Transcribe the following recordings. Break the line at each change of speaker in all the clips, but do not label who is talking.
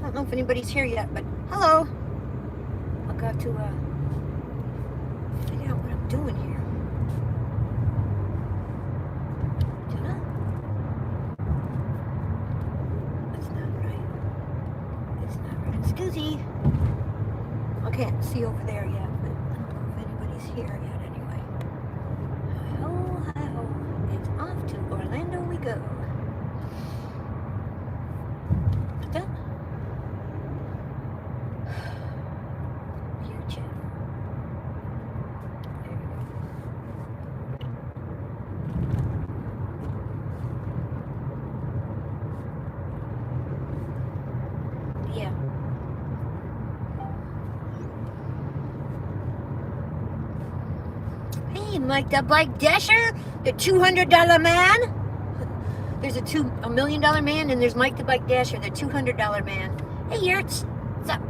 don't know if anybody's here yet, but hello. I've got to figure out what I'm doing here. Jenna? That's not right. It's not right. Excuse me. I can't see over there yet, but I don't know if anybody's here yet anyway. Hi-ho, hi-ho. It's off to Orlando we go. Done. View chat. There we go. Yeah. Hey, Mike the Bike Dasher, the $200 man. There's a $1 million man, and there's Mike the Bike Dasher, the $200 man. Hey, Yurts, what's up?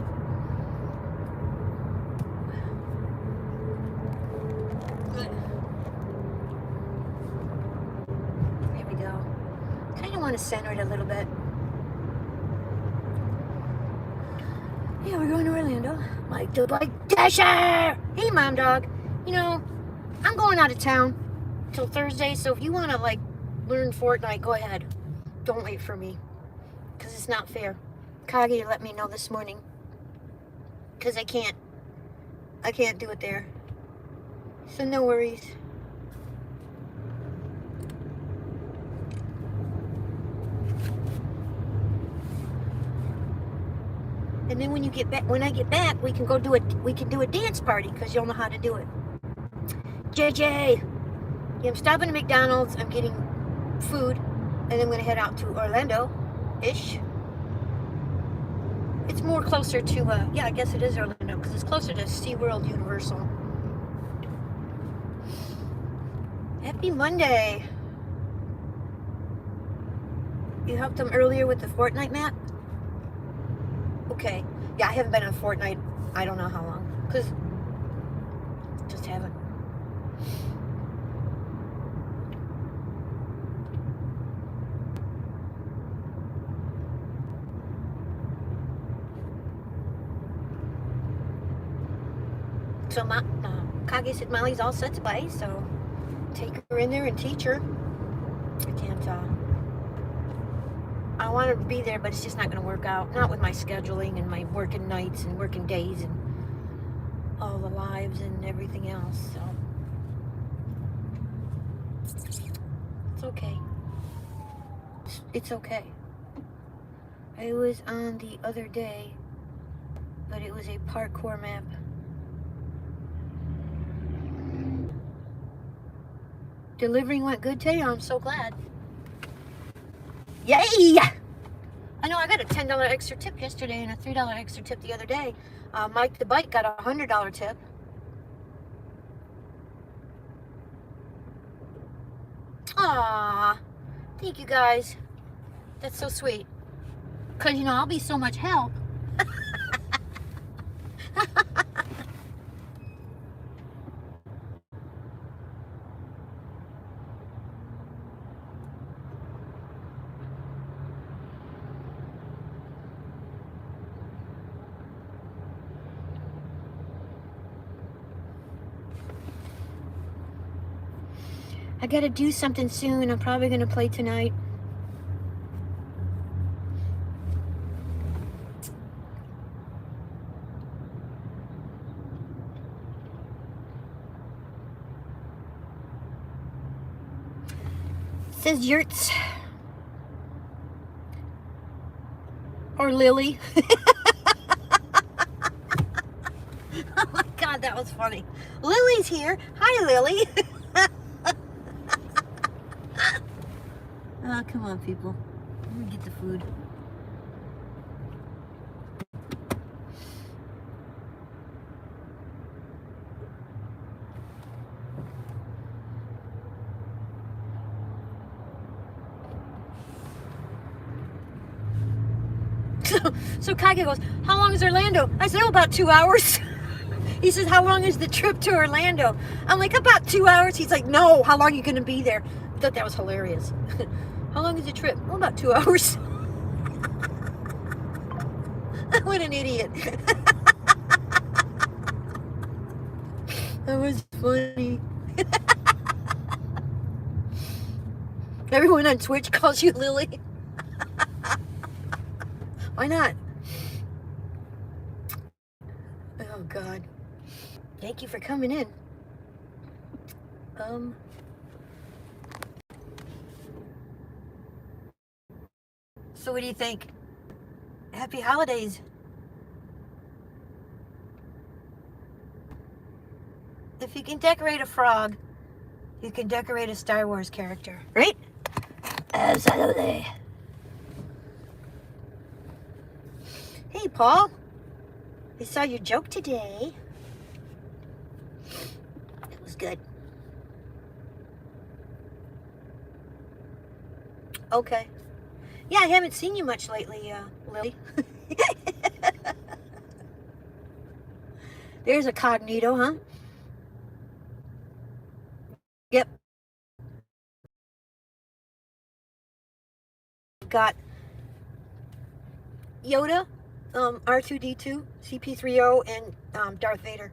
There we go. Kind of want to center it a little bit. Yeah, we're going to Orlando. Mike the Bike Dasher. Hey, Mom Dog. You know, I'm going out of town till Thursday, so if you want to, like, learn Fortnite, go ahead. Don't wait for me, because it's not fair. Kage let me know this morning, because I can't do it there. So no worries. And then when you get back, when I get back, we can do a dance party, because you'll know how to do it. JJ, yeah, I'm stopping at McDonald's. I'm getting food, and I'm going to head out to Orlando-ish. It's more closer to, yeah, I guess it is Orlando, because it's closer to SeaWorld Universal. Happy Monday. You helped them earlier with the Fortnite map? Okay. Yeah, I haven't been on Fortnite, I don't know how long, because just haven't. So Kage said Molly's all set to buy, so take her in there and teach her. I can't, I want her to be there, but it's just not going to work out. Not with my scheduling and my working nights and working days and all the lives and everything else, so. It's okay. It's okay. I was on the other day, but it was a parkour map. Delivering went good today. I'm so glad. Yay! I know I got a $10 extra tip yesterday and a $3 extra tip the other day. Mike the Bike got a $100 tip. Aww. Thank you guys. That's so sweet. Because, you know, I'll be so much help. I gotta do something soon. I'm probably gonna play tonight. Says Yurts. Or Lily. Oh my God, that was funny. Lily's here. Hi, Lily. Oh, come on, people. Let me get the food. So Kage goes, how long is Orlando? I said, oh, about 2 hours. He says, how long is the trip to Orlando? I'm like, about 2 hours. He's like, no, how long are you going to be there? I thought that was hilarious. How long is the trip? Oh, about 2 hours. What an idiot. That was funny. Everyone on Twitch calls you Lily. Why not? Oh, God. Thank you for coming in. So what do you think? Happy holidays. If you can decorate a frog, you can decorate a Star Wars character, right? Absolutely. Hey, Paul. I saw your joke today. It was good. Okay. Yeah, I haven't seen you much lately, Lily. There's a cognito, huh? Yep. Got Yoda, R2-D2, CP3O, and Darth Vader.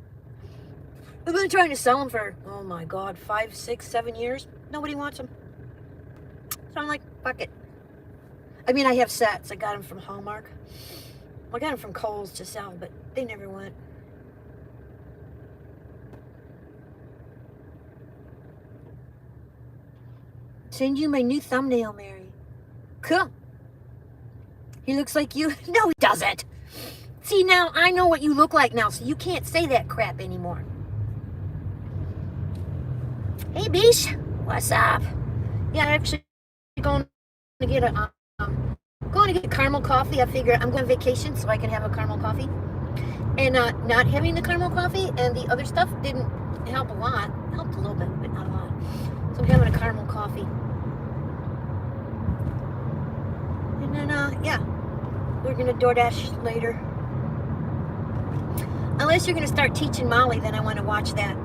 We've been trying to sell them for, oh my God, 5, 6, 7 years. Nobody wants them. So I'm like, fuck it. I mean, I have sets. I got them from Hallmark. I got them from Kohl's to sell, but they never went. Send you my new thumbnail, Mary. Cool. He looks like you. No, he doesn't. See, now I know what you look like now, so you can't say that crap anymore. Hey, Beesh. What's up? Yeah, I'm actually going to get a caramel coffee. I figure I'm going on vacation so I can have a caramel coffee. And not having the caramel coffee and the other stuff didn't help a lot. Helped a little bit, but not a lot. So I'm having a caramel coffee. And then, yeah, we're going to DoorDash later. Unless you're going to start teaching Molly, then I want to watch that.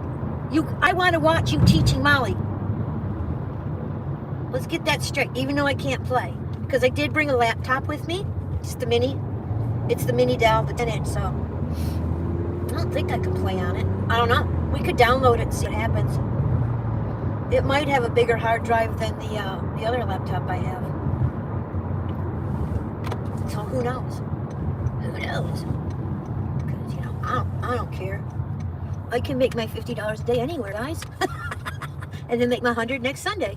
I want to watch you teaching Molly. Let's get that straight, even though I can't play. Because I did bring a laptop with me. It's the mini. It's the mini Dell, the 10-inch, so I don't think I can play on it. I don't know. We could download it and see what happens. It might have a bigger hard drive than the other laptop I have. So who knows? Who knows? Because, you know, I don't care. I can make my $50 a day anywhere, guys. And then make my 100 next Sunday.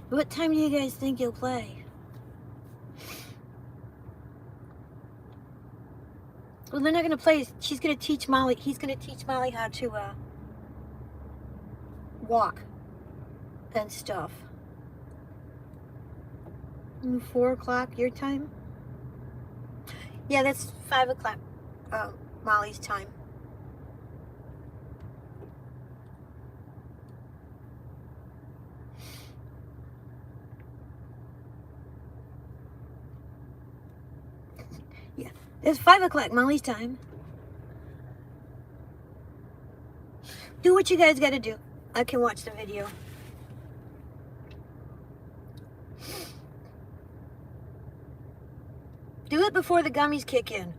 What time do you guys think you'll play? Well, they're not going to play. She's going to teach Molly. He's going to teach Molly how to walk and stuff. 4 o'clock your time? Yeah, that's 5 o'clock Molly's time. Yeah, it's 5 o'clock Molly's time. Do what you guys got to do. I can watch the video. Do it before the gummies kick in.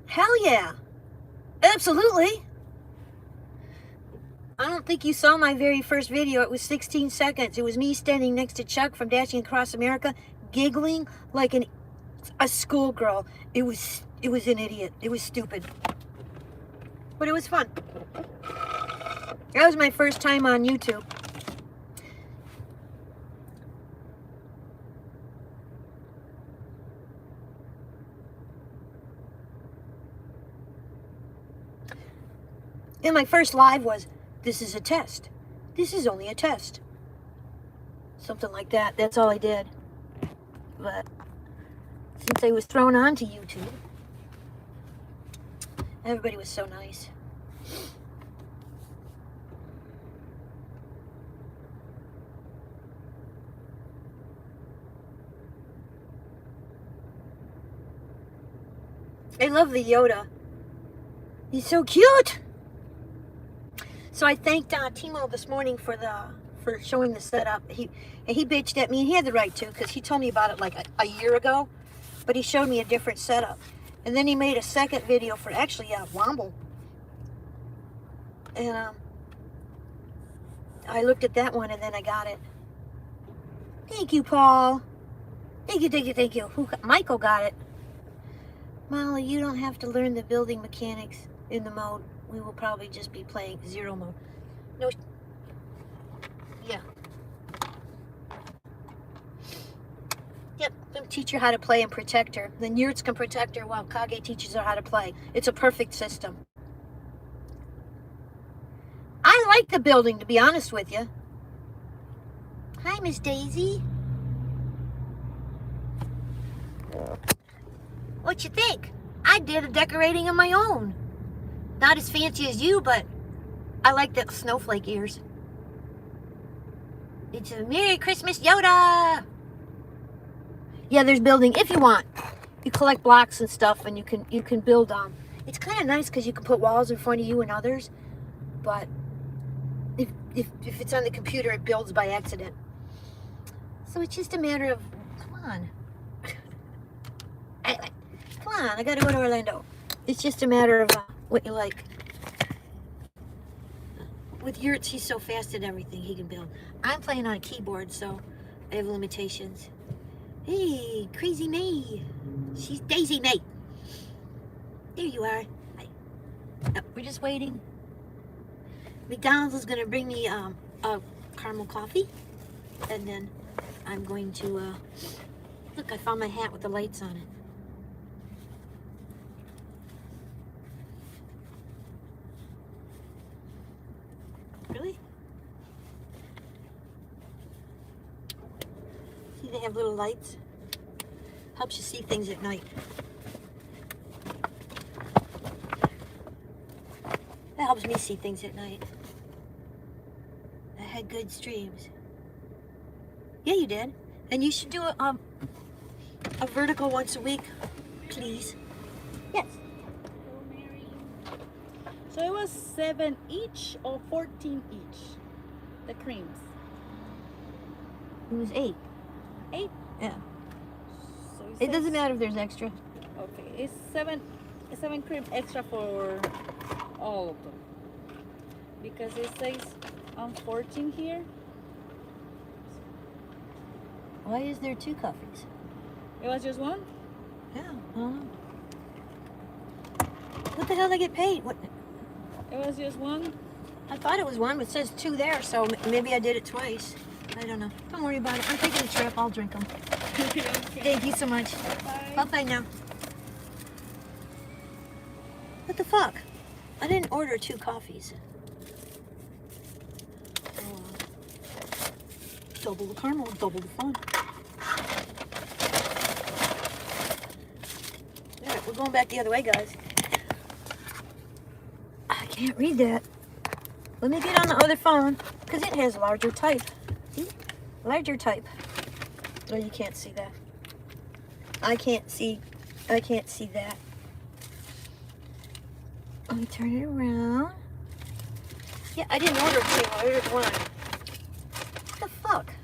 Hell yeah. Absolutely. I don't think you saw my very first video. It was 16 seconds. It was me standing next to Chuck from Dashing Across America, giggling like a schoolgirl. It was an idiot. It was stupid. But it was fun. That was my first time on YouTube. And my first live was, this is a test. This is only a test. Something like that. That's all I did. But since I was thrown onto YouTube, everybody was so nice. I love the Yoda. He's so cute. So I thanked Timo this morning for showing the setup. He bitched at me, and he had the right to, because he told me about it like a year ago. But he showed me a different setup. And then he made a second video for actually Womble. And I looked at that one, and then I got it. Thank you, Paul. Thank you, thank you, thank you. Michael got it. Molly, you don't have to learn the building mechanics in the mode. We will probably just be playing zero mode. No. Yeah. Yep. Let me teach her how to play and protect her. Then Yurts can protect her while Kage teaches her how to play. It's a perfect system. I like the building, to be honest with you. Hi, Miss Daisy. What you think? I did a decorating of my own. Not as fancy as you, but I like the snowflake ears. It's a Merry Christmas, Yoda! Yeah, there's building if you want. You collect blocks and stuff, and you can build on. It's kind of nice because you can put walls in front of you and others, but if it's on the computer, it builds by accident. So it's just a matter of, come on. Come on, I gotta go to Orlando. It's just a matter of what you like. With Yurts, he's so fast at everything he can build. I'm playing on a keyboard, so I have limitations. Hey, Crazy May. She's Daisy May. There you are. Hi. Oh, we're just waiting. McDonald's is gonna bring me a caramel coffee, and then I'm going to look. I found my hat with the lights on it. Really? See, they have little lights. Helps you see things at night. That helps me see things at night. I had good streams. Yeah, you did. And you should do a vertical once a week, please. Yes.
So it was 7 each or 14 each, the creams?
It was 8.
8?
Yeah.
So
It doesn't matter if there's extra.
Okay, it's seven cream extra for all of them. Because it says 14 here.
Why is there 2 coffees?
It was just one?
Yeah. What the hell did I get paid? What?
It was just one?
I thought it was 1, but it says 2 there, so maybe I did it twice. I don't know. Don't worry about it. I'm taking a trip. I'll drink them.
Okay.
Thank you so much.
Bye.
Bye-bye now. What the fuck? I didn't order 2 coffees. Double the caramel, double the fun. Alright, we're going back the other way, guys. I can't read that. Let me get on the other phone, because it has larger type. See? Larger type. Oh, you can't see that. I can't see that. Let me turn it around. Yeah, I didn't order 2, I ordered 1. What the fuck?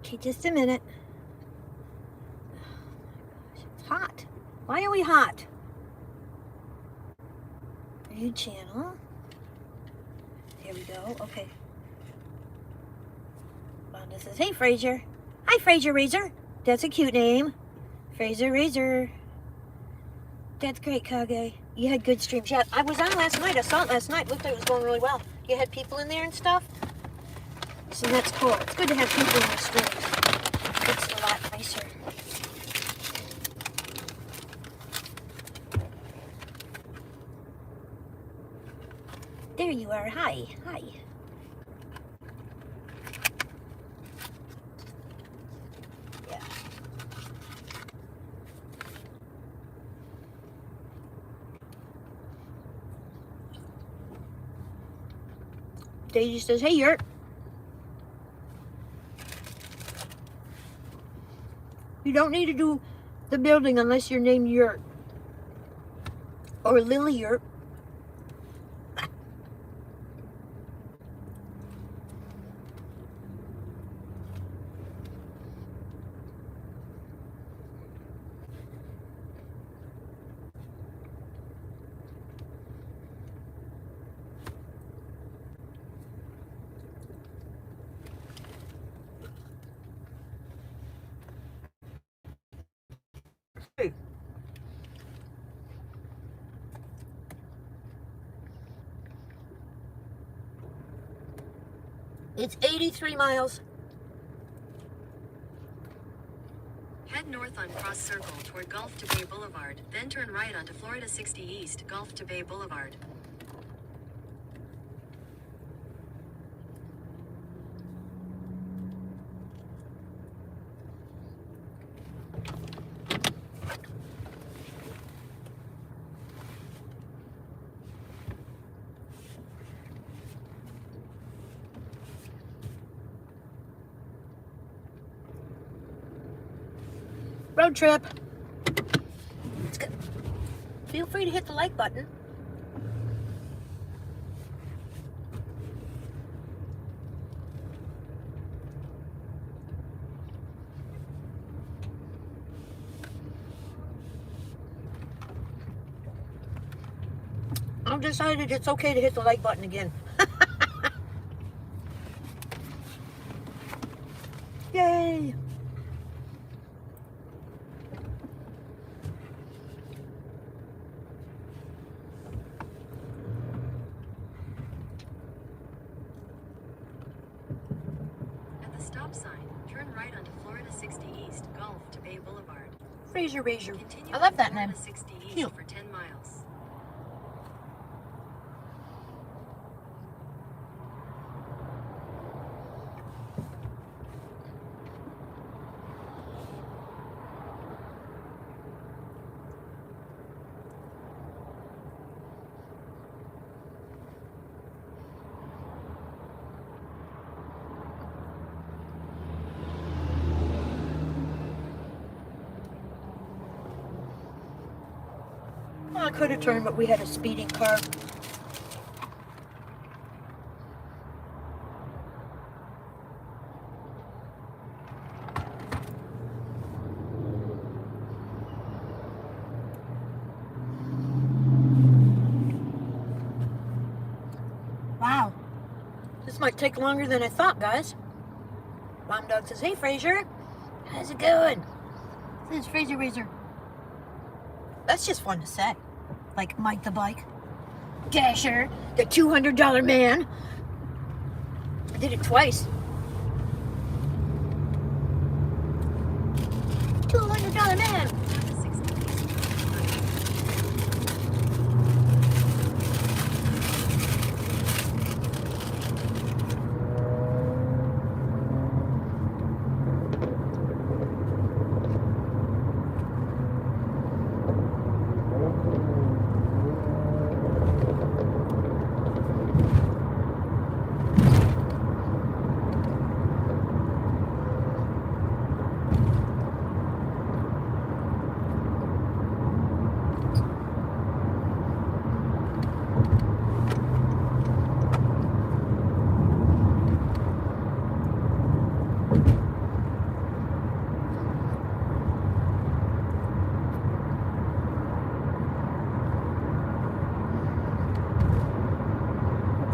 Okay, just a minute. Oh my gosh, it's hot. Why are we hot? New channel. Here we go. Okay. Wanda says, "Hey, Fraser." Hi, Fraser Razor. That's a cute name. Fraser Razor. That's great, Kage. You had good streams. Yeah, I was on last night. I saw it last night. Looked like it was going really well. You had people in there and stuff. So that's cool. It's good to have people in the streams. It's a lot nicer. There you are. Hi. Hi. Yeah. Daisy says, "Hey, Yurt." You don't need to do the building unless you're named Yurt. Or Lily Yurt. It's 83 miles.
Head north on Cross Circle toward Gulf to Bay Boulevard, then turn right onto Florida 60 East, Gulf to Bay Boulevard.
Road trip. It's good. Feel free to hit the like button. I've decided it's okay to hit the like button again. Yay!
At the stop sign, turn right onto Florida 60 East, Gulf to Bay Boulevard.
Fraser Razor.
Continue
I love
on
that
Florida
name.
60 East
Cute.
for 10 miles.
Well, I could have turned, but we had a speeding car. Wow. This might take longer than I thought, guys. Mom Dog says, "Hey, Fraser. How's it going?" This is Fraser Razor. That's just fun to say. Like Mike the Bike. Dasher, the $200 man. I did it twice. $200 man.
Florida 60 East.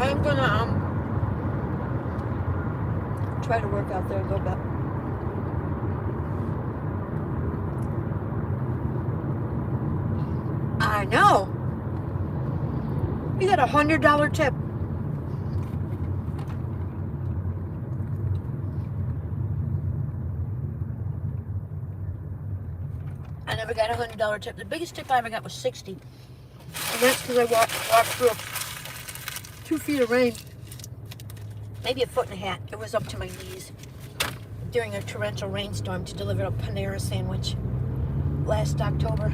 I'm gonna try to work out there a little bit. I know. You got $100 tip. I never got $100 tip. The biggest tip I ever got was 60, and that's because I walked through 2 feet of rain, maybe a foot and a half. It was up to my knees during a torrential rainstorm to deliver a Panera sandwich last October.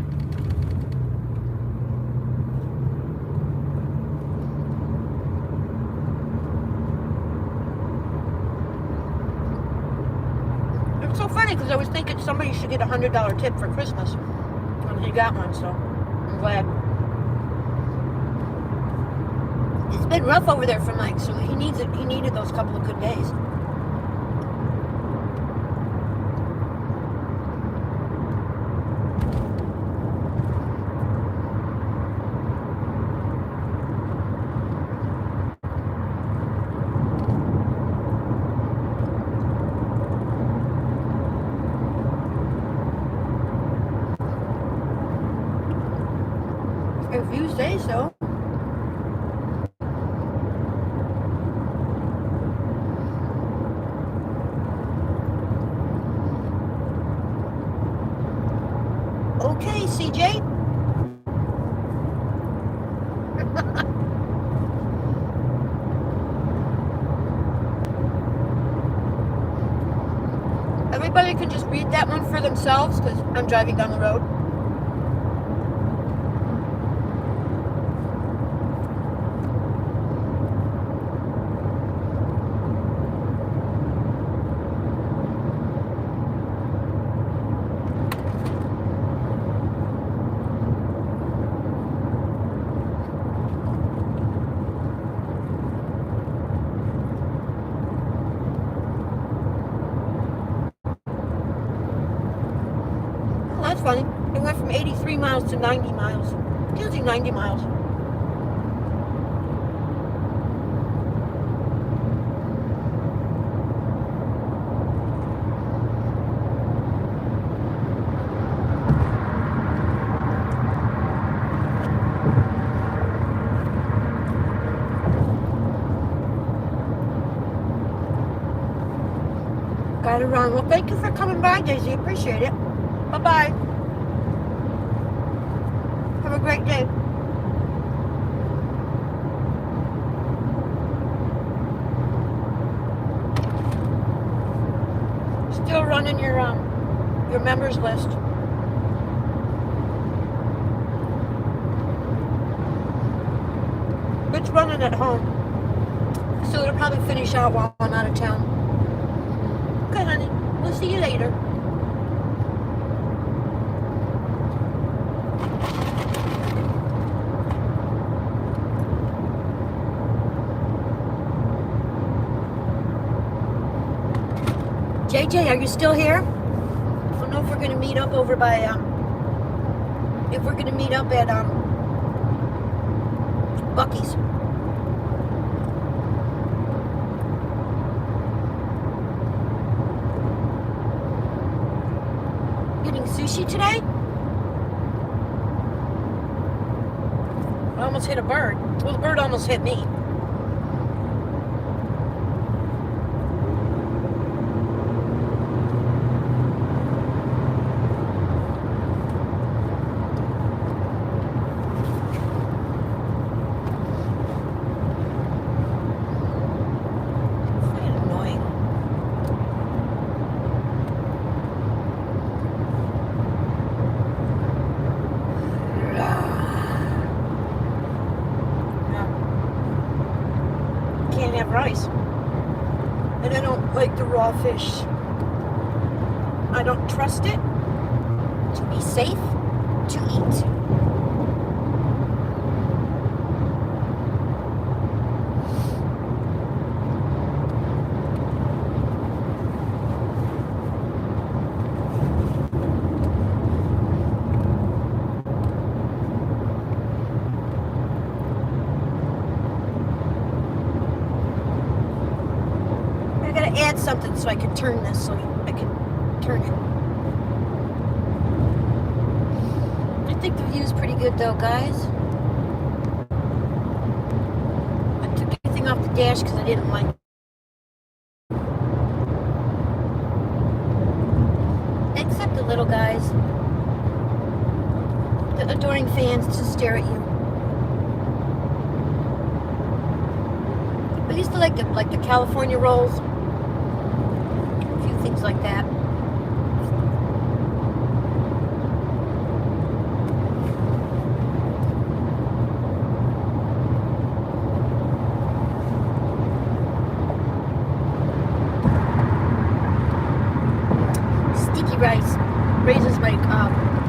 It's so funny because I was thinking somebody should get a $100 tip for Christmas. And he got one, so I'm glad. It's been rough over there for Mike, so he needs it. He needed those couple of good days. If you say so. Okay, CJ. Everybody can just read that one for themselves because I'm driving down the road. That's funny. It went from 83 miles to 90 miles. It's usually 90 miles. Got it wrong. Well, thank you for coming by, Daisy. Appreciate it. Bye-bye. Have a great day. Still running your members list. It's running at home. So it'll probably finish out while I'm out of town. Okay, honey. We'll see you later. JJ, are you still here? I don't know if we're gonna meet up over by if we're gonna meet up at Buc-ee's. Getting sushi today? I almost hit a bird. Well, the bird almost hit me. Rice. And I don't like the raw fish. I don't trust it to be safe to eat. Add something so I can turn this, so I can turn it. I think the view's pretty good though, guys. I took everything off the dash because I didn't like it. Except the little guys. The adoring fans to stare at you. I used to like the California rolls. Things like that. sticky rice. Raises my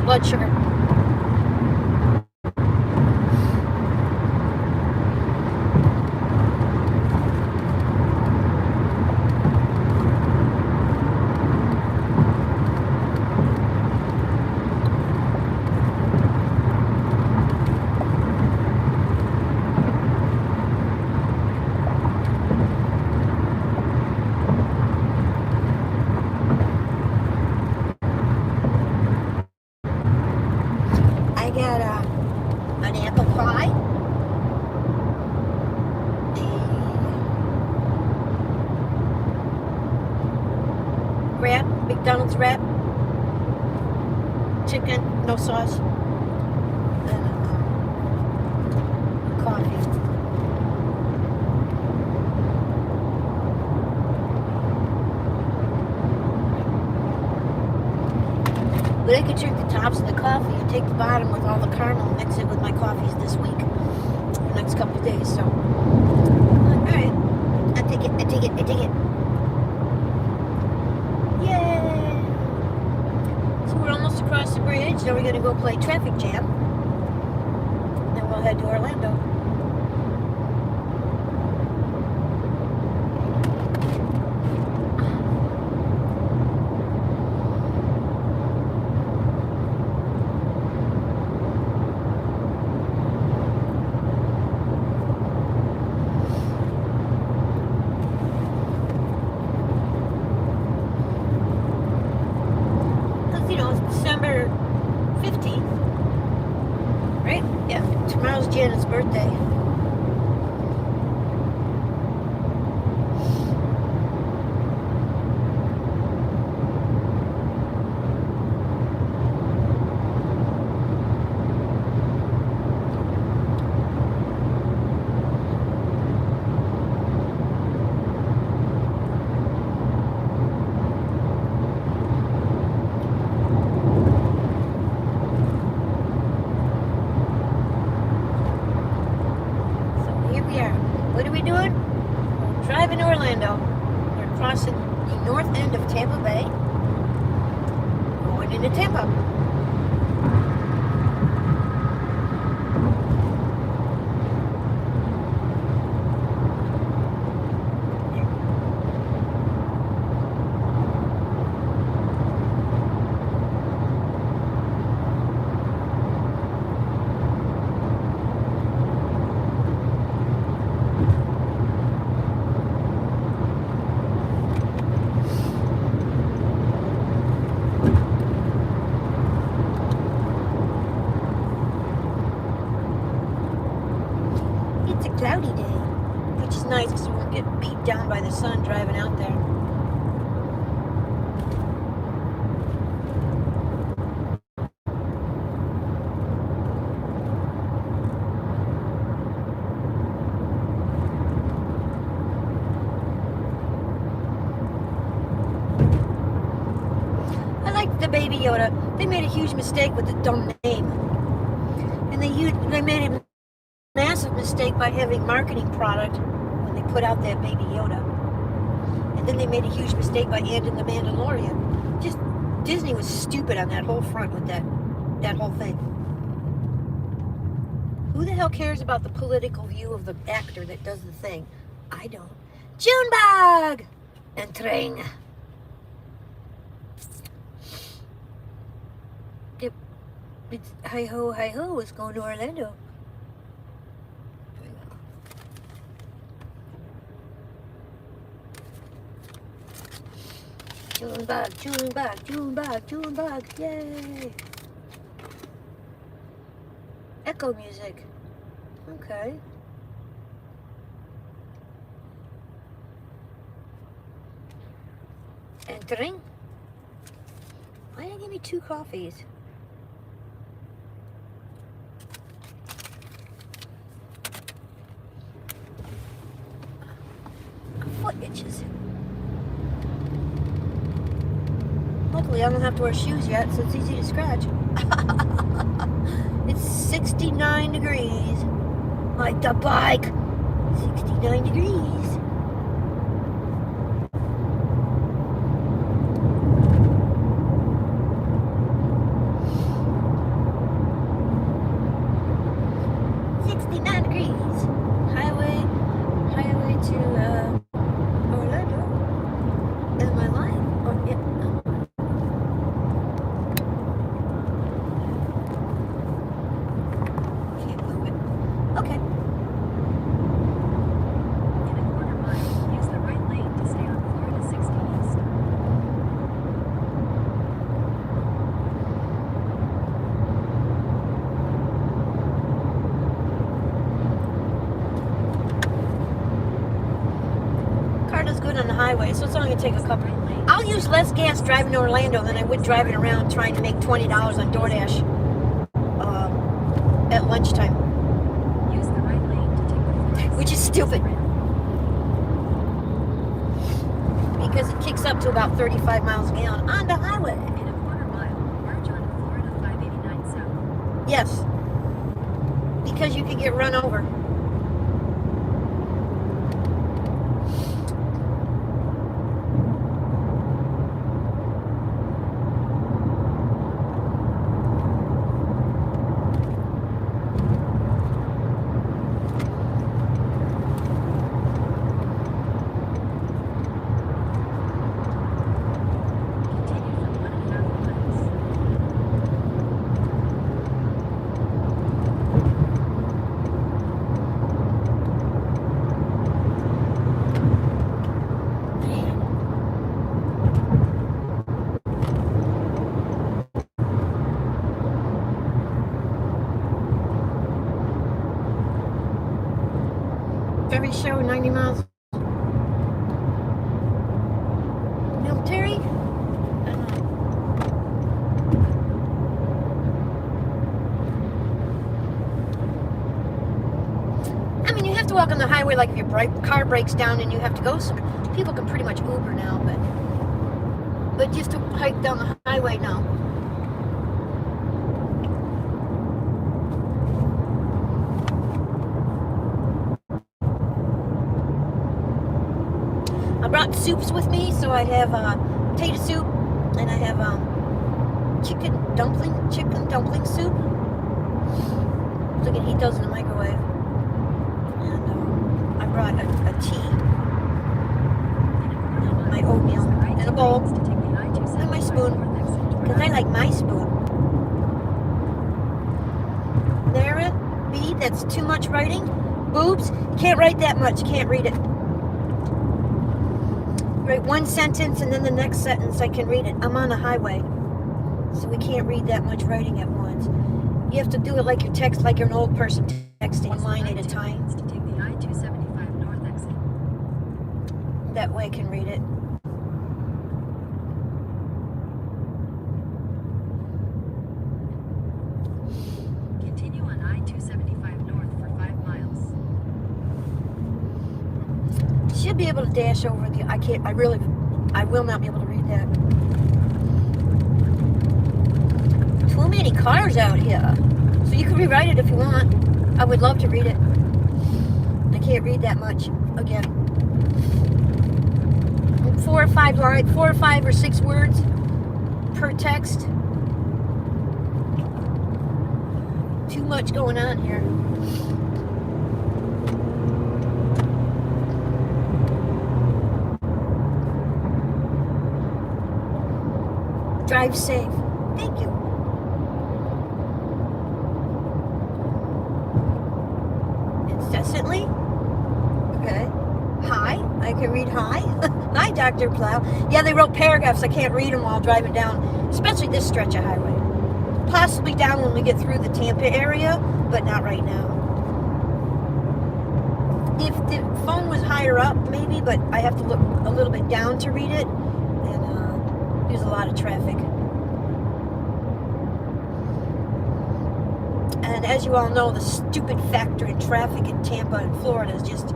blood sugar. I got an apple pie, a wrap, McDonald's wrap, chicken, no sauce, and coffee. But I could drink the tops of the coffee and take the bottom with all the caramel and mix it with my coffees this week, the next couple of days. So, alright, I take it. Yay! So we're almost across the bridge. Now we're going to go play Traffic Jam. And then we'll head to Orlando. You know, it's December 15th, right? Yeah, tomorrow's Janet's birthday. What are we doing? We're driving to Orlando. We're crossing the north end of Tampa Bay, going into Tampa. It's a cloudy day, which is nice because we won't get beat down by the sun driving out there. I like the Baby Yoda. They made a huge mistake with the dumb name, and they made a massive mistake by having marketing product when they put out that Baby Yoda, and then they made a huge mistake by adding the Mandalorian. Just Disney was stupid on that whole front with that whole thing. Who the hell cares about the political view of the actor that does the thing? I don't. Junebug! Entering. Yep. It's hi-ho, hi-ho. It's going to Orlando. Junebug, yay! Echo music. Okay. Entering. Why did they give me 2 coffees? My foot itches. Luckily, I don't have to wear shoes yet, so it's easy to scratch. It's 69 degrees. Like the bike. 69 degrees. highway, so it's only gonna take a couple. I'll use less gas driving to Orlando than I would driving around trying to make $20 on DoorDash at lunchtime,
Use the right lane to take the Florida
which is
60
stupid
Express.
because it kicks up to about 35 miles a gallon on the highway.
In a quarter mile, merge onto Florida 589 South.
Yes, because you can get run over.
Continue for 1.5 miles.
Every show 90 miles. Military? I don't know. I mean, you have to walk on the highway like if your car breaks down and you have to go somewhere. People can pretty much Uber now, but just to hike down the highway now. I brought soups with me, so I have potato soup and I have chicken dumpling soup. So I can heat those in the microwave. And I brought a tea, my oatmeal, and a bowl, and my spoon, because I like my spoon. There, B, that's too much writing. Boobs, can't write that much, can't read it. Write one sentence and then the next sentence I can read it. I'm on a highway, so we can't read that much writing at once. You have to do it like you text, like you're an old person texting, one line at a time.
To take the I-275 north exit.
That way I can read it.
Continue on I-275 north for 5 miles.
Should be able to dash over the. I can't. I will not be able to read that. Too many cars out here. So you can rewrite it if you want. I would love to read it. I can't read that much. Again, 4 or 5 lines, 4 or 5 or 6 words per text. Too much going on here. Drive safe. Thank you. Incessantly? Okay. Hi. I can read hi. Hi, Dr. Plow. Yeah, they wrote paragraphs. I can't read them while driving down, especially this stretch of highway. Possibly down when we get through the Tampa area, but not right now. If the phone was higher up, maybe, but I have to look a little bit down to read it. And there's a lot of traffic. And as you all know, the stupid factor in traffic in Tampa and Florida is just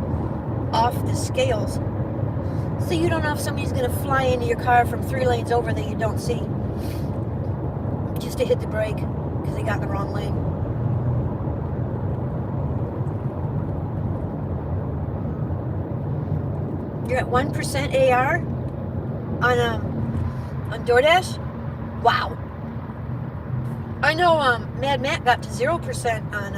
off the scales. So you don't know if somebody's going to fly into your car from 3 lanes over that you don't see. Just to hit the brake because they got in the wrong lane. You're at 1% AR on DoorDash? Wow. I know Mad Matt got to 0% on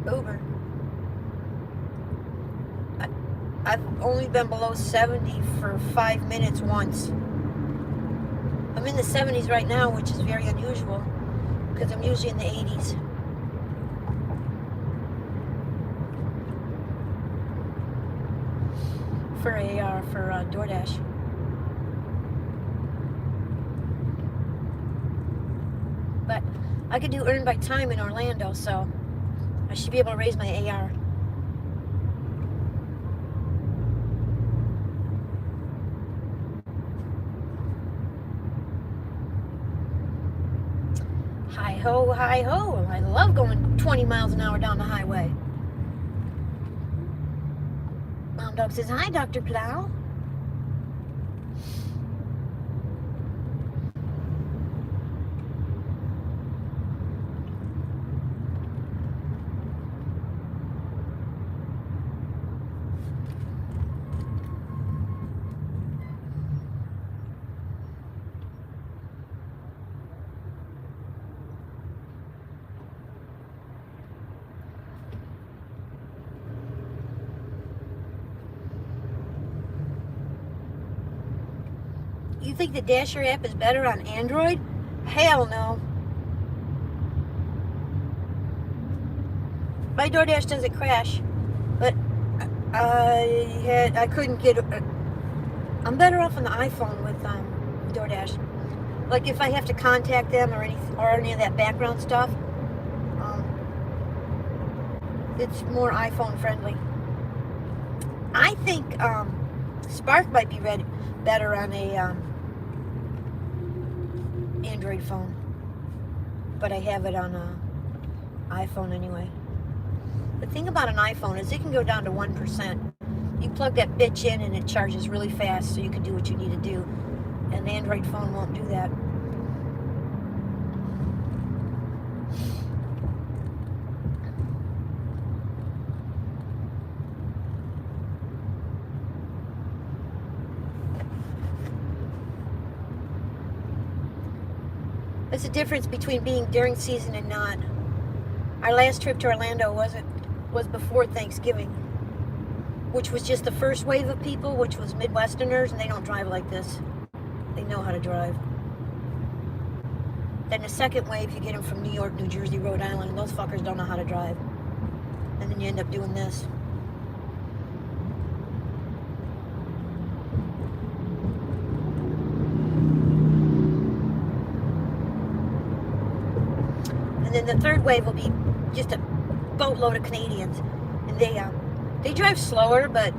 Uber. I've only been below 70 for 5 minutes once. I'm in the 70s right now, which is very unusual because I'm usually in the 80s. For DoorDash. But I could do earn by time in Orlando, so I should be able to raise my AR. Hi ho, hi ho. I love going 20 miles an hour down the highway. Mom Dog says, hi, Dr. Plow. You think the Dasher app is better on Android? Hell no. My DoorDash doesn't crash, but I couldn't get. I'm better off on the iPhone with DoorDash. Like if I have to contact them or any of that background stuff, it's more iPhone friendly. I think Spark might be better on a Android phone, but I have it on a iPhone anyway. The thing about an iPhone is it can go down to 1%. You plug that bitch in and it charges really fast, so you can do what you need to do. An Android phone won't do that. There's a difference between being during season and not. Our last trip to Orlando was before Thanksgiving, which was just the first wave of people, which was Midwesterners, and they don't drive like this. They know how to drive. Then the second wave, you get them from New York, New Jersey, Rhode Island, and those fuckers don't know how to drive. And then you end up doing this. And then the third wave will be just a boatload of Canadians, and they drive slower, but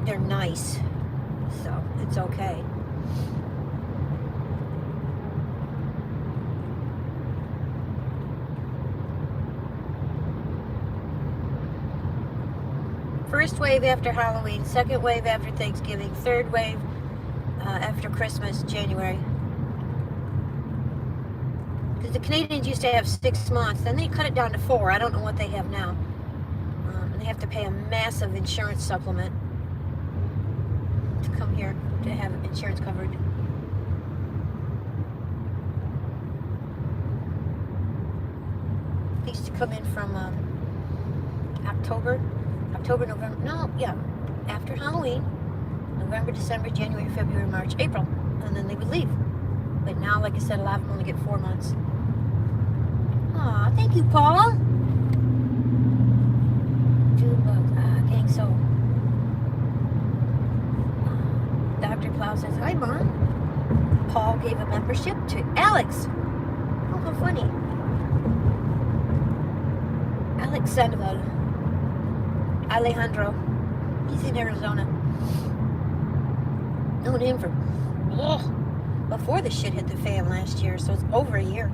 they're nice, so it's okay. First wave after Halloween, second wave after Thanksgiving, third wave after Christmas, January. Because the Canadians used to have 6 months, then they cut it down to 4. I don't know what they have now. And they have to pay a massive insurance supplement to come here to have insurance covered. They used to come in from October, November, after Halloween, November, December, January, February, March, April, and then they would leave. But now, like I said, a lot of them only get 4 months. Aw, thank you, Paul. Gang so. Dr. Plow says, hi, Mom. Paul gave a membership to Alex. Oh, how funny. Alex Sandoval. Alejandro. He's in Arizona. Known him for before the shit hit the fan last year, so it's over a year.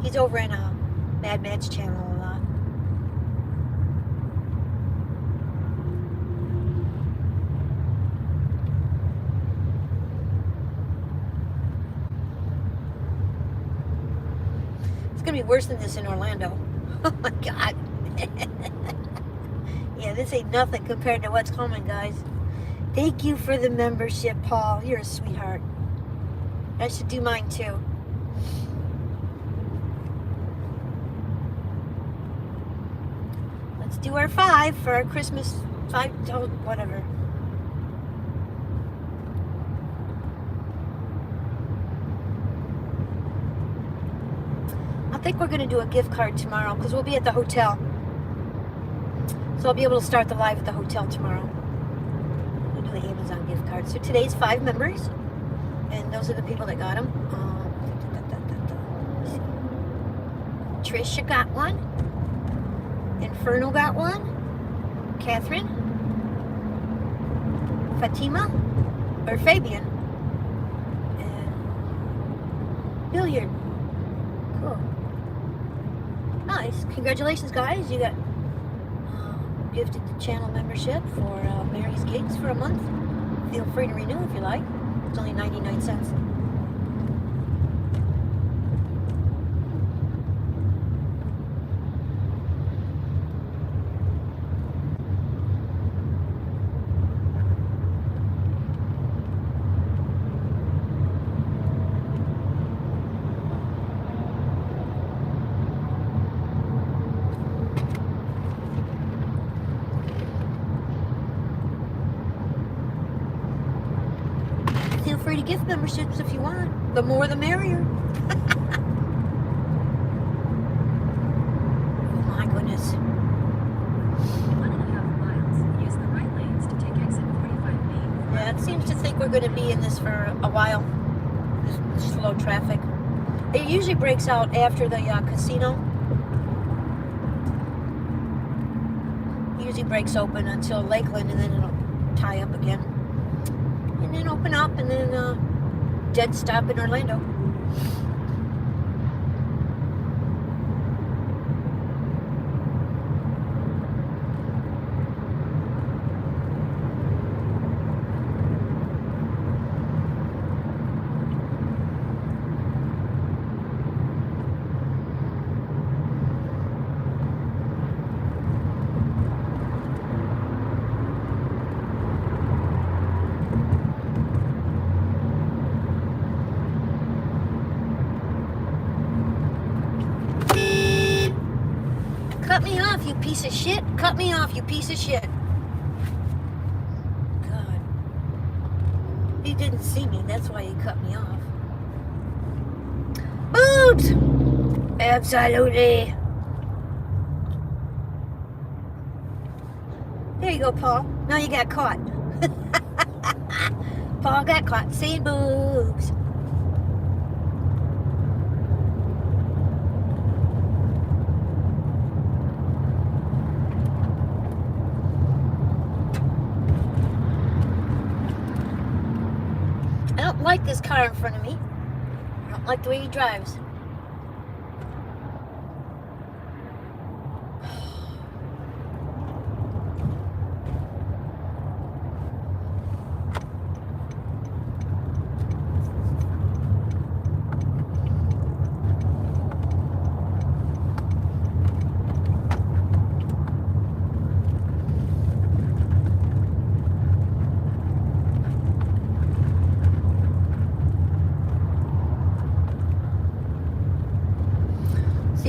He's over in Mad Mad's channel a lot. It's gonna be worse than this in Orlando. Oh my God. Yeah, this ain't nothing compared to what's coming, guys. Thank you for the membership, Paul. You're a sweetheart. I should do mine too. Let's do our 5 for our Christmas 5, whatever. I think we're going to do a gift card tomorrow because we'll be at the hotel. So I'll be able to start the live at the hotel tomorrow. We'll do the Amazon gift card. So today's 5 members. And those are the people that got them. Patricia got one. Inferno got one. Catherine. Fatima. Or Fabian. And Billiard. Cool. Nice. Congratulations, guys. You got gifted the channel membership for Mary's Gigs for a month. Feel free to renew if you like. It's only 99 cents. Feel free to gift memberships if you want. The more the merrier. Oh my goodness.
1.5 miles. Use the right lanes to take exit 45B.
Yeah, it seems to think we're going to be in this for a while. This slow traffic. It usually breaks out after the casino. It usually breaks open until Lakeland, and then it'll tie up again. And then open up, and then dead stop in Orlando. Cut me off, you piece of shit. Cut me off, you piece of shit. God. He didn't see me, that's why he cut me off. Boobs! Absolutely. There you go, Paul. Now you got caught. Paul got caught saying boobs. I don't like this car in front of me. I don't like the way he drives.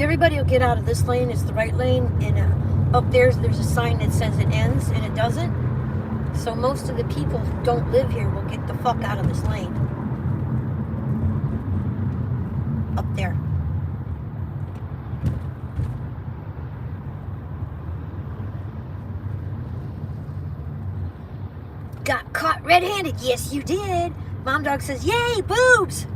Everybody will get out of this lane. It's the right lane, and up there's a sign that says it ends, and it doesn't. So most of the people who don't live here will get the fuck out of this lane. Up there. Got caught red-handed. Yes, you did. Mom Dog says, yay, boobs.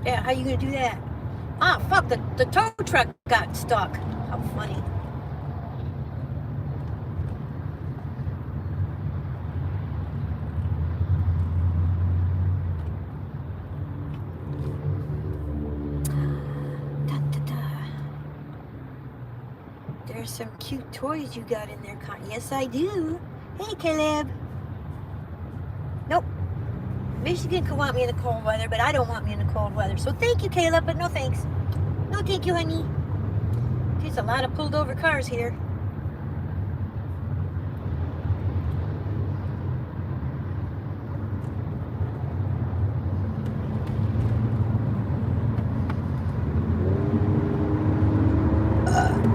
Yeah, how you gonna do that? Ah, fuck, the tow truck got stuck. How funny. Da, da, da. There's some cute toys you got in there, Con. Yes, I do. Hey, Caleb. Nope. Michigan could want me in the cold weather, but I don't want me in the cold weather. So thank you, Caleb, but no thanks. No thank you, honey. There's a lot of pulled over cars here.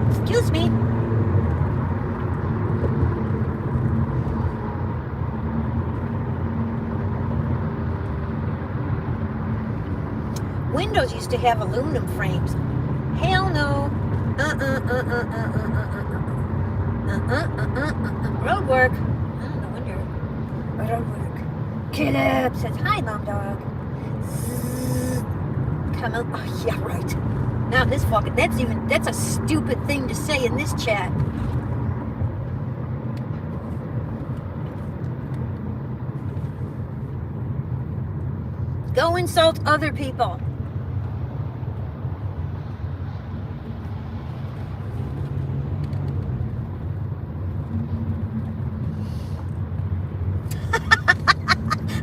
Excuse me. Windows used to have aluminum frames. Hell no. Road work. Oh, no wonder. Road work. Caleb says, hi, Mom Dog. Zzz. Come on. Oh, yeah, right. Now this fucking, that's a stupid thing to say in this chat. Go insult other people.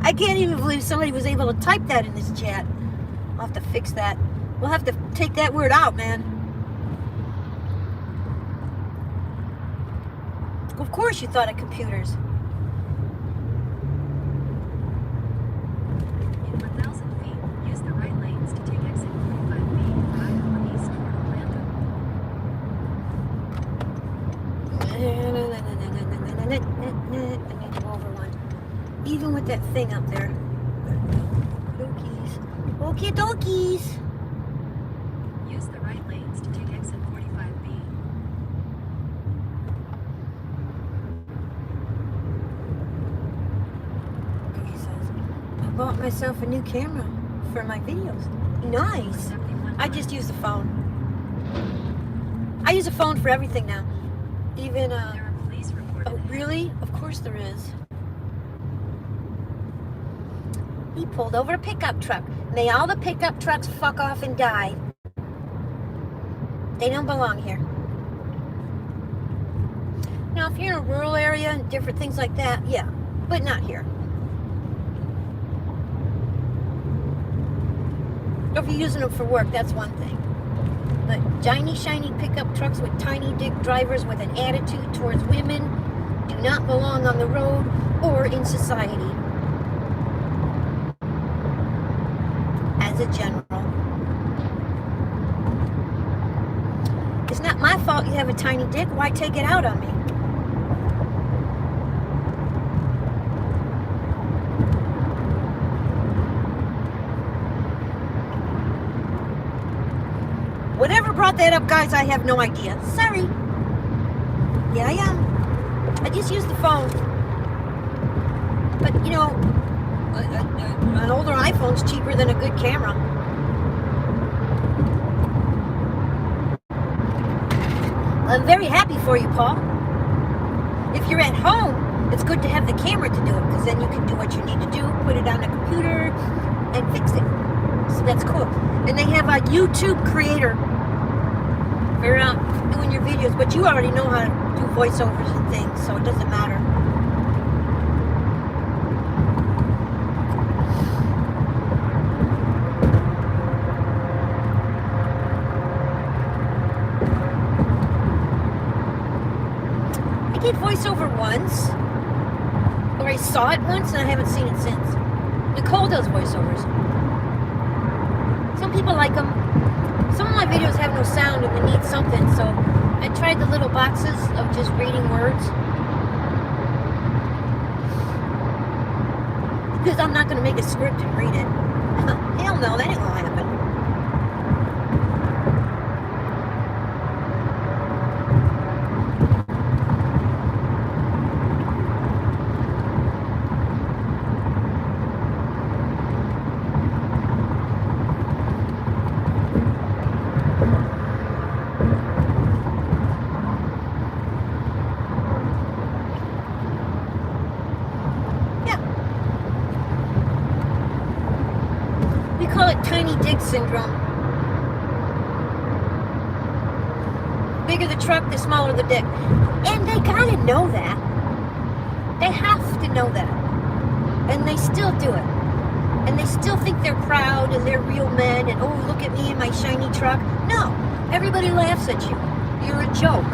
I can't even believe somebody was able to type that in this chat. I'll have to fix that. We'll have to take that word out, man. Of course you thought of computers.
In 1,000 feet, use the right lanes to take exit 45B and drive on east toward Orlando.
I need to go over one. Even with that thing up there. Dokies. Okie dokies.
Use the right lanes to take exit 45B.
He says, I bought myself a new camera for my videos. Nice.
71
I just use the phone. I use a phone for everything now. Even,
There are police reported.
oh, really? Of course there is. He pulled over a pickup truck. May all the pickup trucks fuck off and die. They don't belong here. Now, if you're in a rural area and different things like that, yeah, but not here. If you're using them for work, that's one thing. But shiny, shiny pickup trucks with tiny dick drivers with an attitude towards women do not belong on the road or in society. As a general. It's not my fault you have a tiny dick. Why take it out on me? Whatever brought that up, guys, I have no idea. Sorry. Yeah, I am. I just use the phone. But, you know, an older iPhone's cheaper than a good camera. I'm very happy for you, Paul. If you're at home, it's good to have the camera to do it, because then you can do what you need to do, put it on a computer, and fix it. So that's cool. And they have a YouTube creator for doing your videos, but you already know how to do voiceovers and things, so it doesn't matter. I did voiceover once, or I saw it once, and I haven't seen it since. Nicole does voiceovers. Some people like them. Some of my videos have no sound and they need something, so I tried the little boxes of just reading words. Because I'm not going to make a script and read it. Hell no, that ain't going to happen. We call it tiny dick syndrome. Bigger the truck, the smaller the dick. And they gotta know that. They have to know that. And they still do it. And they still think they're proud and they're real men and, oh, look at me in my shiny truck. No, everybody laughs at you. You're a joke.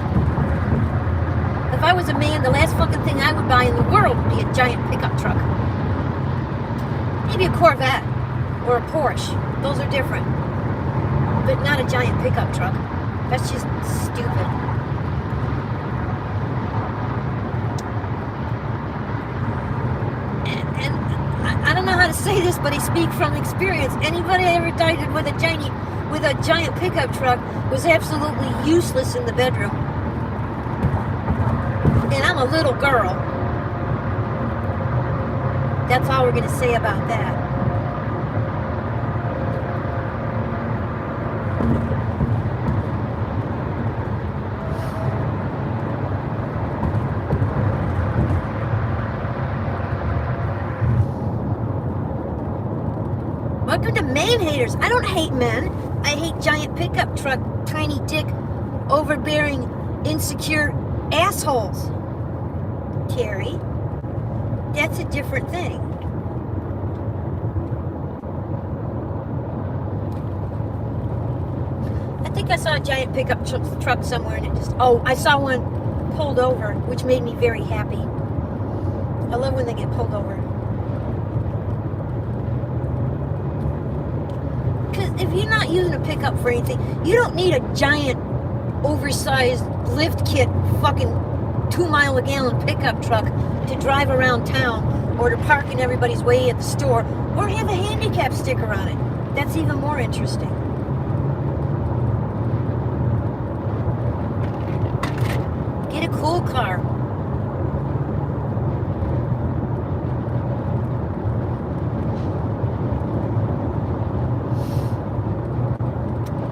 If I was a man, the last fucking thing I would buy in the world would be a giant pickup truck. Maybe a Corvette. Or a Porsche. Those are different. But not a giant pickup truck. That's just stupid. And I don't know how to say this, but I speak from experience. Anybody ever dated with a with a giant pickup truck was absolutely useless in the bedroom. And I'm a little girl. That's all we're going to say about that. Welcome to Man Haters. I don't hate men. I hate giant pickup truck, tiny dick, overbearing, insecure assholes. Terry, that's a different thing. I think I saw a giant pickup truck somewhere and it just, oh, I saw one pulled over, which made me very happy. I love when they get pulled over. Because if you're not using a pickup for anything, you don't need a giant, oversized lift kit fucking 2-mile-a-gallon pickup truck to drive around town or to park in everybody's way at the store or have a handicap sticker on it. That's even more interesting. Get a cool car.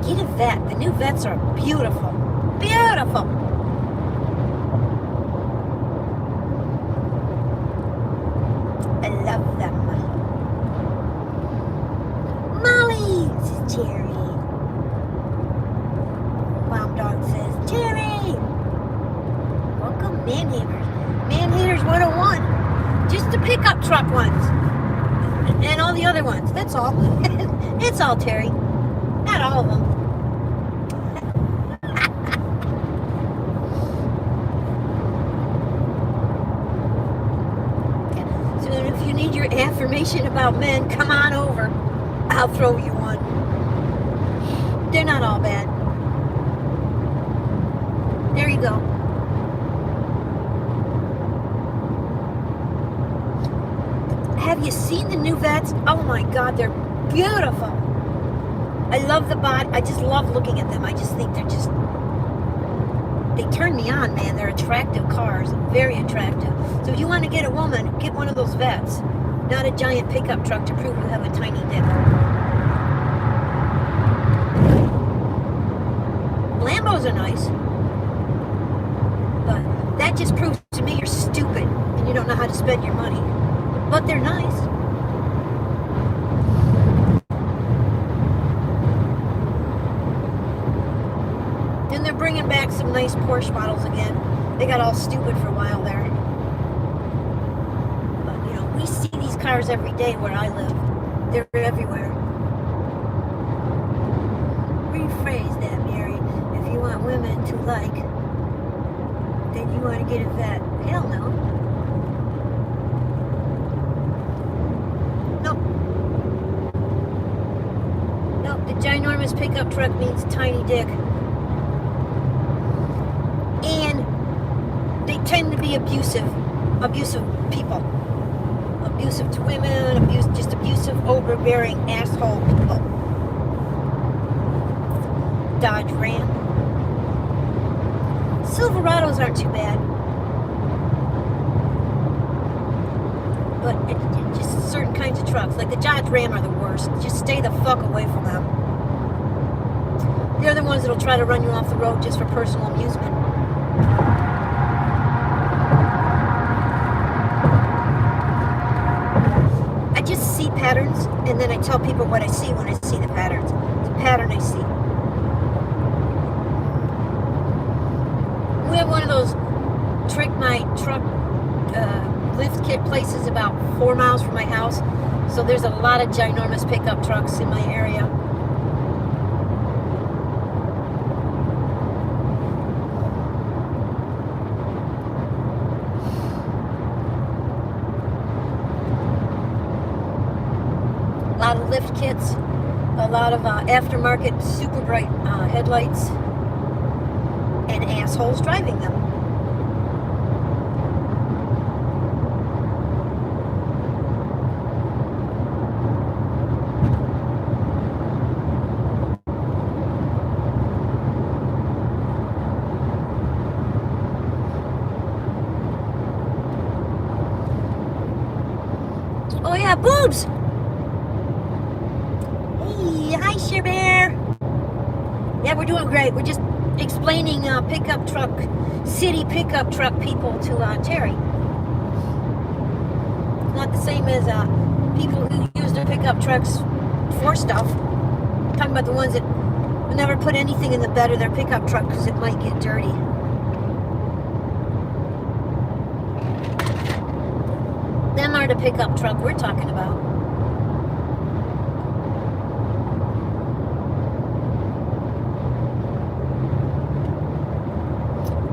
Get a Vet. The new Vets are beautiful. Beautiful. I love them. Molly, says Terry. Mom Dog says, Terry! Welcome, Man Haters. Man Haters 101. Just the pickup truck ones. And all the other ones. That's all. It's all, Terry. Not all of them. So if you need your affirmation about men, come on over. I'll throw you one. They're not all bad. There you go. Have you seen the new Vets? Oh my God, they're beautiful. I love the body. I just love looking at them. I just think they're just, they turn me on, man. They're attractive cars, very attractive. So if you want to get a woman, get one of those Vets, not a giant pickup truck to prove you have a tiny dick. Lambos are nice, but that just proves to me you're stupid and you don't know how to spend your money. But they're nice. Then they're bringing back some nice Porsche models again. They got all stupid for a while there. But, you know, we see these cars every day where I live. They're everywhere. Rephrase that, Mary. If you want women to like, then you want to get a Vet. Hell no. Nope, the ginormous pickup truck means tiny dick. And they tend to be abusive people. Abusive to women, just abusive, overbearing asshole people. Dodge Ram. Silverados aren't too bad. But just certain kinds of trucks, like the Dodge Ram are the worst. Just stay the fuck away from them. They're the ones that'll try to run you off the road just for personal amusement. I just see patterns, and then I tell people what I see when I see the patterns. It's a pattern I see. We have one of those trick my truck lift kit places about 4 miles from my house. So there's a lot of ginormous pickup trucks in my area. A lot of lift kits, a lot of aftermarket super bright headlights, and assholes driving them. Yeah, boobs! Hey, hi, Share Bear. Yeah, we're doing great. We're just explaining pickup truck, city pickup truck people to Terry. Not the same as people who use their pickup trucks for stuff. I'm talking about the ones that would never put anything in the bed of their pickup truck because it might get dirty. Them are the pickup truck we're talking about.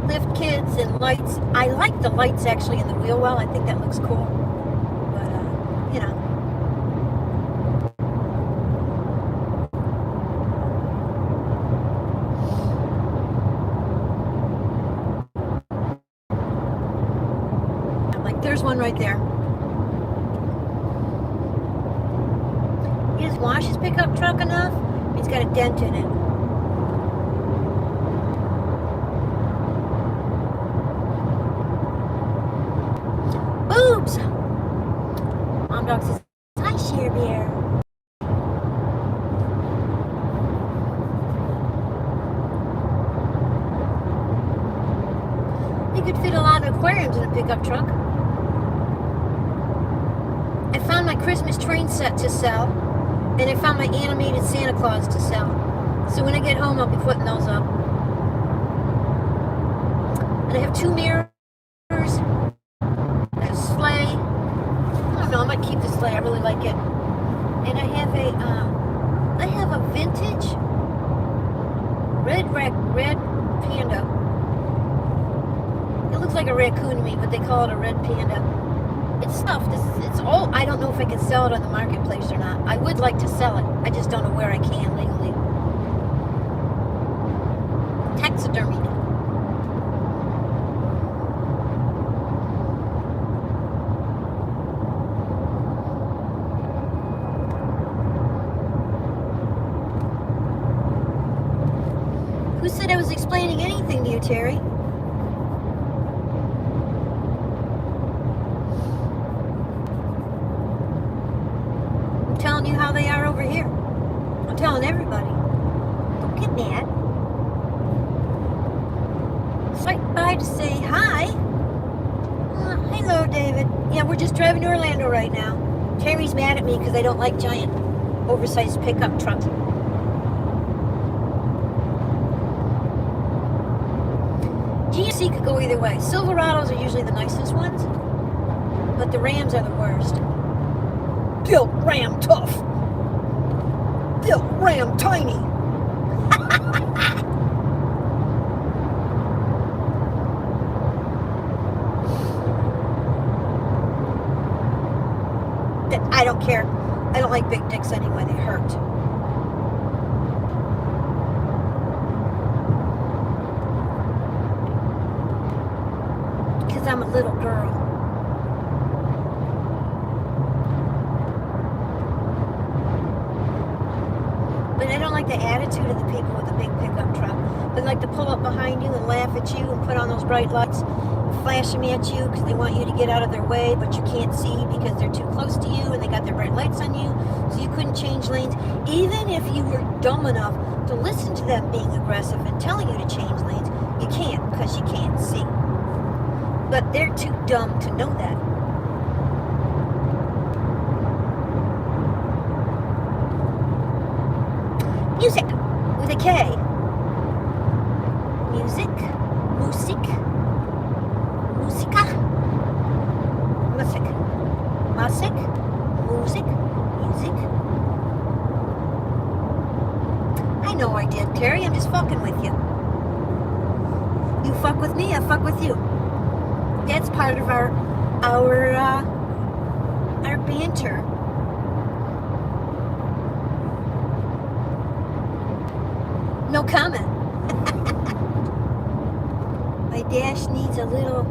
Lift kids and lights. I like the lights actually in the wheel well. I think that looks cool. But, you know. I'm like, there's one right there. He doesn't wash his pickup truck enough. He's got a dent in it. Boobs! Mom Dog says, hi, Share Bear. You could fit a lot of aquariums in a pickup truck. I found my Christmas train set to sell, and I found my animated Santa Claus to sell. So when I get home, I'll be putting those up. And I have 2 mirrors. Sleigh. I don't know, I might keep the sleigh. I really like it. And I have a vintage red panda. It looks like a raccoon to me, but they call it a red panda. It's stuffed. It's old. I don't know if I can sell it on the marketplace or not. I would like to sell it. I just don't know where I can legally. Taxidermy. Who said I was explaining anything to you, Terry? I'm telling you how they are over here. I'm telling everybody. Don't get mad. Swiped by to say hi. Hello, David. Yeah, we're just driving to Orlando right now. Terry's mad at me because I don't like giant, oversized pickup trucks. GMC could go either way. Silverados are usually the nicest ones, but the Rams are the worst. Built Ram tough. Built Ram tiny. I don't care. I don't like big dicks anyway. They hurt. I'm a little girl. But I don't like the attitude of the people with the big pickup truck. They like to pull up behind you and laugh at you and put on those bright lights and flash them at you because they want you to get out of their way, but you can't see because they're too close to you and they got their bright lights on you, so you couldn't change lanes. Even if you were dumb enough to listen to them being aggressive and telling you to change lanes, you can't because you can't see. But they're too dumb to know that. Music with a K. Music. Musik. Musika. Musik. Musik. Music. Music. I know I did, Terry. I'm just fucking with you. You fuck with me, I fuck with you. That's part of our banter. No comment. My dash needs a little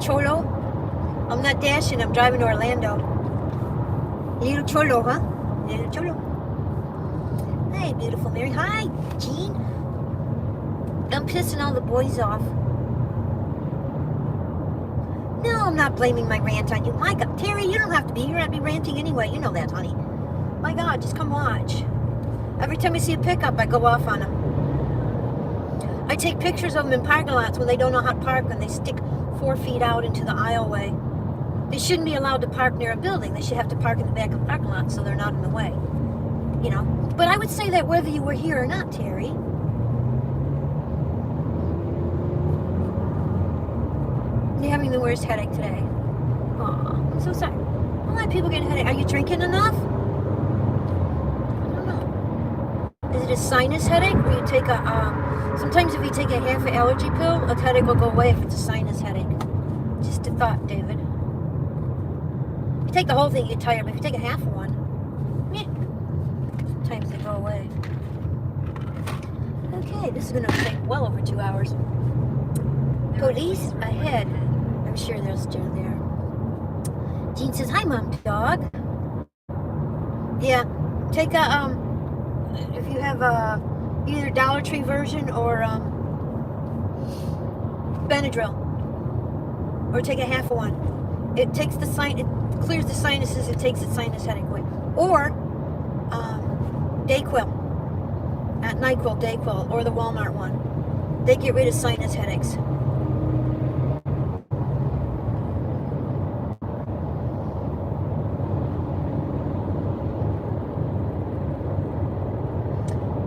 cholo. I'm not dashing, I'm driving to Orlando. Little cholo, huh? Little cholo. Hi, beautiful Mary. Hi, Jean. I'm pissing all the boys off. No, I'm not blaming my rant on you. My God, Terry, you don't have to be here. I'd be ranting anyway. You know that, honey. My God, just come watch. Every time I see a pickup, I go off on them. I take pictures of them in parking lots when they don't know how to park and they stick 4 feet out into the aisleway. They shouldn't be allowed to park near a building. They should have to park in the back of the parking lot so they're not in the way. You know? But I would say that whether you were here or not, Terry. You're having the worst headache today. Aw, I'm so sorry. A lot of people get a headache. Are you drinking enough? I don't know. Is it a sinus headache where you take a, sometimes if you take a half an allergy pill, a headache will go away if it's a sinus headache. Just a thought, David. If you take the whole thing, you get tired, but if you take a half of one, yeah, sometimes they go away. Okay, this is going to take well over 2 hours. Police ahead. I'm sure they're still there. Jean says, hi, Mom Dog. Yeah, take a, if you have a, either Dollar Tree version or Benadryl. Or take a half of one. It takes the it clears the sinuses, it takes the sinus headache away. Or Dayquil. NyQuil, Dayquil, or the Walmart one. They get rid of sinus headaches.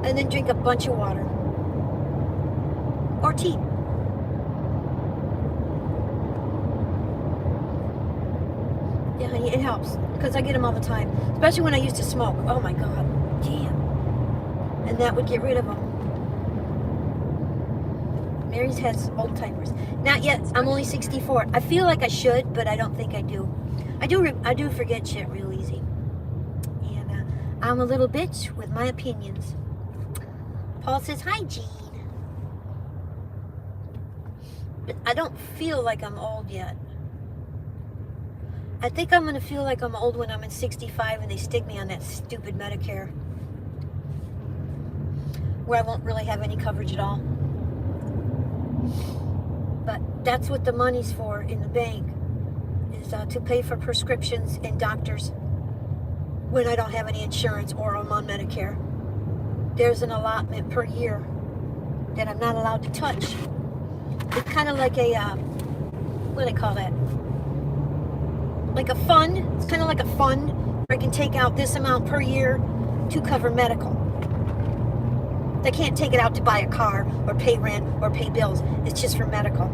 And then drink a bunch of water. Or tea. Yeah, honey, it helps. Because I get them all the time. Especially when I used to smoke. Oh my God. Damn. And that would get rid of them. Mary's has old timers. Not yet. I'm only 64. I feel like I should, but I don't think I do. I do forget shit real easy. And I'm a little bitch with my opinions. Paul says, hi, Jean. But I don't feel like I'm old yet. I think I'm going to feel like I'm old when I'm at 65 and they stick me on that stupid Medicare. Where I won't really have any coverage at all. But that's what the money's for in the bank. Is to pay for prescriptions and doctors when I don't have any insurance or I'm on Medicare. There's an allotment per year that I'm not allowed to touch. It's kind of like a, what do they call that? Like a fund. It's kind of like a fund where I can take out this amount per year to cover medical. They can't take it out to buy a car or pay rent or pay bills. It's just for medical.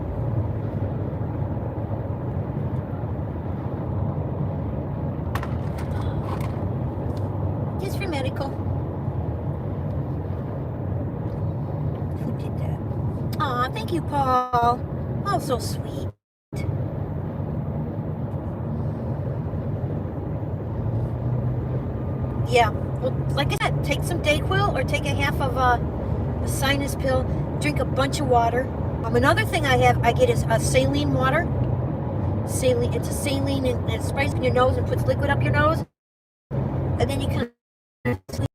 Just for medical. Who did that? Aw, thank you, Paul. Oh, so sweet. Yeah, well, like I said, take some Dayquil or take a half of a sinus pill. Drink a bunch of water. Another thing I get is a saline water. Saline, it's a saline and it sprays in your nose and puts liquid up your nose. And then you can sleep.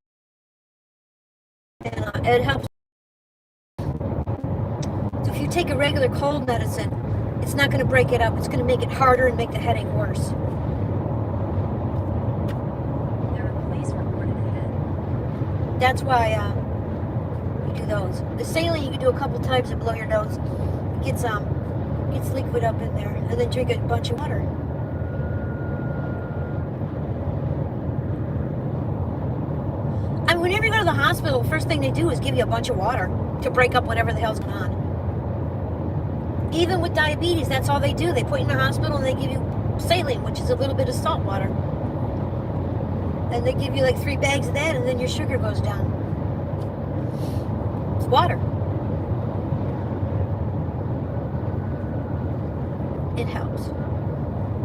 And it helps. So if you take a regular cold medicine, it's not going to break it up. It's going to make it harder and make the headache worse. That's why you do those. The saline you can do a couple times and blow your nose. Gets liquid up in there, and then drink a bunch of water. I mean, whenever you go to the hospital, the first thing they do is give you a bunch of water to break up whatever the hell's going on. Even with diabetes, that's all they do. They put you in the hospital and they give you saline, which is a little bit of salt water. And they give you like 3 bags of that, and then your sugar goes down. It's water. It helps.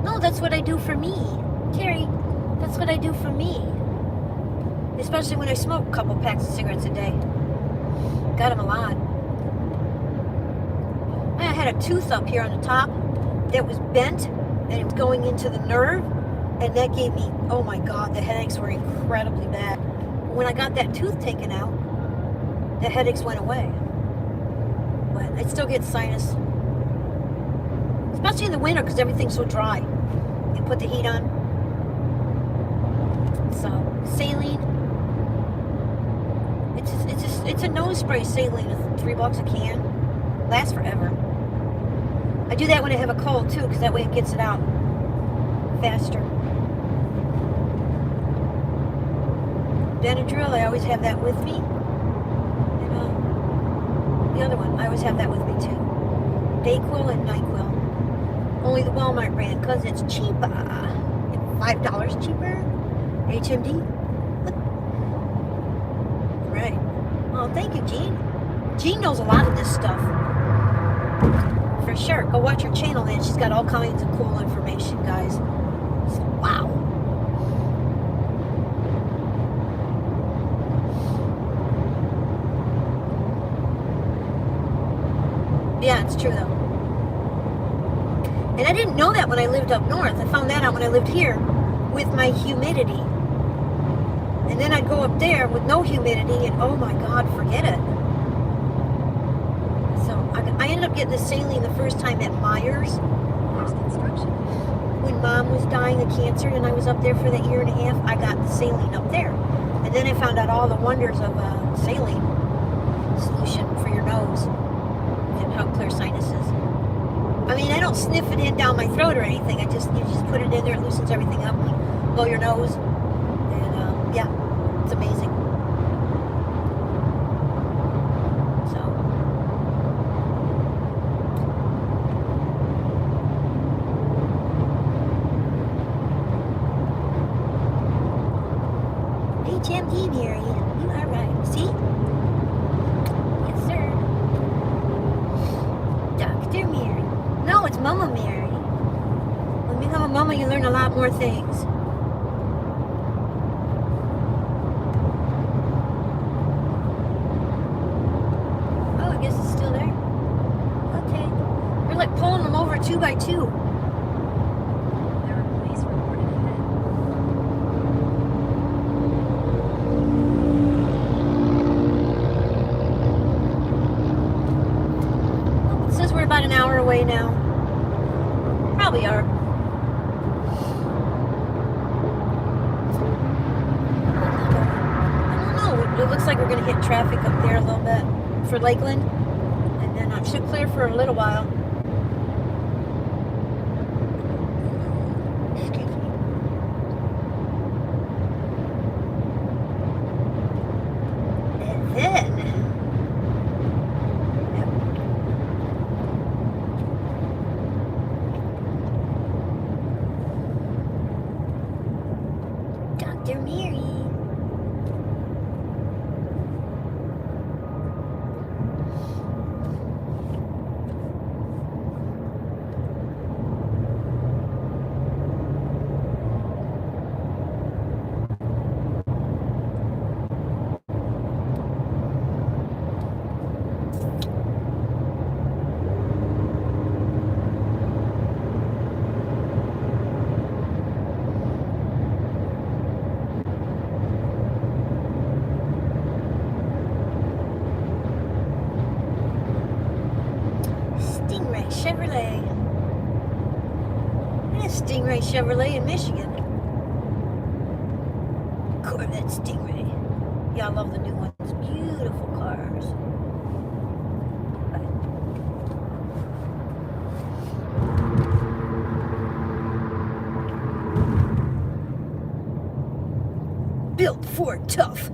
No, that's what I do for me. Terry, that's what I do for me. Especially when I smoke a couple packs of cigarettes a day. Got them a lot. I had a tooth up here on the top that was bent, and it was going into the nerve. And that gave me, oh my God, the headaches were incredibly bad. But when I got that tooth taken out, the headaches went away. But I still get sinus especially in the winter because everything's so dry. You put the heat on. So saline. It's a nose spray saline. It's $3 a can. Lasts forever. I do that when I have a cold too, because that way it gets it out faster. Benadryl, I always have that with me. And the other one, I always have that with me too. Dayquil and NyQuil. Only the Walmart brand, because it's cheaper. $5 cheaper. HMD. Right. Well, thank you, Jean. Jean knows a lot of this stuff. For sure. Go watch her channel, and she's got all kinds of cool information, guys. So, wow. Yeah, it's true though. And I didn't know that when I lived up north. I found that out when I lived here with my humidity. And then I'd go up there with no humidity and oh my God, forget it. So I ended up getting the saline the first time at Myers.
There's construction.
When Mom was dying of cancer and I was up there for that year and a half, I got the saline up there. And then I found out all the wonders of saline solution for your nose and how clear sinuses. I mean, I don't sniff it in down my throat or anything. You just put it in there, it loosens everything up, and you blow your nose. And yeah, it's amazing. So. HMD, Mary. You are right. See? Yes, sir. Dr. Mary. No, it's Mama Mary. When you become a mama, you learn a lot more things. Oh, I guess it's still there. Okay. We're like pulling them over 2 by 2.
There are police reported ahead.
It says we're about an hour away now. Probably are. I don't know. It looks like we're going to hit traffic up there a little bit for Lakeland. And then I should clear for a little while. Excuse me. And then... Dr. Mary. Stingray Chevrolet. There's Stingray Chevrolet in Michigan. Corvette Stingray. Yeah, I love the new ones. Beautiful cars. Built Ford tough.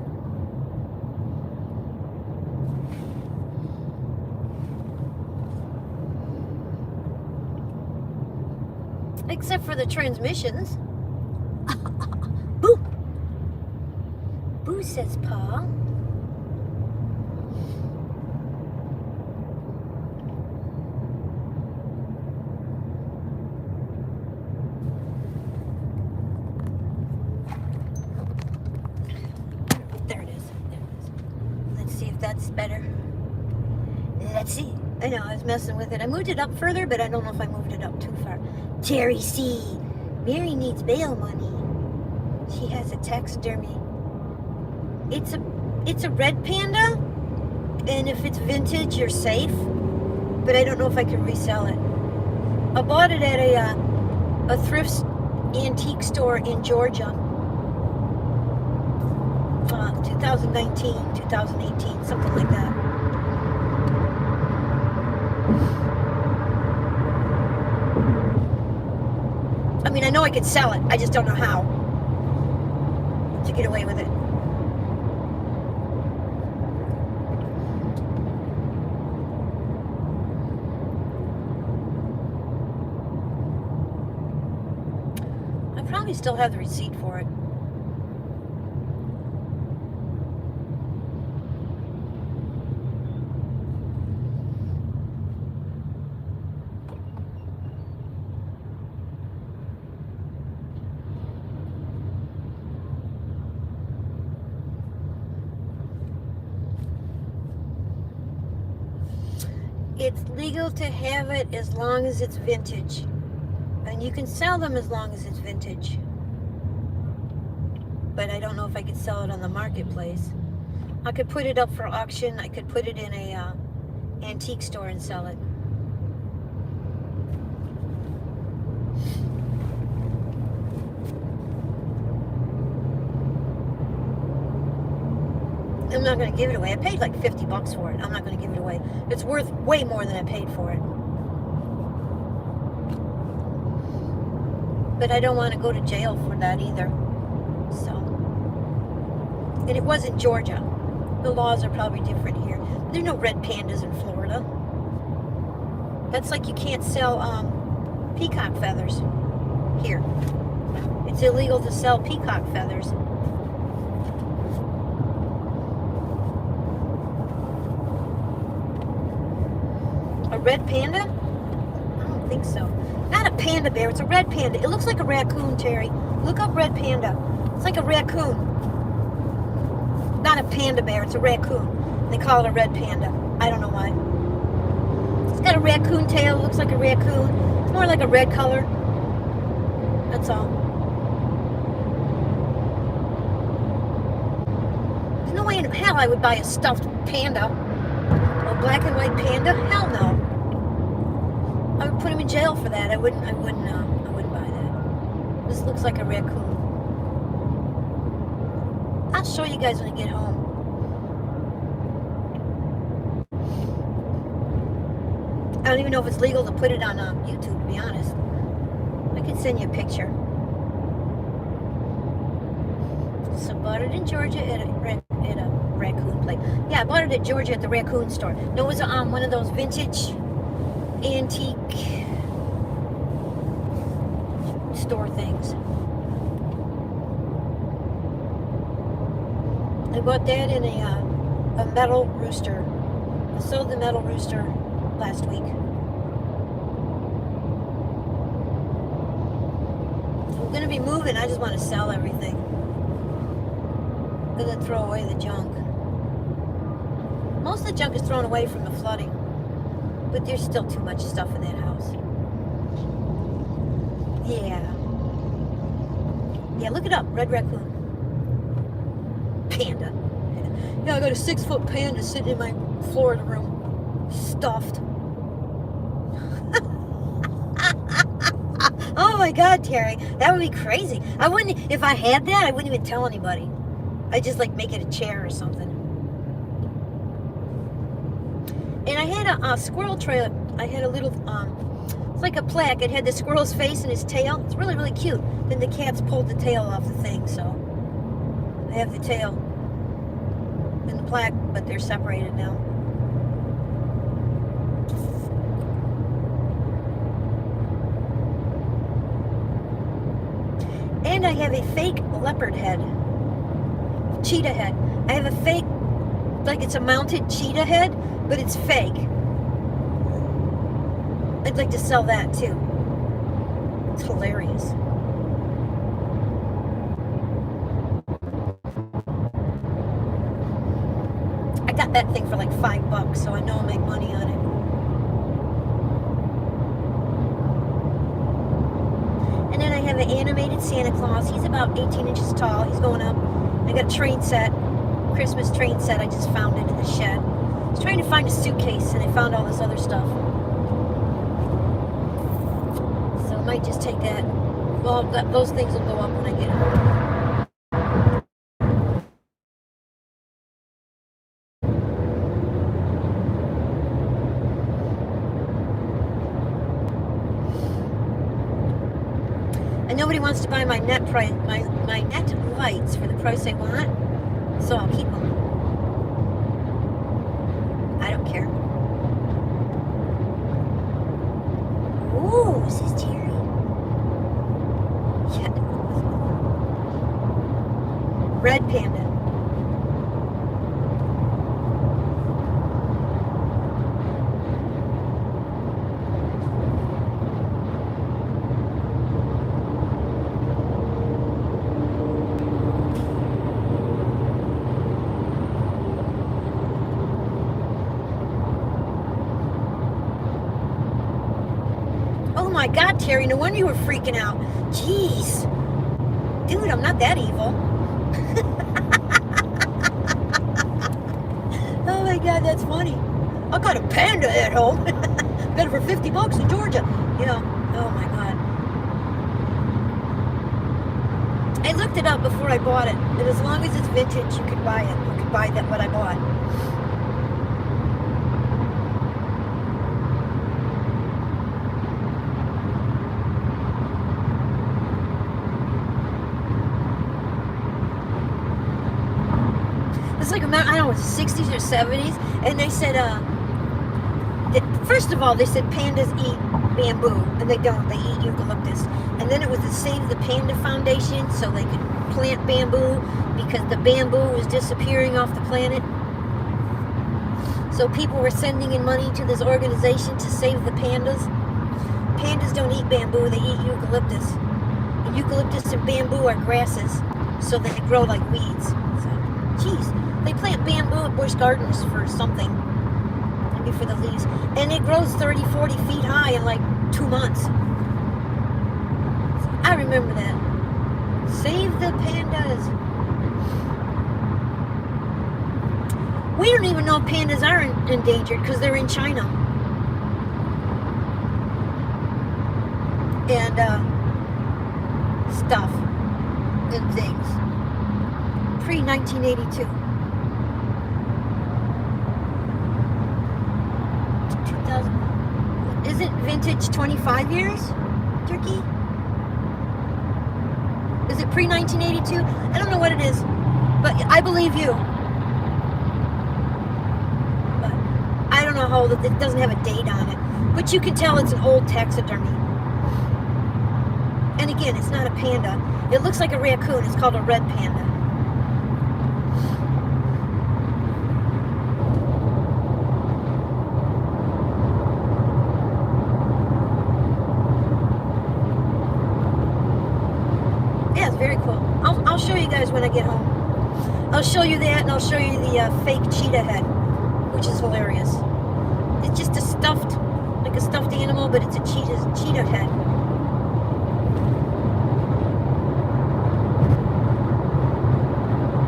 Except for the transmissions. Boo! Boo, says Paul. There it is. There it is. Let's see if that's better. Let's see. I know, I was messing with it. I moved it up further, but I don't know if I moved it up too far. Terry C. Mary needs bail money. She has a taxidermy. It's a red panda, and if it's vintage, you're safe. But I don't know if I can resell it. I bought it at a thrift antique store in Georgia. 2019, 2018, something like that. I mean, I know I could sell it. I just don't know how to get away with it. I probably still have the receipt for it. It's legal to have it as long as it's vintage. And you can sell them as long as it's vintage. But I don't know if I could sell it on the marketplace. I could put it up for auction. I could put it in a antique store and sell it. I'm not going to give it away. I paid like $50 for it. I'm not going to give it away. It's worth way more than I paid for it. But I don't want to go to jail for that either. So. And it was in Georgia. The laws are probably different here. There's no red pandas in Florida. That's like you can't sell peacock feathers here. It's illegal to sell peacock feathers. A red panda? I don't think so. Not a panda bear, it's a red panda. It looks like a raccoon, Terry. Look up red panda. It's like a raccoon. Not a panda bear, it's a raccoon. They call it a red panda. I don't know why. It's got a raccoon tail, looks like a raccoon. It's more like a red color. That's all. There's no way in hell I would buy a stuffed panda. A black and white panda? Hell no. I would put him in jail for that. I wouldn't buy that. This looks like a raccoon. I'll show you guys when I get home. I don't even know if it's legal to put it on YouTube, to be honest. I can send you a picture. So I bought it in Georgia at a raccoon place. Yeah, I bought it at Georgia at the raccoon store. No, it was one of those vintage antique store things. I bought that in a metal rooster. I sold the metal rooster last week. I'm gonna be moving. I just want to sell everything. I'm gonna throw away the junk. Most of the junk is thrown away from the flooding. But there's still too much stuff in that house. Yeah. Yeah, look it up. Red raccoon. Panda. Yeah, I got a 6-foot panda sitting in my Florida room. Stuffed. Oh my God, Terry. That would be crazy. I wouldn't, if I had that, I wouldn't even tell anybody. I'd just like make it a chair or something. And I had a squirrel trail. I had a little, it's like a plaque. It had the squirrel's face and his tail. It's really, really cute. Then the cats pulled the tail off the thing, so I have the tail and the plaque, but they're separated now. And I have a fake leopard head. Cheetah head. I have a fake, like it's a mounted cheetah head, but it's fake. I'd like to sell that too. It's hilarious. I got that thing for like $5, so I know I'll make money on it. And then I have an animated Santa Claus. He's about 18 inches tall. He's going up. I got a train set, Christmas train set. I just found it in the shed. I was trying to find a suitcase, and I found all this other stuff. might just take that. Well, those things will go up when I get home. And nobody wants to buy my net price, my net lights for the price I want, so I'll keep them. I don't care. Ooh, this is Terry. Yeah. Red panda. Oh my God, Terry, no wonder you were freaking out. Jeez. Dude, I'm not that evil. Oh my God, that's funny. I got a panda at home. Got it for $50 in Georgia. You know, oh my God. I looked it up before I bought it. And as long as it's vintage, you can buy it. You can buy that what I bought. It's like, I don't know, 60s or 70s, and they said, first of all, they said pandas eat bamboo, and they don't. They eat eucalyptus. And then it was to save the Panda Foundation so they could plant bamboo because the bamboo was disappearing off the planet. So people were sending in money to this organization to save the pandas. Pandas don't eat bamboo, they eat eucalyptus. And eucalyptus and bamboo are grasses, so they grow like weeds. So, geez. They plant bamboo at Busch Gardens for something. Maybe for the leaves. And it grows 30, 40 feet high in like 2 months. I remember that. Save the pandas. We don't even know if pandas are endangered because they're in China. And stuff and things. Pre-1982. 2000. Isn't vintage 25 years, Turkey? Is it pre-1982? I don't know what it is, but I believe you. But I don't know how old it doesn't have a date on it. But you can tell it's an old taxidermy. And again, it's not a panda. It looks like a raccoon. It's called a red panda. Yeah, it's very cool. I'll show you guys when I get home. I'll show you that, and I'll show you the fake cheetah head, which is hilarious. It's just a stuffed, like a stuffed animal, but it's a cheetah head.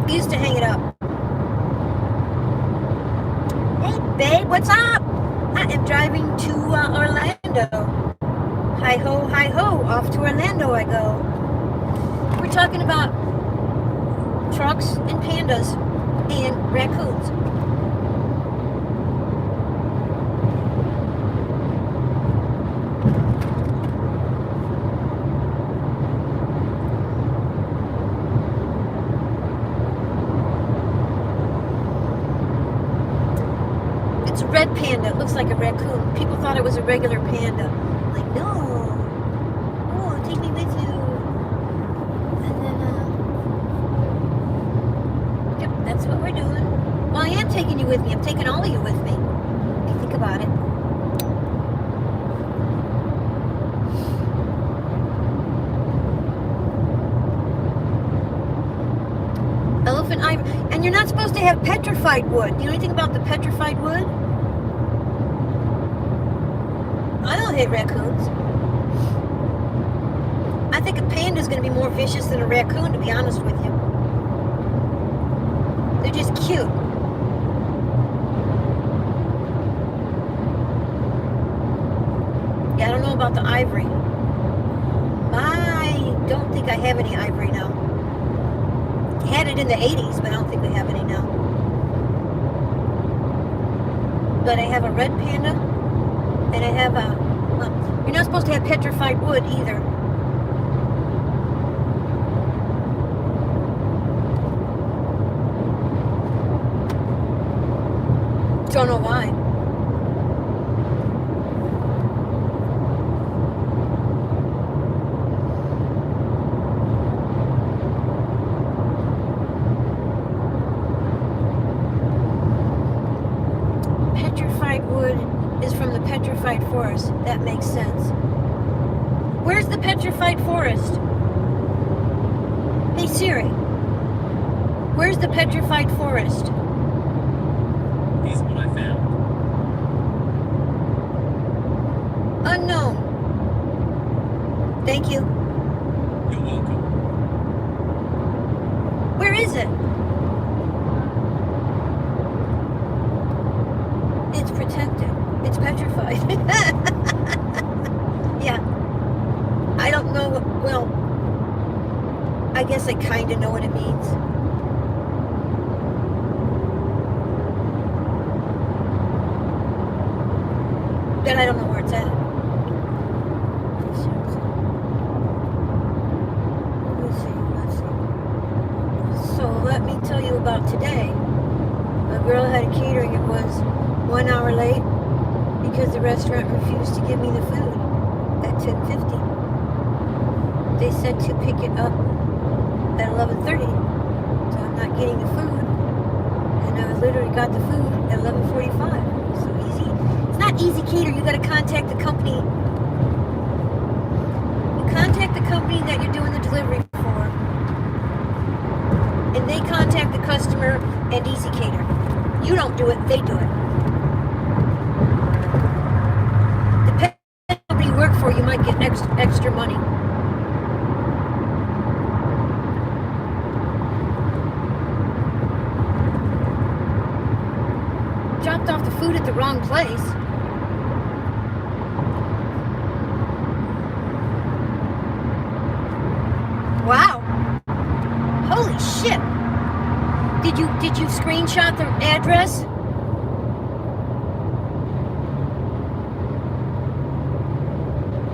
I used to hang it up. Hey, babe, what's up? I am driving to Orlando. Hi ho, off to Orlando I go. We're talking about trucks and pandas and raccoons. It's a red panda. It looks like a raccoon. People thought it was a regular panda. Like, no. Oh, take me with you. And then, yep, that's what we're doing. Well, I am taking you with me. I'm taking all of you with me. If you think about it. Elephant ivory. And you're not supposed to have petrified wood. Do you know anything about the petrified wood? I don't hate raccoons. I think a panda is going to be more vicious than a raccoon, to be honest with you. They're just cute. Yeah, I don't know about the ivory. don't think I have any ivory now. Had it in the 80s, but I don't think we have any now. But I have a red panda, and I have a, well, you're not supposed to have petrified wood either. Don't know why. Petrified wood is from the petrified forest. That makes sense. Where's the petrified forest? Hey Siri, where's the petrified forest?
Here's what I found.
Unknown. Thank you.
You're welcome.
Where is it? It's protected. It's petrified. Yeah. I don't know what, well, I guess I kind of know what it means. But I don't know where it's at. Let's see. So let me tell you about today. A girl had a catering. It was 1 hour late because the restaurant refused to give me the food at 10:50. They said to pick it up at 11:30. So I'm not getting the food. And I literally got the food at 11:45. So easy. It's not easy cater. You got to contact the company. You contact the company that you're doing the delivery for. And they contact the customer and easy cater. You don't do it, they do it. Depending on the company you work for, you might get extra money. Dropped off the food at the wrong place. Wow. Holy shit. Did you screenshot the address?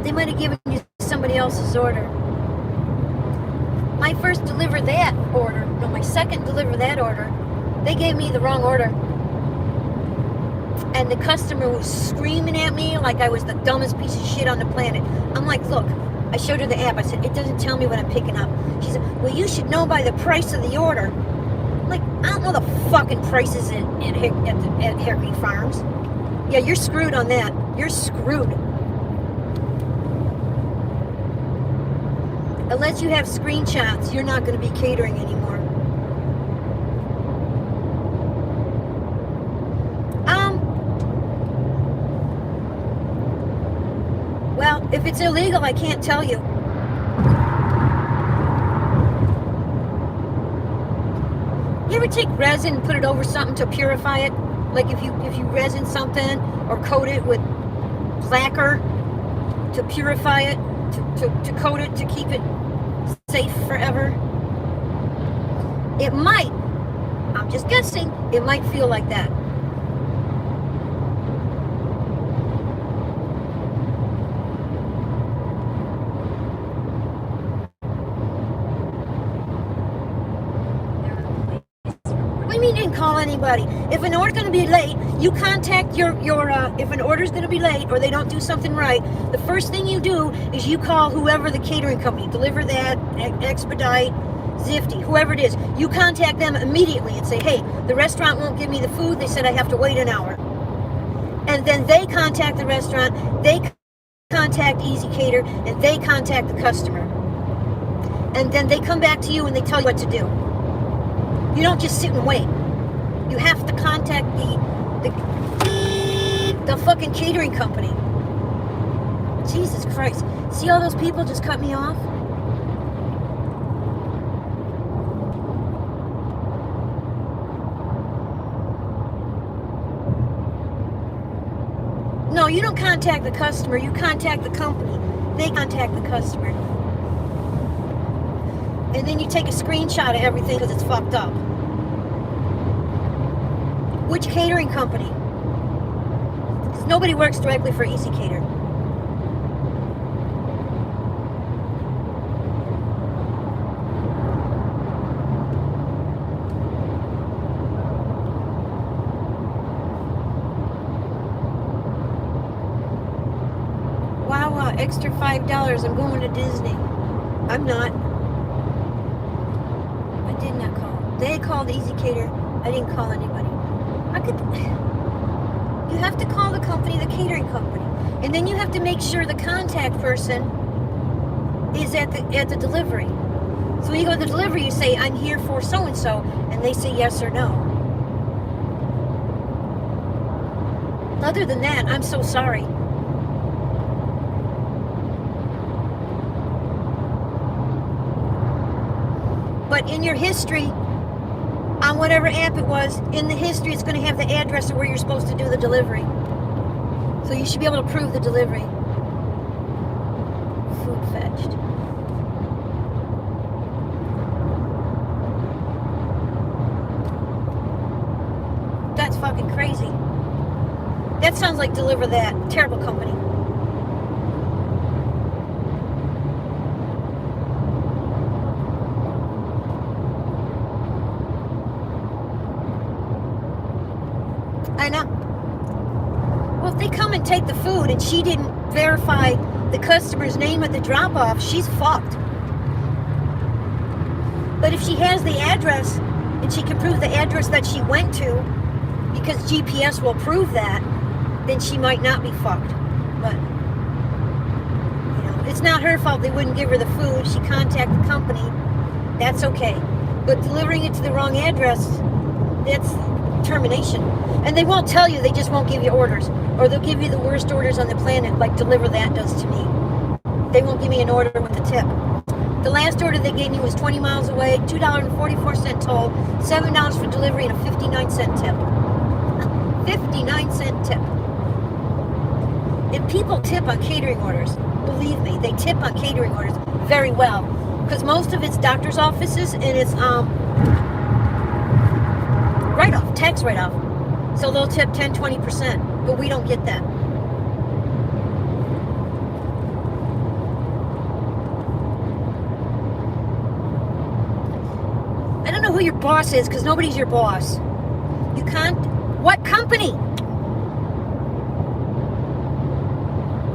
They might have given you somebody else's order. My first deliver that order, no, my second deliver that order, they gave me the wrong order. And the customer was screaming at me like I was the dumbest piece of shit on the planet. I'm like, look, I showed her the app. I said, it doesn't tell me what I'm picking up. She said, well, you should know by the price of the order. I'm like, I don't know the fucking prices at Hickory Farms. Yeah, you're screwed on that. You're screwed. Unless you have screenshots, you're not going to be catering anymore. Well, if it's illegal, I can't tell you. You ever take resin and put it over something to purify it? Like if you resin something or coat it with lacquer to purify it, to coat it to keep it safe forever? It might. I'm just guessing. It might feel like that. You didn't call anybody. If an order's going to be late, you contact your if an order's going to be late or they don't do something right, the first thing you do is you call whoever the catering company, Deliver That, Expedite, Zifty, whoever it is. You contact them immediately and say, hey, the restaurant won't give me the food. They said I have to wait an hour. And then they contact the restaurant, they contact Easy Cater, and they contact the customer. And then they come back to you and they tell you what to do. You don't just sit and wait. You have to contact the fucking catering company. Jesus Christ. See all those people just cut me off? No, you don't contact the customer. You contact the company. They contact the customer. And then you take a screenshot of everything because it's fucked up. Which catering company? Because nobody works directly for Easy Cater. Wow, extra $5. I'm going to Disney. I'm not. I did not call. They called Easy Cater. I didn't call anybody. You have to call the company, the catering company, and then you have to make sure the contact person is at the delivery. So when you go to the delivery, you say, "I'm here for so and so," and they say yes or no. Other than that, I'm so sorry. But in your history, on whatever app it was, in the history, it's going to have the address of where you're supposed to do the delivery. So you should be able to prove the delivery. Food fetched. That's fucking crazy. That sounds like Deliver That. Terrible company. I know. Well, if they come and take the food and she didn't verify the customer's name at the drop-off, she's fucked. But if she has the address and she can prove the address that she went to, because GPS will prove that, then she might not be fucked. But, you know, it's not her fault they wouldn't give her the food. She contacted the company. That's okay. But delivering it to the wrong address, that's termination. And they won't tell you, they just won't give you orders. Or they'll give you the worst orders on the planet, like Deliver That does to me. They won't give me an order with a tip. The last order they gave me was 20 miles away, $2.44 toll, $7 for delivery, and a 59-cent tip. 59-cent tip. And people tip on catering orders. Believe me, they tip on catering orders very well. Because most of it's doctor's offices and it's write-off, tax write-off. So they'll tip 10-20%, but we don't get that. I don't know who your boss is because nobody's your boss. You can't. What company?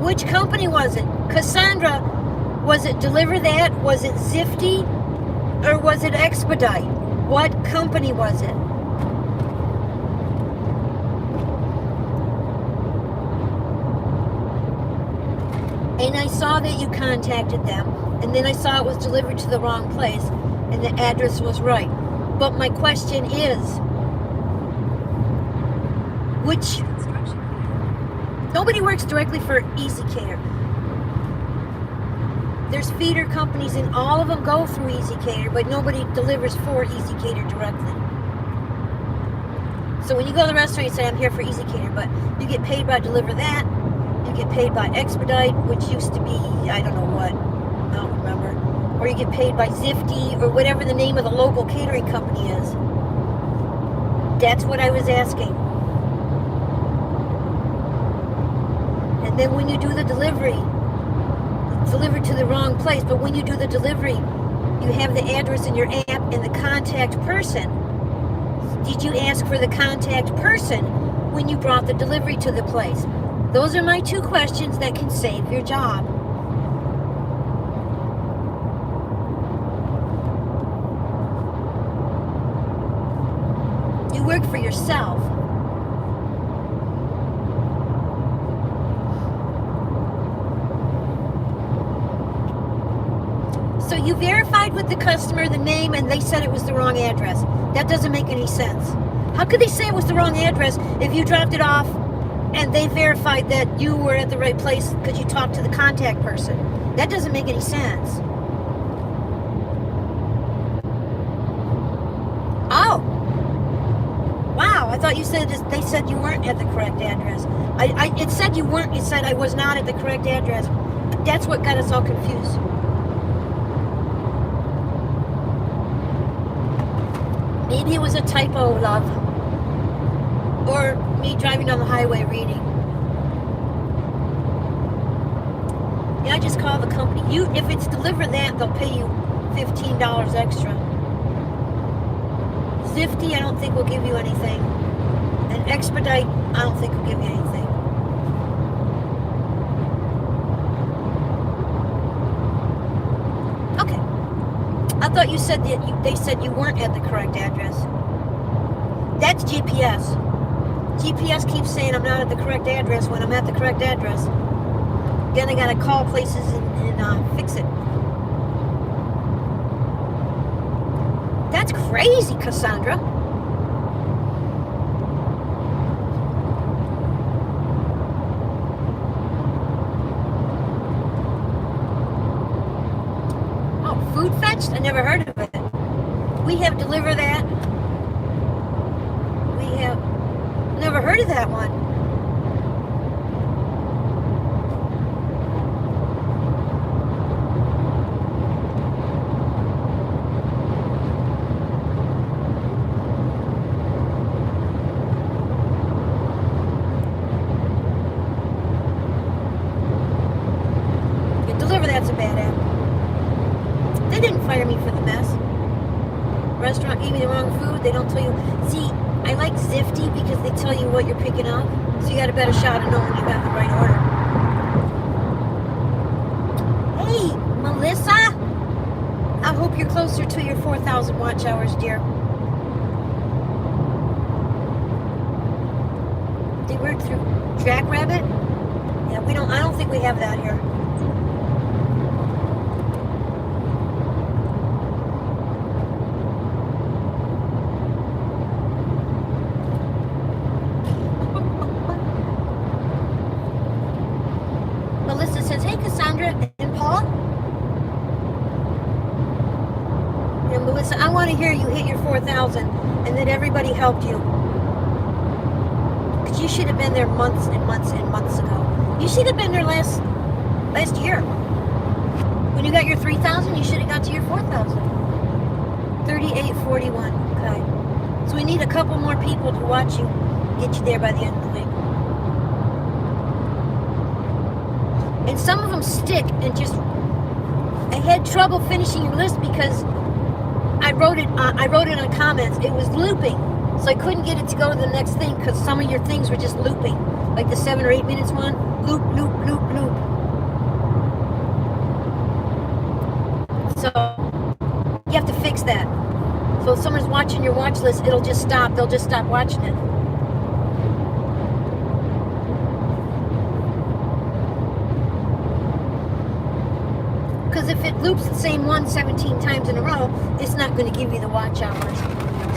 Which company was it? Cassandra, was it Deliver That? Was it Zifty? Or was it Expedite? What company was it? And I saw that you contacted them, and then I saw it was delivered to the wrong place, and the address was right. But my question is, which... Nobody works directly for Easy Cater. There's feeder companies, and all of them go through Easy Cater, but nobody delivers for Easy Cater directly. So when you go to the restaurant, you say, "I'm here for Easy Cater," but you get paid by Deliver That. You get paid by Expedite, which used to be, I don't know what, I don't remember. Or you get paid by Zifty, or whatever the name of the local catering company is. That's what I was asking. And then when you do the delivery, it's delivered to the wrong place, but when you do the delivery, you have the address in your app and the contact person. Did you ask for the contact person when you brought the delivery to the place? Those are my two questions that can save your job. You work for yourself. So you verified with the customer the name and they said it was the wrong address. That doesn't make any sense. How could they say it was the wrong address if you dropped it off and they verified that you were at the right place because you talked to the contact person? That doesn't make any sense. Oh. Wow, I thought you said they said you weren't at the correct address. It said you weren't. It said I was not at the correct address. That's what got us all confused. Maybe it was a typo, love. Or me driving down the highway reading. Yeah, I just call the company. If it's deliver that, they'll pay you $15 extra. Zifty, I don't think will give you anything. And Expedite, I don't think will give you anything. Okay. I thought you said that they said you weren't at the correct address. That's GPS. GPS keeps saying I'm not at the correct address when I'm at the correct address. Then I gotta call places and fix it. That's crazy, Cassandra. Oh, Food Fetched? I never heard of it. We have Deliver That. We have never heard of that one. That's a bad app. They didn't fire me for the mess. Restaurant gave me the wrong food. They don't tell you. See, I like Zifty because they tell you what you're picking up. So you got a better shot of knowing you got the right order. Hey, Melissa. I hope you're closer to your 4,000 watch hours, dear. They work through Jackrabbit? Yeah, I don't think we have that here. Melissa says, hey, Cassandra and Paul. And Melissa, I want to hear you hit your 4,000 and that everybody helped you. Because you should have been there months and months and months ago. You should have been there last year. When you got your 3,000, you should have got to your 4,000. 3841. Okay. So we need a couple more people to watch you, get you there by the end of the week. And some of them stick and just... I had trouble finishing your list because I wrote it on comments. It was looping. So I couldn't get it to go to the next thing because some of your things were just looping. Like the 7 or 8 minutes one. Loop, loop, loop, loop. So you have to fix that. So if someone's watching your watch list, it'll just stop. They'll just stop watching it. Because if it loops the same one 17 times in a row, it's not going to give you the watch hours.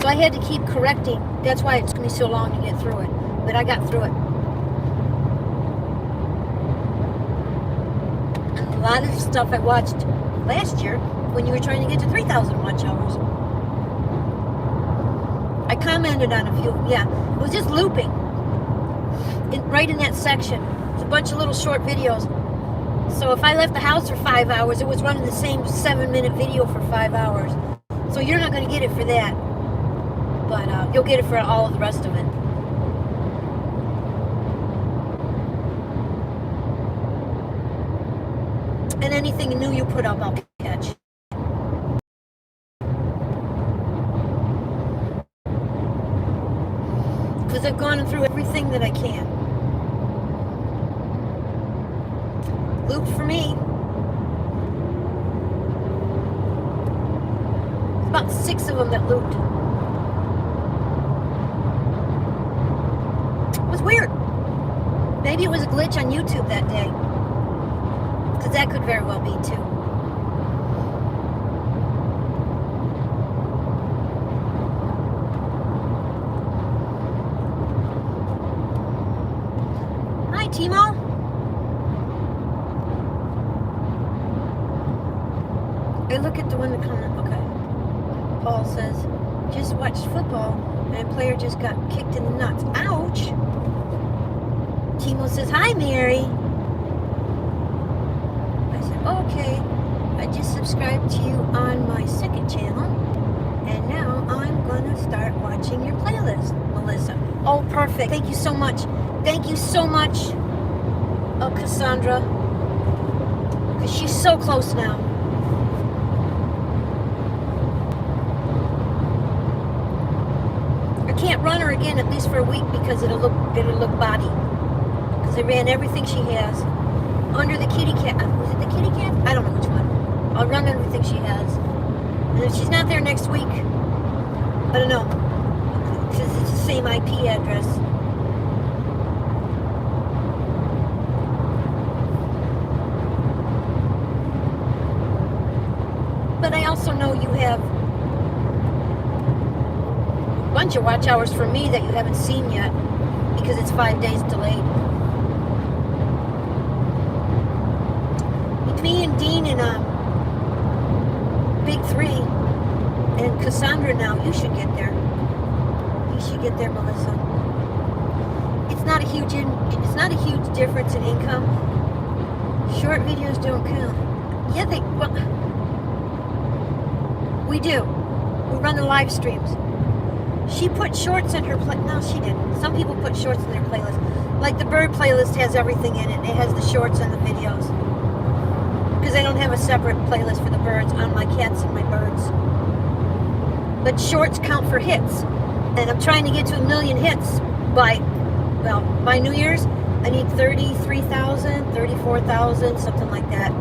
So I had to keep correcting. That's why it's going to be so long to get through it. But I got through it. And a lot of the stuff I watched last year when you were trying to get to 3,000 watch hours. I commented on a few. Yeah, it was just looping. Right in that section. It's a bunch of little short videos. So if I left the house for 5 hours, it was running the same 7-minute video for 5 hours. So you're not going to get it for that. But you'll get it for all of the rest of it. And anything new you put up, I'll catch. Because I've gone through everything that I can. Looped for me. About 6 of them that looped. It was weird. Maybe it was a glitch on YouTube that day. Because that could very well be too. Hi, Timo. I look at the one that comment. Okay. Paul says, just watched football and a player just got kicked in the nuts. Ouch. Timo says, hi, Mary. I said, okay. I just subscribed to you on my second channel. And now I'm gonna start watching your playlist, Melissa. Oh, perfect. Thank you so much. Thank you so much, Cassandra. Because she's so close now. I can't run her again, at least for a week, because it'll look body. Because I ran everything she has. Under the kitty cat. Was it the kitty cat? I don't know which one. I'll run everything she has. And if she's not there next week, I don't know. Because it's the same IP address. But I also know you have a bunch of watch hours for me that you haven't seen yet, because it's 5 days delayed. Me and Dean and Big Three and Cassandra now, you should get there. You should get there, Melissa. It's not a huge difference in income. Short videos don't count. Yeah, we do. We run the live streams. She put shorts in her no, she didn't. Some people put shorts in their playlist. Like the bird playlist has everything in it. It has the shorts and the videos. Because I don't have a separate playlist for the birds on my cats and my birds. But shorts count for hits. And I'm trying to get to 1 million hits by New Year's. I need 33,000, 34,000, something like that.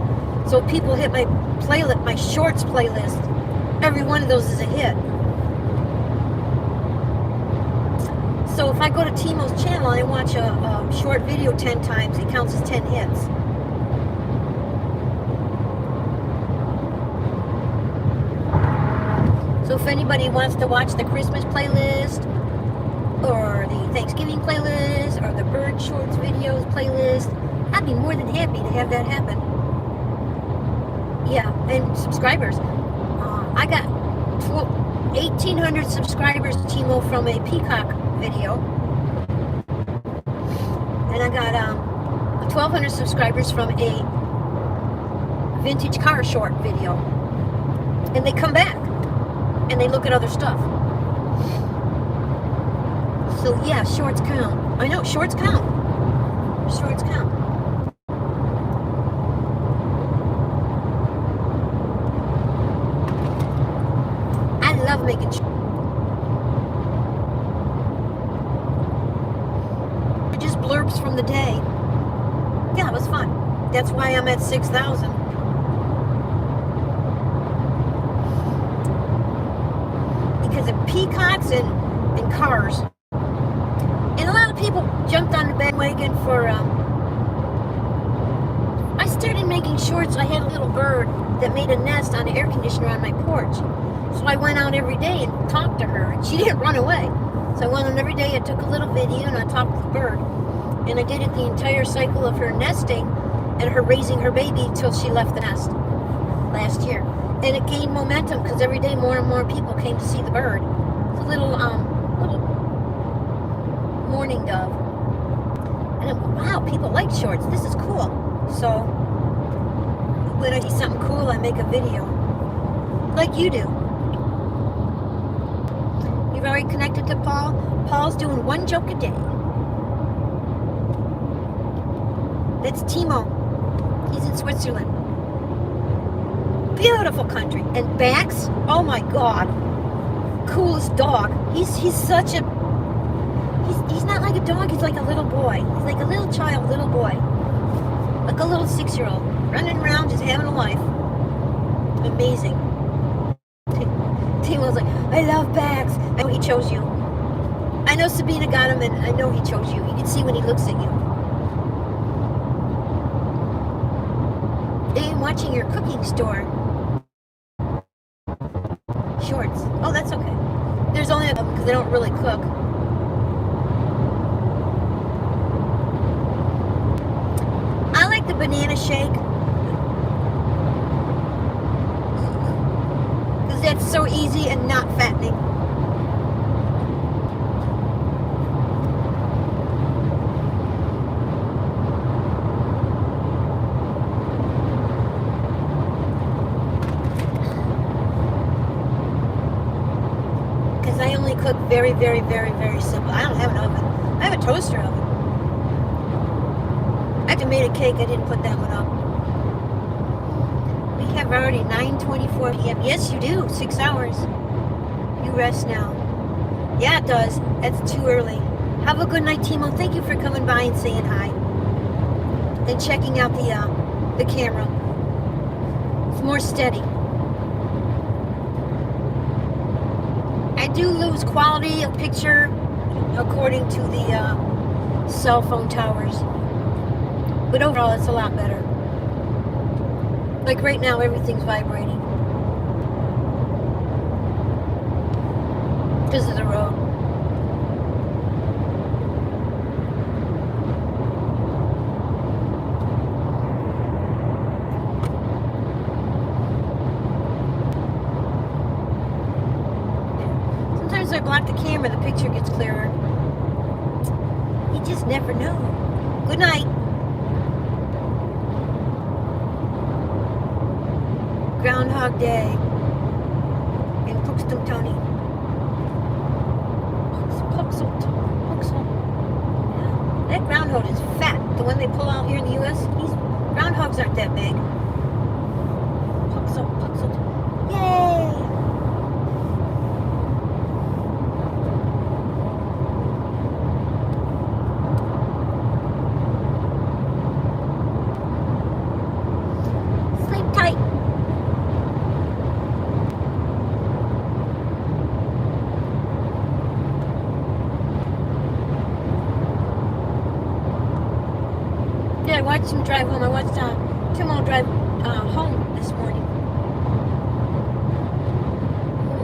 So if people hit my playlist, my shorts playlist, every one of those is a hit. So if I go to Timo's channel and I watch a short video 10 times, it counts as 10 hits. So if anybody wants to watch the Christmas playlist, or the Thanksgiving playlist, or the bird shorts videos playlist, I'd be more than happy to have that happen. Yeah, and subscribers. I got 1,800 subscribers, Timo, from a Peacock video. And I got 1,200 subscribers from a vintage car short video. And they come back. And they look at other stuff. So yeah, shorts count. I know, shorts count. Shorts count. I love making just blurbs from the day. Yeah, it was fun. That's why I'm at 6,000. Because of peacocks and cars. And a lot of people jumped on the bandwagon for, I started making shorts. I had a little bird that made a nest on the air conditioner on my porch. So I went out every day and talked to her, and she didn't run away. So I went on every day, I took a little video, and I talked to the bird. And I did it the entire cycle of her nesting and her raising her baby till she left the nest last year. And it gained momentum because every day more and more people came to see the bird. It's a little mourning dove. And I'm, wow, people like shorts. This is cool. So when I see something cool, I make a video. Like you do. You've already connected to Paul. Paul's doing 1 joke a day. That's Timo. He's in Switzerland. Beautiful country. And Bax, oh my God, coolest dog. He's such a, he's not like a dog, he's like a little boy. He's like a little child, little boy. Like a little 6-year-old, running around just having a life. Amazing. Timo's like, I love Bax. I know he chose you. I know Sabina got him, and I know he chose you. You can see when he looks at you. They ain't watching your cooking store. Shorts. Oh, that's okay. There's only a couple because they don't really cook. I like the banana shake because that's so easy and not fattening. cook very, very, very, very simple. I don't have an oven. I have a toaster oven. I actually made a cake. I didn't put that one up. We have already 9:24 p.m. Yes, you do. 6 hours. You rest now. Yeah, it does. That's too early. Have a good night, Timo. Thank you for coming by and saying hi. And checking out the camera. It's more steady. I do lose quality of picture according to the cell phone towers. But overall, it's a lot better. Like right now, everything's vibrating. Because of the road. Sometimes I block the camera, the picture gets clearer. You just never know. Good night. Groundhog Day in Puxton. That groundhog is fat. The one they pull out here in the U.S., groundhogs aren't that big. Puxton. Yay! Sleep tight. Yeah, I watched him drive home. I watched Timo drive home this morning.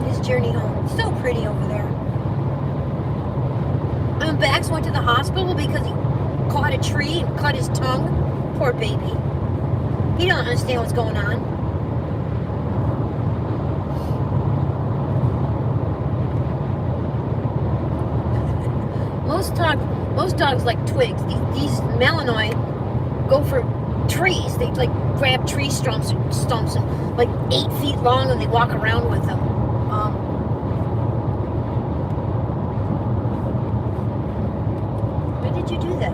His journey home. It's so pretty over there. Bax went to the hospital because he caught a tree and cut his tongue. Poor baby. He don't understand what's going on. Most dogs like twigs. These Malinois go for trees. They like grab tree stumps and like 8 feet long, and they walk around with them. Why did you do that?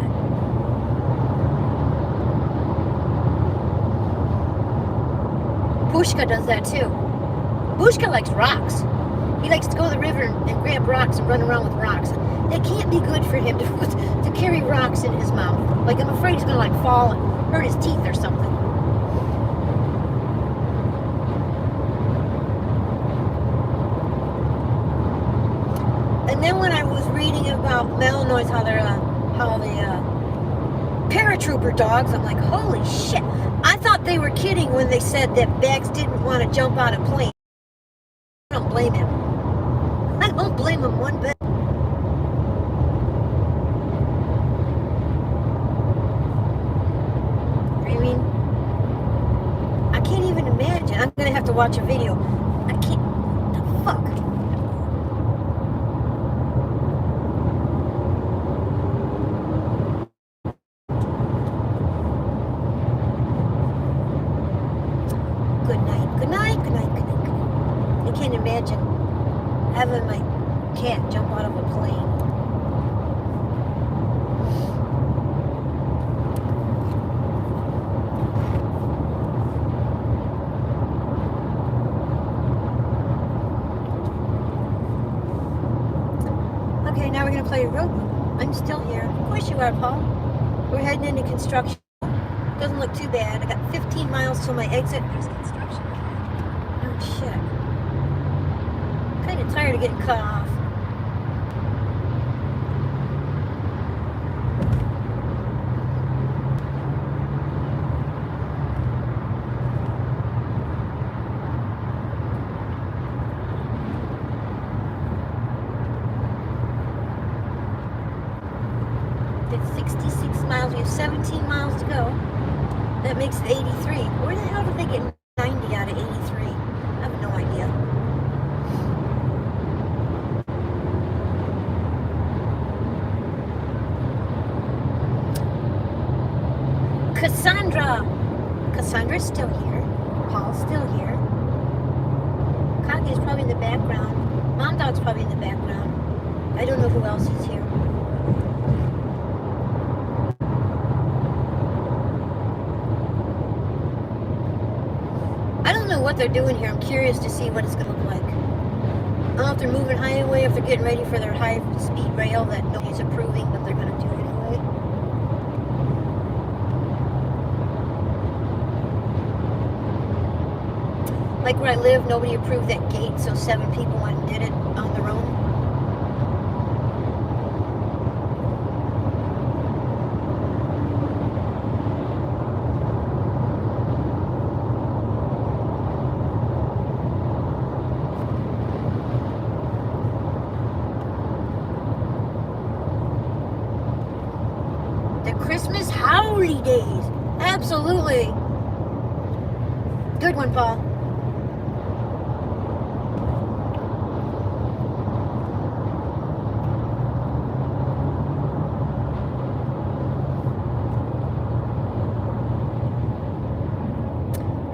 Bushka does that too. Bushka likes rocks. He likes to go to the river and grab rocks and run around with rocks. It can't be good for him to carry rocks in his mouth. Like, I'm afraid he's gonna like fall and hurt his teeth or something. And then when I was reading about Malinois, how the paratrooper dogs, I'm like, holy shit! I thought they were kidding when they said that Bax didn't want to jump out of plane. I don't blame him. I don't blame him one bit. I mean, I can't even imagine. I'm gonna have to watch a video. I can't. The fuck? Good night. Good night. Good night. Good night. Good night. I can't imagine having my cat jump out of a plane. Okay, now we're going to play road. I'm still here. Of course you are, Paul. We're heading into construction. Doesn't look too bad. I got 15 miles till my exit.
There's construction.
Oh, shit. I'm kind of tired of getting cut off. It's 66 miles. We have 17 miles to go. That makes it 83. Where the hell did they get 90 out of 83? I have no idea. Cassandra's still here. Paul's still here. Kage's probably in the background. Mom Dog's probably in the background. I don't know who else is here. I don't know what they're doing here. I'm curious to see what it's going to look like. I don't know if they're moving highway, if they're getting ready for their high-speed rail that nobody's approving, but they're going to do it anyway. Like where I live, nobody approved that gate, so 7 people went and did it on their own. The Christmas holidays. Absolutely. Good one, Paul.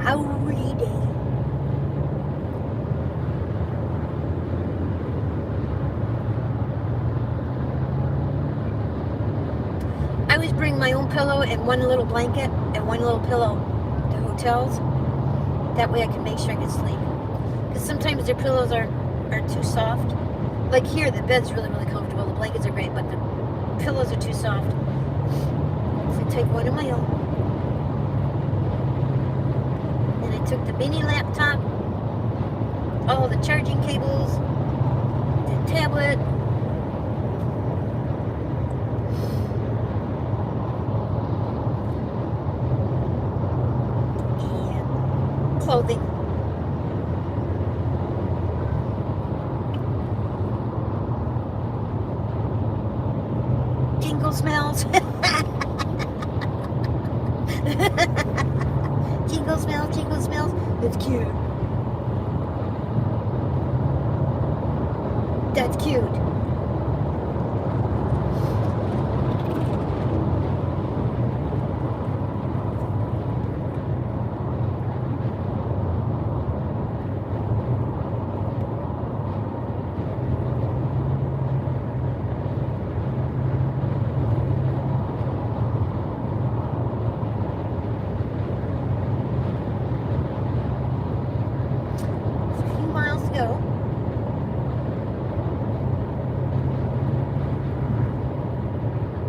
Holiday. I always bring my own pillow and one little blanket and one little pillow to hotels. That way I can make sure I can sleep. Because sometimes their pillows are too soft. Like here, the bed's really, really comfortable. The blankets are great, but the pillows are too soft. So I take one of my own. And I took the mini laptop, all the charging cables, the tablet, clothing. Jingle smells. Jingle smells, jingle smells. That's cute. That's cute.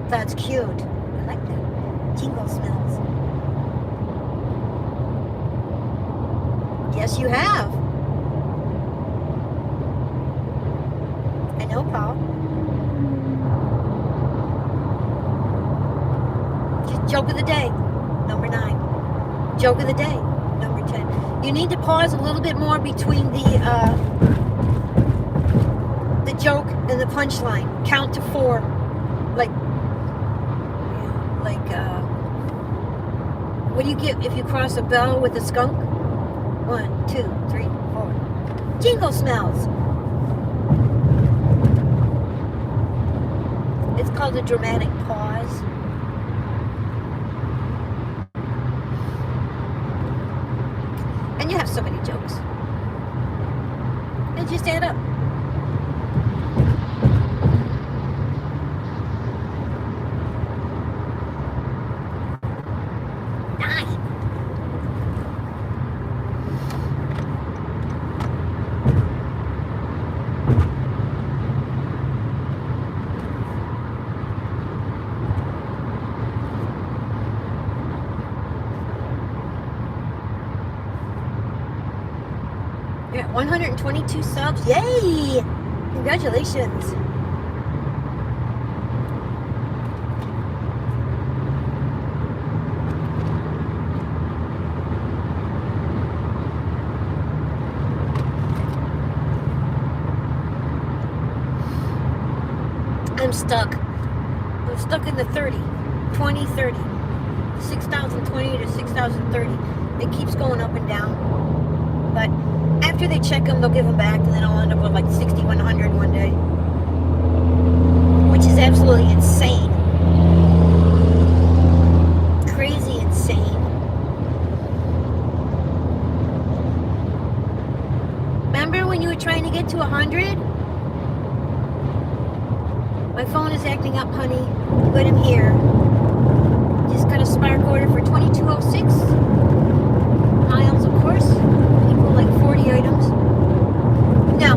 That's cute. I like that. Jingle smells. Yes, you have. I know, Paul. Joke of the day, number 9. Joke of the day, number 10. You need to pause a little bit more between the joke and the punchline. Count to 4, like what do you get if you cross a bell with a skunk? 1, 2, 3, 4. Jingle smells. It's called a dramatic pause. And you have so many jokes. They just add up. You're at 122 subs. Yay! Congratulations. I'm stuck. I'm stuck in the 30, 20, 30. 6,020 to 6,030. It keeps going up and down. But after they check them, they'll give them back, and then I'll end up with like 6,100 one day. Which is absolutely insane. Crazy insane. Remember when you were trying to get to 100? My phone is acting up, honey, but I'm here. Just got a Spark order for 2206 miles, of course. Equal like 40 items. No.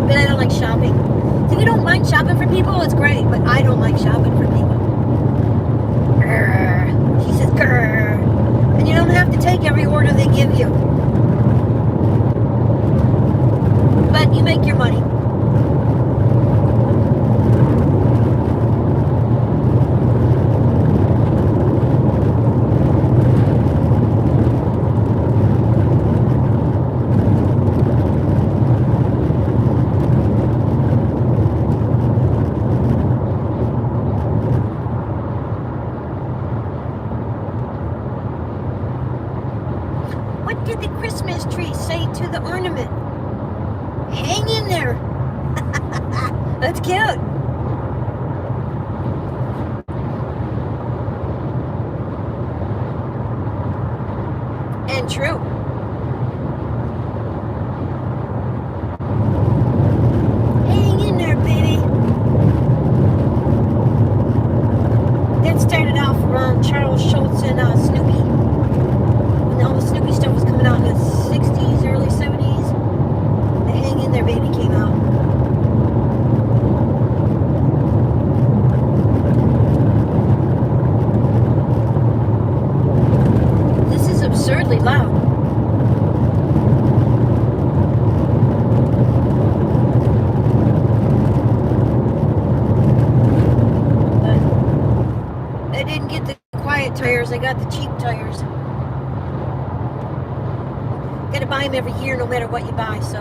But I don't like shopping. If you don't mind shopping for people, it's great, but I don't like shopping for people. Grr. She says, grr. And you don't have to take every order they give you. But you make your money. What did the Christmas tree say to the ornament? Hang in there. That's cute. And true. Hang in there, baby. That started off around Charles Schultz and Snoopy. When all the Snoopy stuff was coming out in the 60s, early 70s. The Hang In There Baby came out. This is absurdly loud. But I didn't get the quiet tires, I got the cheap tires. Gotta buy them every year no matter what you buy, so.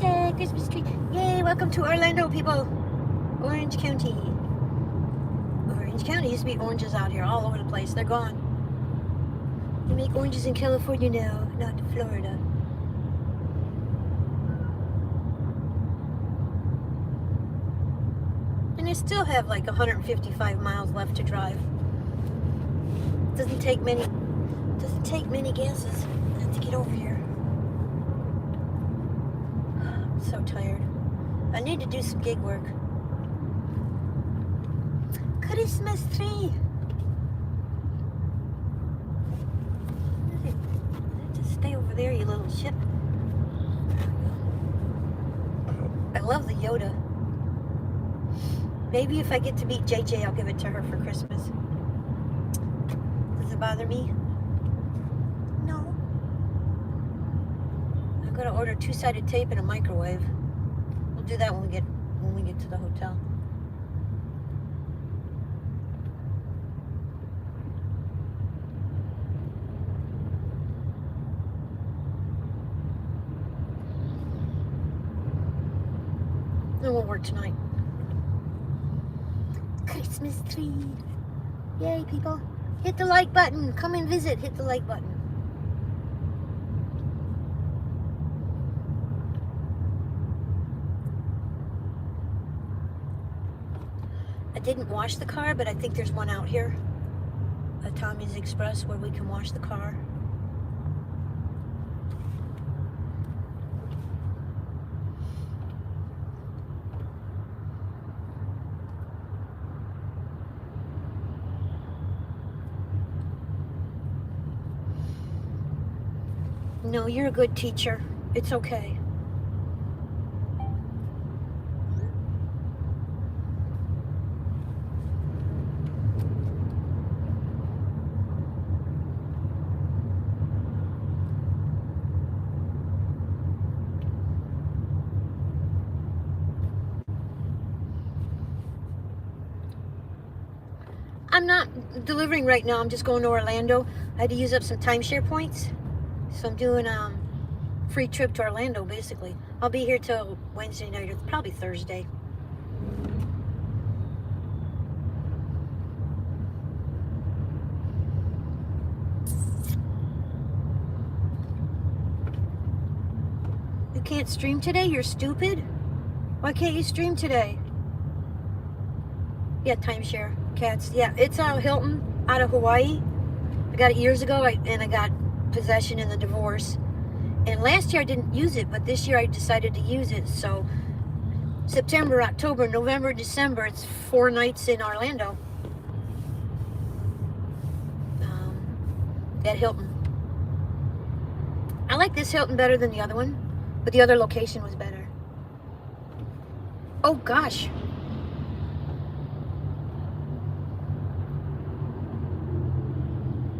Yay, Christmas tree. Yay, welcome to Orlando, people. Orange County. Orange County used to be oranges out here all over the place. They're gone. They make oranges in California now, not in Florida. And I still have like 155 miles left to drive. Doesn't take many gases to get over here. I'm so tired. I need to do some gig work. Christmas tree. Just stay over there, you little ship. I love the Yoda. Maybe if I get to meet JJ, I'll give it to her for Christmas. Does it bother me? No. I'm gonna order 2-sided tape and a microwave. We'll do that when we get to the hotel. It won't work tonight. Christmas tree. Yay, people. Hit the like button. Come and visit. Hit the like button. I didn't wash the car, but I think there's one out here at Tommy's Express where we can wash the car. No, you're a good teacher. It's okay. I'm not delivering right now. I'm just going to Orlando. I had to use up some timeshare points. So I'm doing a free trip to Orlando, basically. I'll be here till Wednesday night or probably Thursday. can't stream today? You're stupid? Why can't you stream today? Yeah, timeshare. Cats. Yeah, it's Hilton out of Hawaii. I got it years ago, and I got possession in the divorce. And last year I didn't use it, but this year I decided to use it. So September, October, November, December, it's 4 nights in Orlando. At Hilton. I like this Hilton better than the other one, but the other location was better. Oh gosh.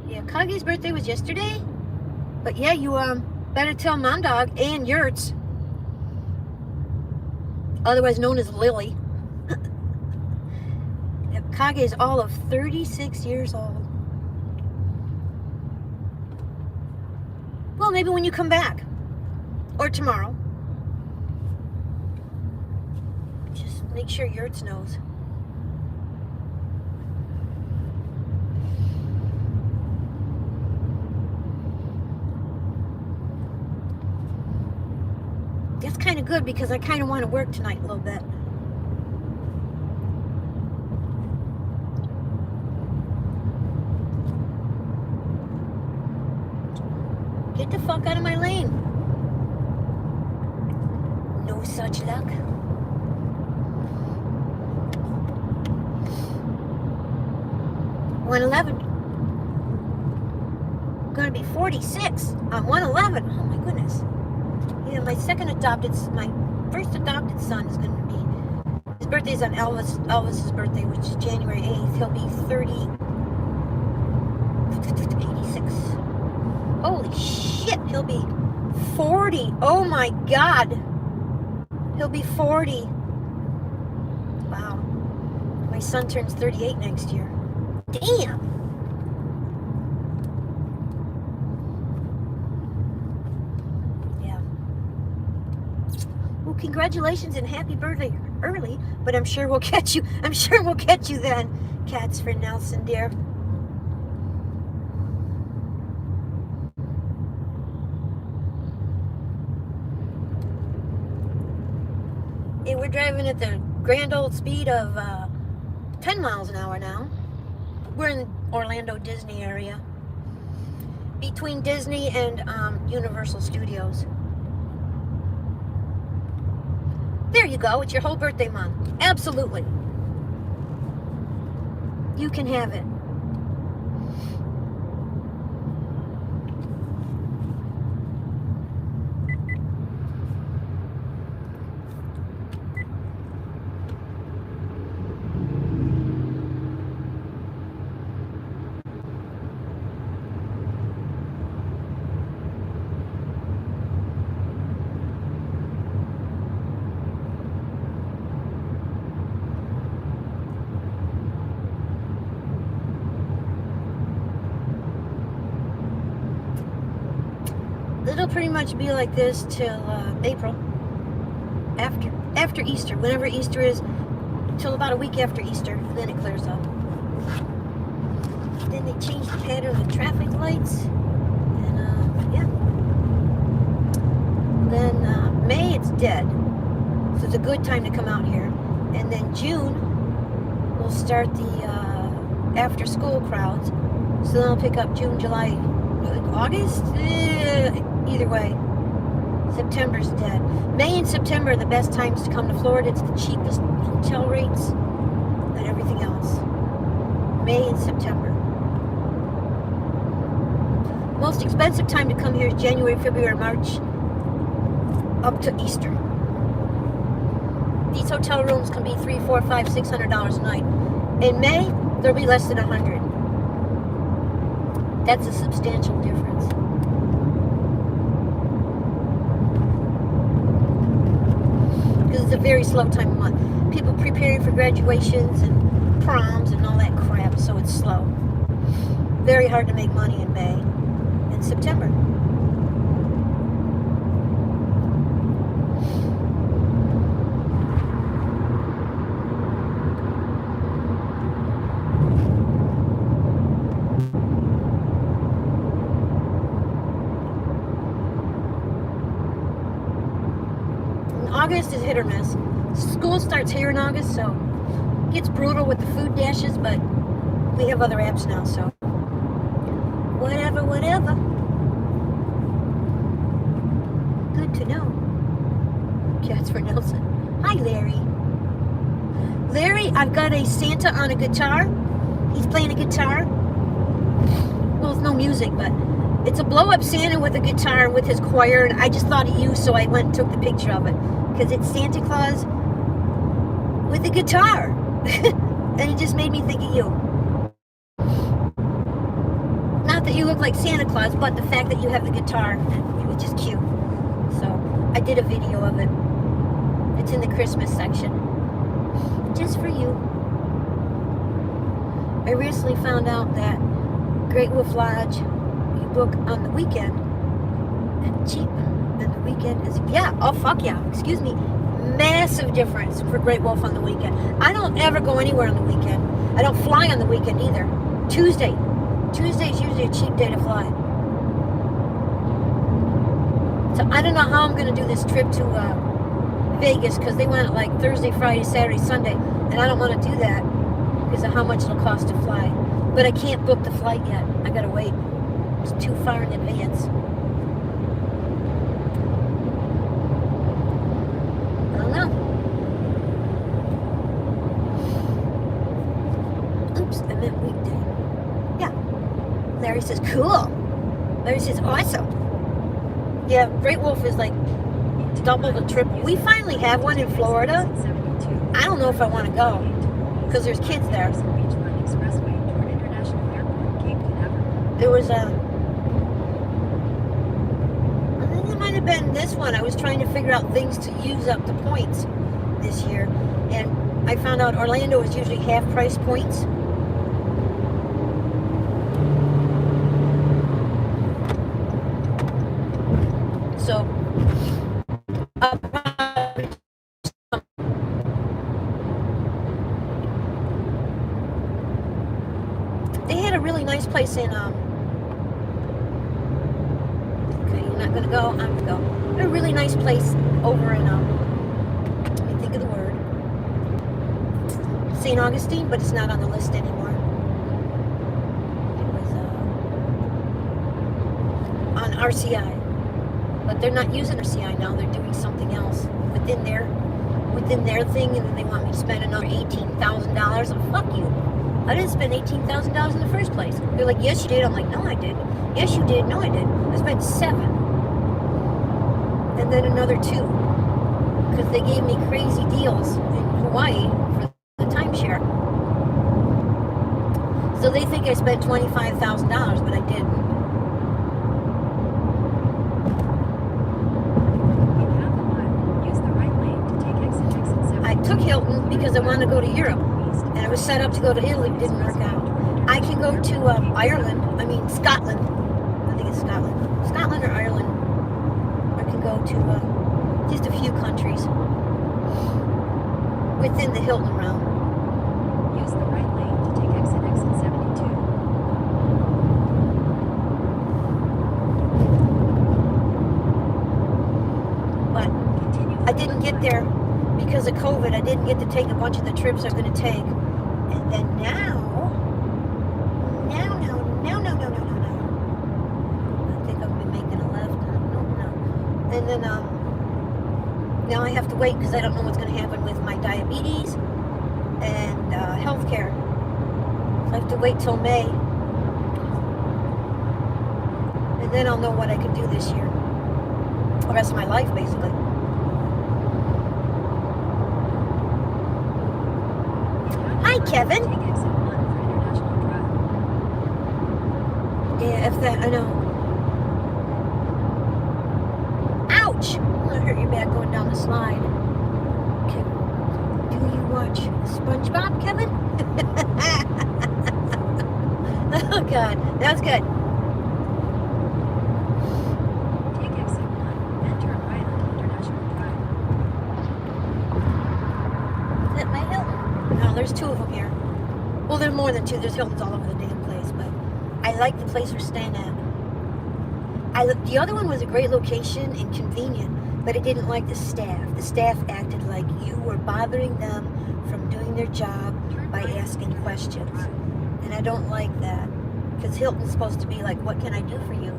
Yeah, Kage's birthday was yesterday. But yeah, you better tell Mom Dog and Yurts, otherwise known as Lily. Kage is all of 36 years old. Well, maybe when you come back. Or tomorrow. Just make sure Yurts knows. That's kind of good because I kind of want to work tonight a little bit. Get the fuck out of my lane. No such luck. $111. Gonna be 46 on $111. Oh my goodness. Yeah, my first adopted son is gonna be, his birthday's on Elvis's birthday, which is January 8th. He'll be 86. Holy shit, he'll be 40. Oh my God. He'll be 40. Wow. My son turns 38 next year. Damn. Yeah. Well, congratulations and happy birthday early, but I'm sure we'll catch you. I'm sure we'll catch you then. Cats for Nelson, dear. Yeah, we're driving at the grand old speed of 10 miles an hour now. We're in Orlando Disney area. Between Disney and Universal Studios. There you go. It's your whole birthday month. Absolutely. You can have it. It'll pretty much be like this till April. After Easter, whenever Easter is, till about a week after Easter, and then it clears up. Then they change the pattern of traffic lights, and yeah. Then May it's dead, so it's a good time to come out here. And then June we'll start the after school crowds, so then I'll pick up June, July, August. Either way, September's dead. May and September are the best times to come to Florida. It's the cheapest hotel rates and everything else. May and September. Most expensive time to come here is January, February, March, up to Easter. These hotel rooms can be $300, $400, $500, $600 a night. In May, there'll be less than $100. That's a substantial difference. Because it's a very slow time of month. People preparing for graduations and proms and all that crap, so it's slow. Very hard to make money in May and September. August is hit or miss. School starts here in August, so it gets brutal with the food dashes, but we have other apps now, so whatever. Good to know. Cats for Nelson. Hi, Larry. Larry, I've got a Santa on a guitar. He's playing a guitar. Well, it's no music, but it's a blow-up Santa with a guitar with his choir, and I just thought of you, so I went and took the picture of it. Because it's Santa Claus with a guitar. And it just made me think of you. Not that you look like Santa Claus, but the fact that you have the guitar, it was just cute. So, I did a video of it. It's in the Christmas section. Just for you. I recently found out that Great Wolf Lodge, you book on the weekend, and cheap. And the weekend is, yeah, oh fuck yeah, excuse me. Massive difference for Great Wolf on the weekend. I don't ever go anywhere on the weekend. I don't fly on the weekend either. Tuesday is usually a cheap day to fly. So I don't know how I'm going to do this trip to Vegas, because they went like Thursday, Friday, Saturday, Sunday, and I don't want to do that because of how much it'll cost to fly. But I can't book the flight yet. I gotta wait. It's too far in advance. I don't know. Oops, I meant weekday. Yeah. Larry says cool. Larry says awesome. Yeah, Great Wolf is like double the trip. We finally have one in Florida. I don't know if I want to go because there's kids there. There was I think it might have been this one. I was trying to figure out things to use up the points this year, and I found out Orlando is usually half price points. So they had a really nice place in okay, you're not gonna go, I'm gonna go. A really nice place over in let me think of the word, St. Augustine, but it's not on the list anymore. It was on RCI, but they're not using RCI now. They're doing something else within their thing, and then they want me to spend another $18,000. Oh, fuck you. I didn't spend $18,000 in the first place. They're like, yes, you did. I'm like, no, I didn't. Yes, you did. No, I didn't. I spent $7. And then another $2. Because they gave me crazy deals in Hawaii for the timeshare. So they think I spent $25,000, but I didn't. I took Hilton because I wanted to go to Europe. And I was set up to go to Italy, it didn't work out. I can go to Scotland. I think it's Scotland. Scotland or Ireland. I can go to just a few countries within the Hilton realm.
Use the right lane to take exit 72.
But I didn't get there because of COVID. I didn't get to take a bunch of the trips I was going to take. And then now. I think I've been making a left. No. And then now I have to wait because I don't know what's going to happen with my diabetes and healthcare. So I have to wait till May. And then I'll know what I can do this year. The rest of my life, basically. Hi, Kevin.
Take exit 1 for International Drive.
Yeah, if that, I know. Ouch! I'm gonna hurt your back going down the slide. Okay. Do you watch SpongeBob, Kevin? Oh God, that was good.
Take exit 1, then turn right onto International Drive.
Is that my Hilton? No, there's 2 of them here. Well, there's more than 2. There's Hiltons all over the damn place, but I like the place we're staying at. The other one was a great location and convenient. But I didn't like the staff. The staff acted like you were bothering them from doing their job by asking questions. And I don't like that. Because Hilton's supposed to be like, what can I do for you?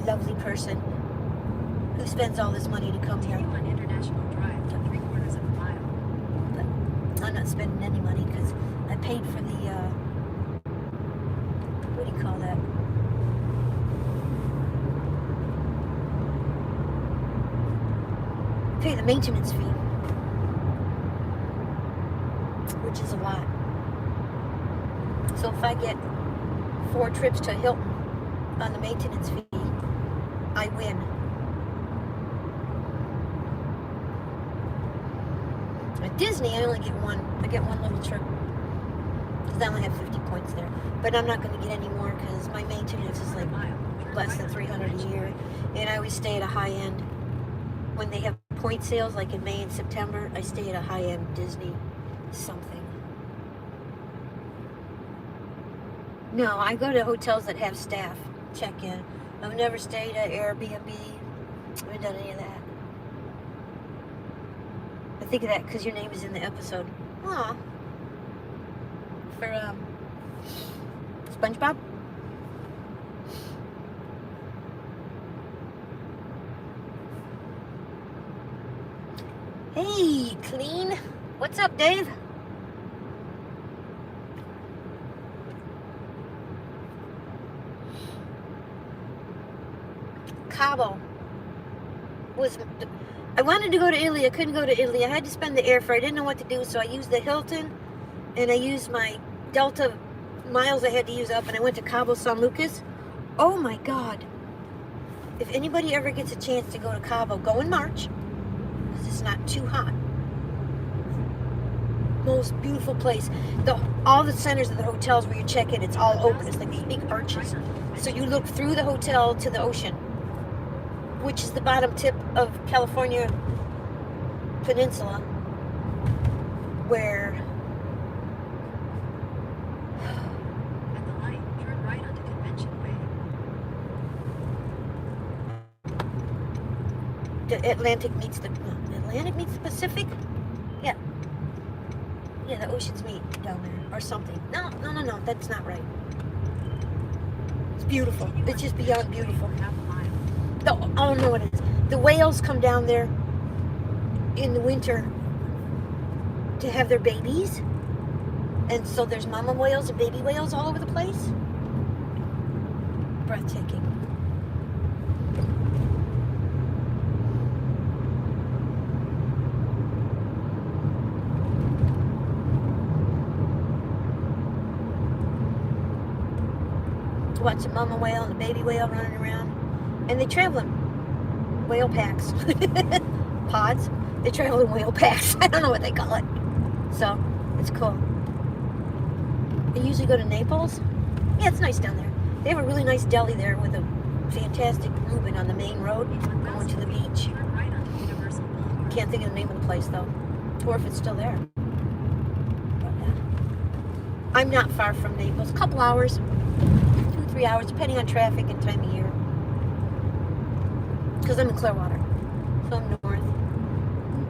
Lovely person who spends all this money to come here.
Continue on International Drive to 3/4 of a mile.
But I'm not spending any money because I paid for the, what do you call that? Pay the maintenance fee, which is a lot. So if I get 4 trips to Hilton on the maintenance fee, I win. At Disney, I only get one. I get one little trip because I only have 50 points there. But I'm not going to get any more because my maintenance is like less than $300 a year, and I always stay at a high end. When they have point sales, like in May and September, I stay at a high end Disney something. No, I go to hotels that have staff check-in. I've never stayed at Airbnb. I haven't done any of that. I think of that because your name is in the episode. Aw. For, SpongeBob? Hey, Clean. What's up, Dave? Cabo I wanted to go to Italy. I couldn't go to Italy. I had to spend the airfare. I didn't know what to do, so I used the Hilton, and I used my Delta miles I had to use up, and I went to Cabo San Lucas. Oh my God. If anybody ever gets a chance to go to Cabo, go in March, because it's not too hot. Most beautiful place. All the centers of the hotels where you check in, it's all open. It's like these big arches. So you look through the hotel to the ocean, which is the bottom tip of California Peninsula, where
At the light, turn right onto Convention Way.
the Atlantic meets the Pacific. Yeah, the oceans meet down there or something. No, that's not right. It's beautiful. It's just beyond beautiful.
Half a mile.
I don't know what it is. The whales come down there in the winter to have their babies, and so there's mama whales and baby whales all over the place. Breathtaking. Watch the mama whale and the baby whale running around. And they travel in whale packs. Pods. They travel in whale packs. I don't know what they call it. So, it's cool. They usually go to Naples. Yeah, it's nice down there. They have a really nice deli there with a fantastic Reuben on the main road going to the beach.
Turn right onto Universal Boulevard.
Can't think of the name of the place though. Or if it's still there. But, yeah. I'm not far from Naples. A couple hours. 2-3 hours, depending on traffic and time of year. Because I'm in Clearwater. So I'm north.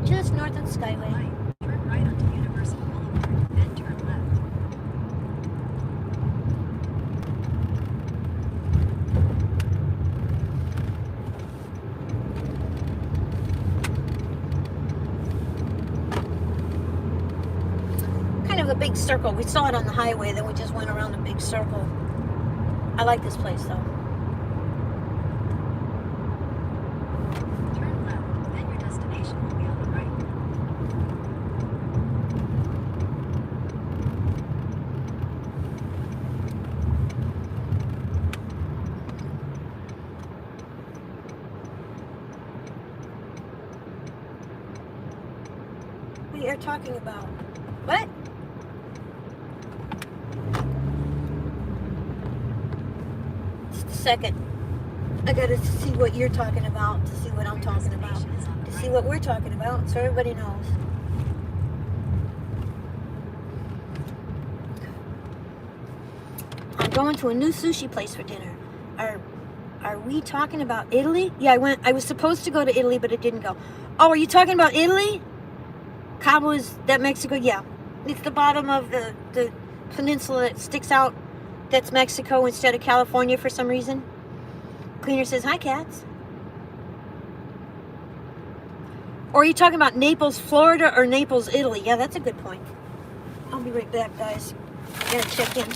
Just north of the Skyway.
Light, turn right onto Universal Boulevard, then turn left.
Kind of a big circle. We saw it on the highway, then we just went around a big circle. I like this place though.
Turn left, then your destination will be on the right.
We are talking about what? Just a second. I gotta see what you're talking about, to see what I'm talking about, to see what we're talking about, so everybody knows. I'm going to a new sushi place for dinner. Our we talking about Italy? Yeah, I was supposed to go to Italy, but it didn't go. Oh, are you talking about Italy? Cabo is that Mexico? Yeah. It's the bottom of the peninsula that sticks out. That's Mexico instead of California for some reason. Cleaner says, hi, cats. Or are you talking about Naples, Florida, or Naples, Italy? Yeah, that's a good point. I'll be right back, guys. I gotta check in.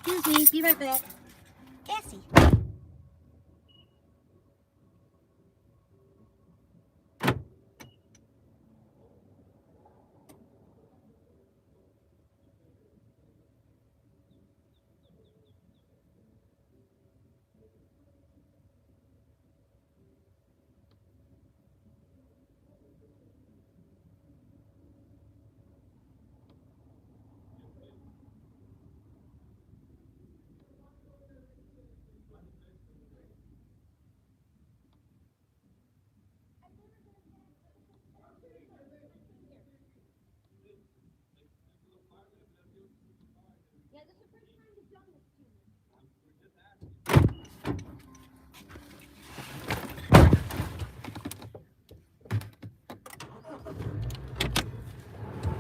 Excuse me, be right back. Cassie.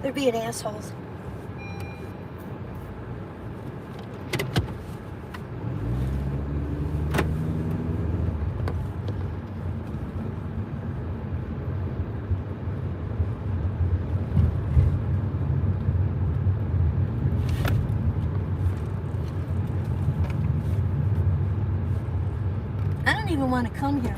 They're being assholes. I don't even want to come here.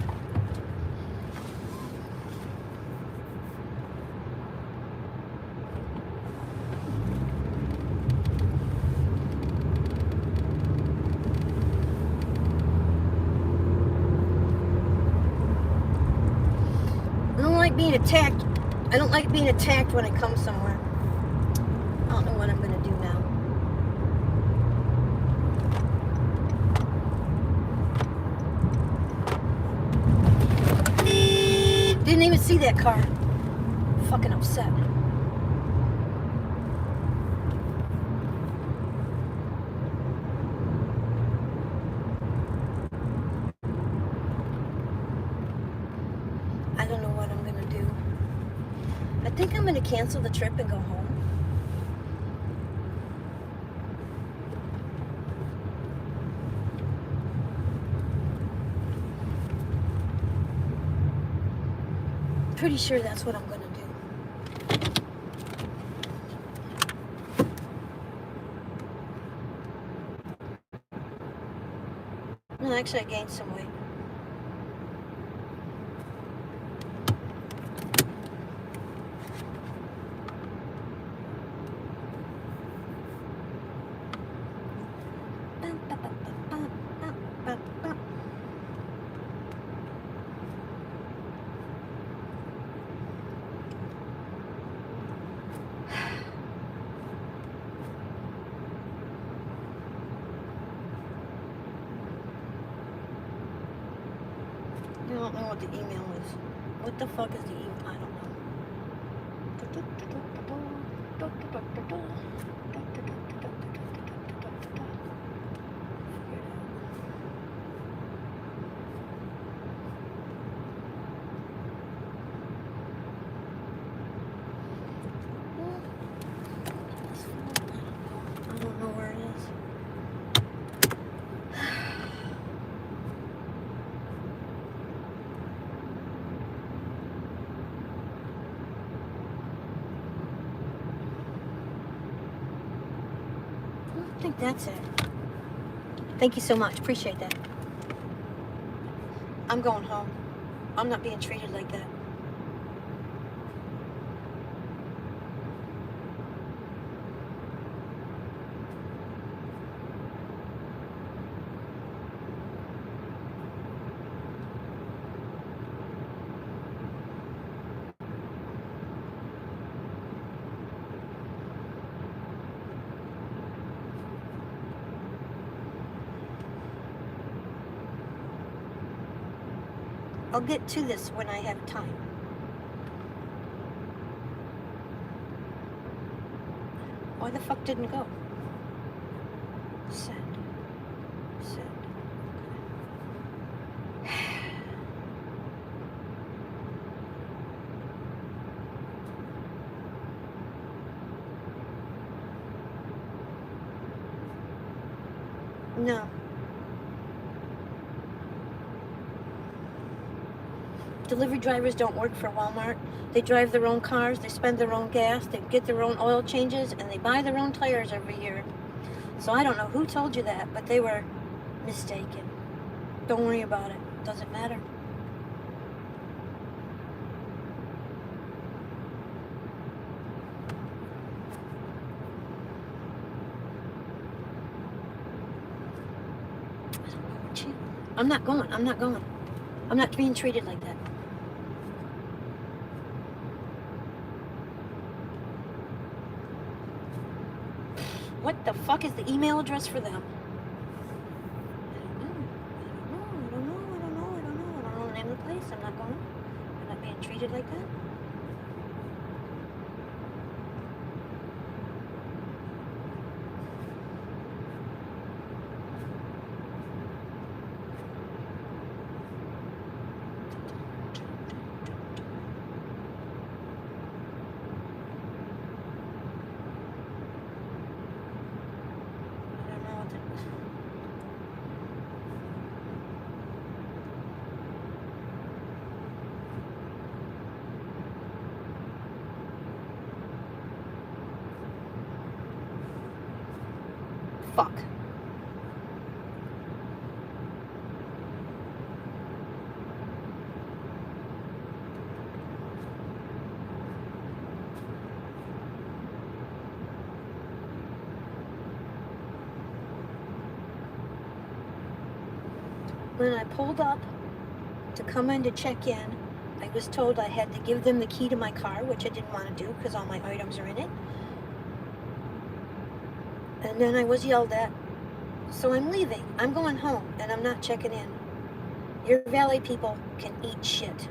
I don't like being attacked. I don't like being attacked when I come somewhere. I don't know what I'm gonna do now. Didn't even see that car. Fucking upset. I don't know what I'm gonna do. I think I'm gonna cancel the trip and go home. Pretty sure that's what I'm gonna do. No, actually I gained some weight. I don't know what the email is. What the fuck is the email? I don't know. I don't know where it is. I think that's it. Thank you so much. Appreciate that. I'm going home. I'm not being treated like that. I'll get to this when I have time. Why the fuck didn't it go? Send. Send. No. Delivery drivers don't work for Walmart. They drive their own cars, they spend their own gas, they get their own oil changes, and they buy their own tires every year. So I don't know who told you that, but they were mistaken. Don't worry about it. Doesn't matter. I'm not going. I'm not going. I'm not being treated like that. What the fuck is the email address for them? I don't know the name of the place. I'm not going. I'm not being treated like that. Fuck. When I pulled up to come in to check in, I was told I had to give them the key to my car, which I didn't want to do because all my items are in it. And then I was yelled at. So I'm leaving. I'm going home and I'm not checking in. Your valet people can eat shit.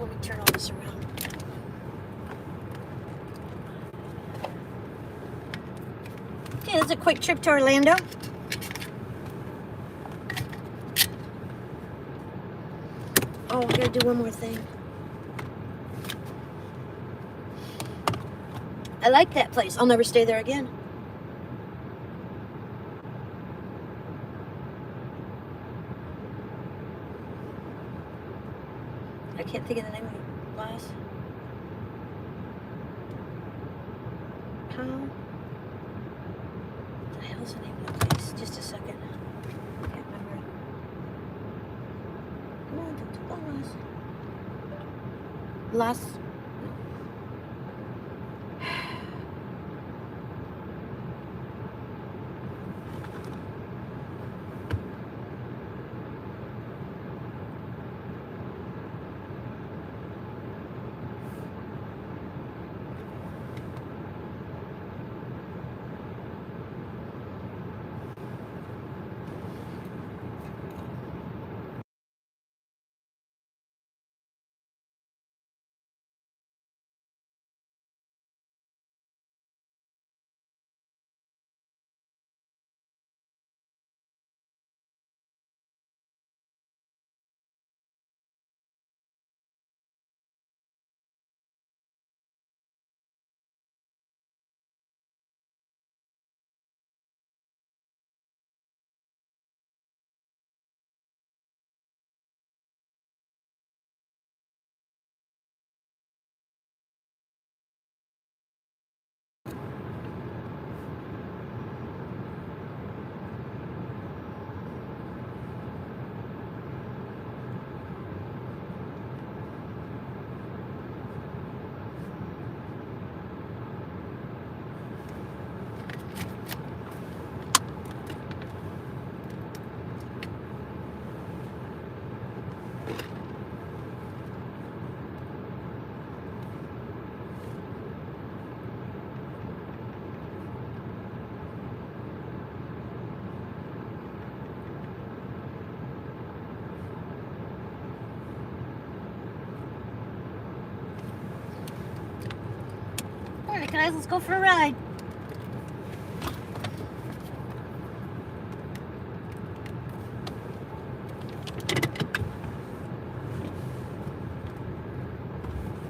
Let me turn all this around. Okay, that's a quick trip to Orlando. Oh, I gotta do one more thing. I like that place. I'll never stay there again. I can't think of the name of it. Glass. How? What the hell's the name of the place? Just a second. I can't remember. Come on, don't do Las. guys. Let's go for a ride.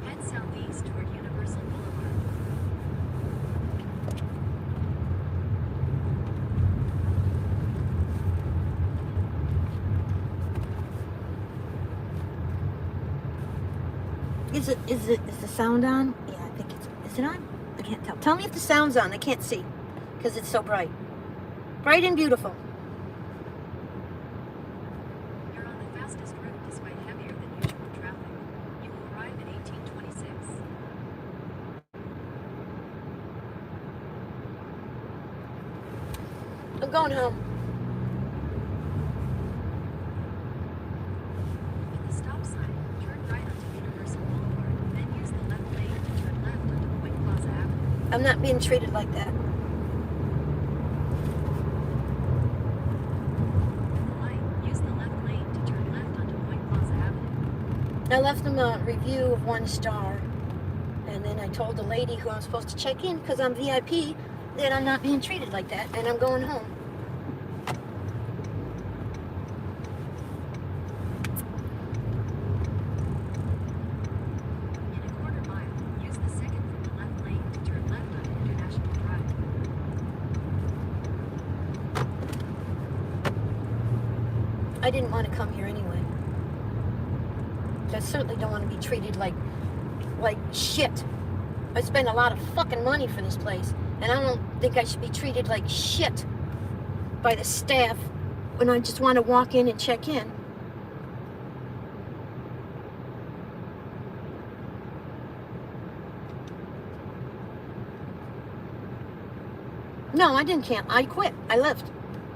Head southeast toward Universal Boulevard.
Is the sound on? Yeah, I think it's. Is it on? I can't tell. Tell me if the sound's on. I can't see because it's so bright. Bright and beautiful.
You're on the fastest route despite heavier than usual traffic. You will arrive at 1826.
I'm going home.
At the stop sign, turn right onto Universal Boulevard, then use the left lane to turn left onto Point Plaza Avenue.
I'm not being treated like that.
At the light, use the left lane to turn left onto Point Plaza Avenue.
I left them a review of 1 star, and then I told the lady who I'm supposed to check in because I'm VIP that I'm not being treated like that, and I'm going home.
In a quarter mile, use the second from the left lane to turn left onto International Drive.
I didn't want to come here anyway. I certainly don't want to be treated like shit. I spend a lot of fucking money for this place, and I don't think I should be treated like shit by the staff when I just want to walk in and check in. No, I didn't cancel. I quit. I left.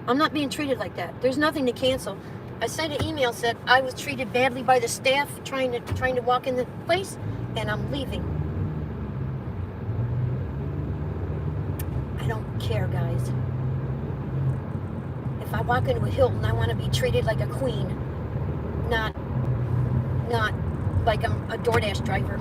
I'm not being treated like that. There's nothing to cancel. I sent an email said I was treated badly by the staff trying to walk in the place, and I'm leaving. I don't care, guys. If I walk into a Hilton, I want to be treated like a queen, not like I'm a DoorDash driver.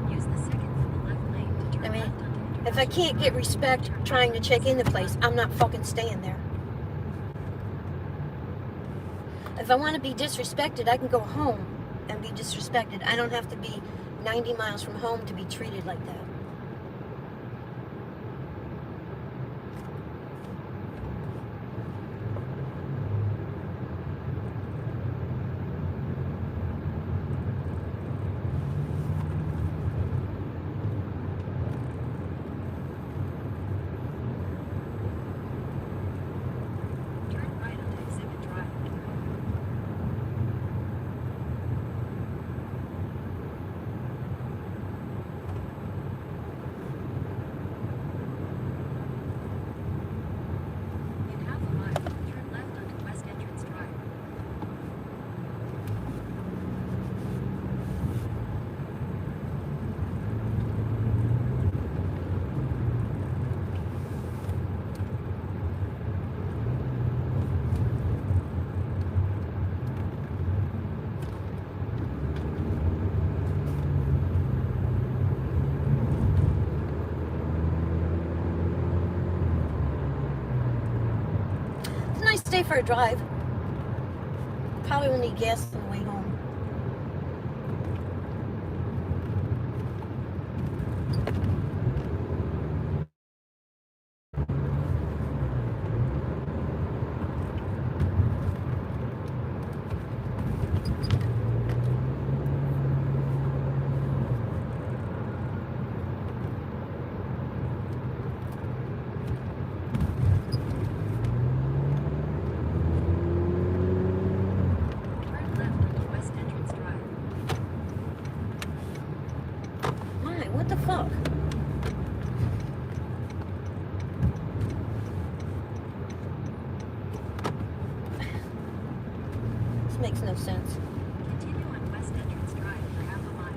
Use the second from the left lane to turn
I mean,
left onto International
if I can't get respect trying to check in the place, I'm not fucking staying there. If I want to be disrespected, I can go home and be disrespected. I don't have to be 90 miles from home to be treated like that.
Turn right onto Exhibit Drive. In half a mile, turn left onto West Entrance Drive.
It's a nice day for a drive. Probably will need gas on the way home.
Turn left onto West Entrance Drive.
Why? What the fuck? This makes no sense.
Continue on West Entrance Drive for half a mile.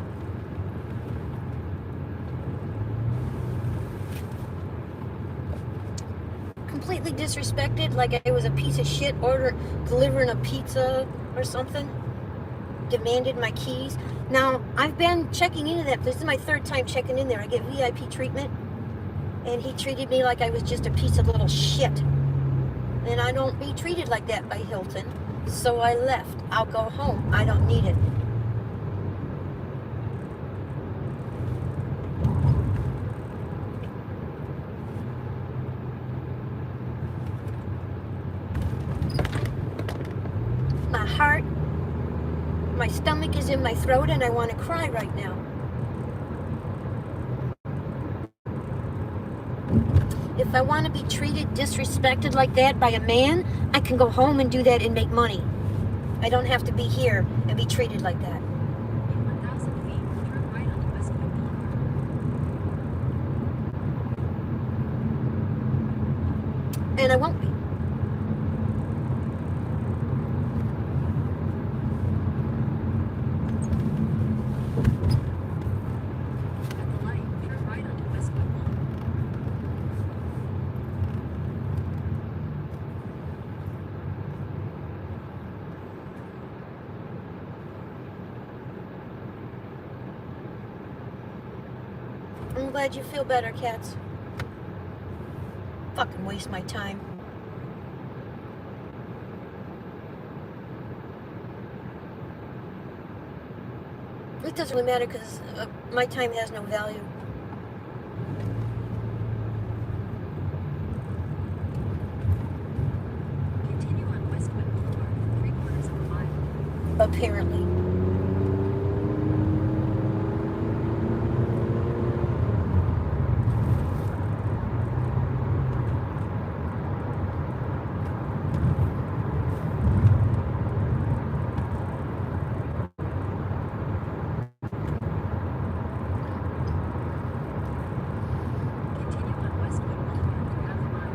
completely disrespected, like I was a piece of shit delivering a pizza or something. Demanded my keys. Now, I've been checking into that. This is my third time checking in there. I get VIP treatment. And he treated me like I was just a piece of little shit. And I don't be treated like that by Hilton. So I left. I'll go home. I don't need it. My heart, my stomach is in my throat and I want to cry right now. If I want to be treated, disrespected like that by a man, I can go home and do that and make money. I don't have to be here and be treated like that.
In 1,000 feet, turn right onto Westwood Boulevard.
And I won't be.
At the light, turn right onto Westwood Boulevard.
I'm glad you feel better, cats. Fucking waste my time. It doesn't really matter because my time has no value.
Continue on Westwood Boulevard for 3/4 of a mile.
Apparently.
Continue on Westwood Boulevard for half a mile.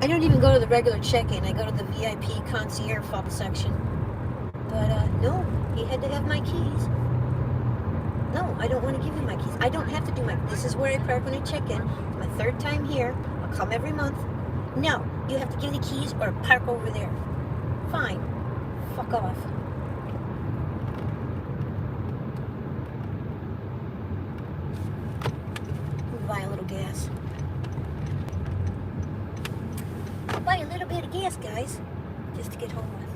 I don't even go to the regular check-in. I go to the VIP concierge fob section. But no, he had to have my keys. No, I don't want to give you my keys. I don't have to do this is where I park when I check in. My third time here. I'll come every month. No, you have to give the keys or park over there. Fine. Fuck off. Buy a little gas. I'll buy a little bit of gas, guys, just to get home with.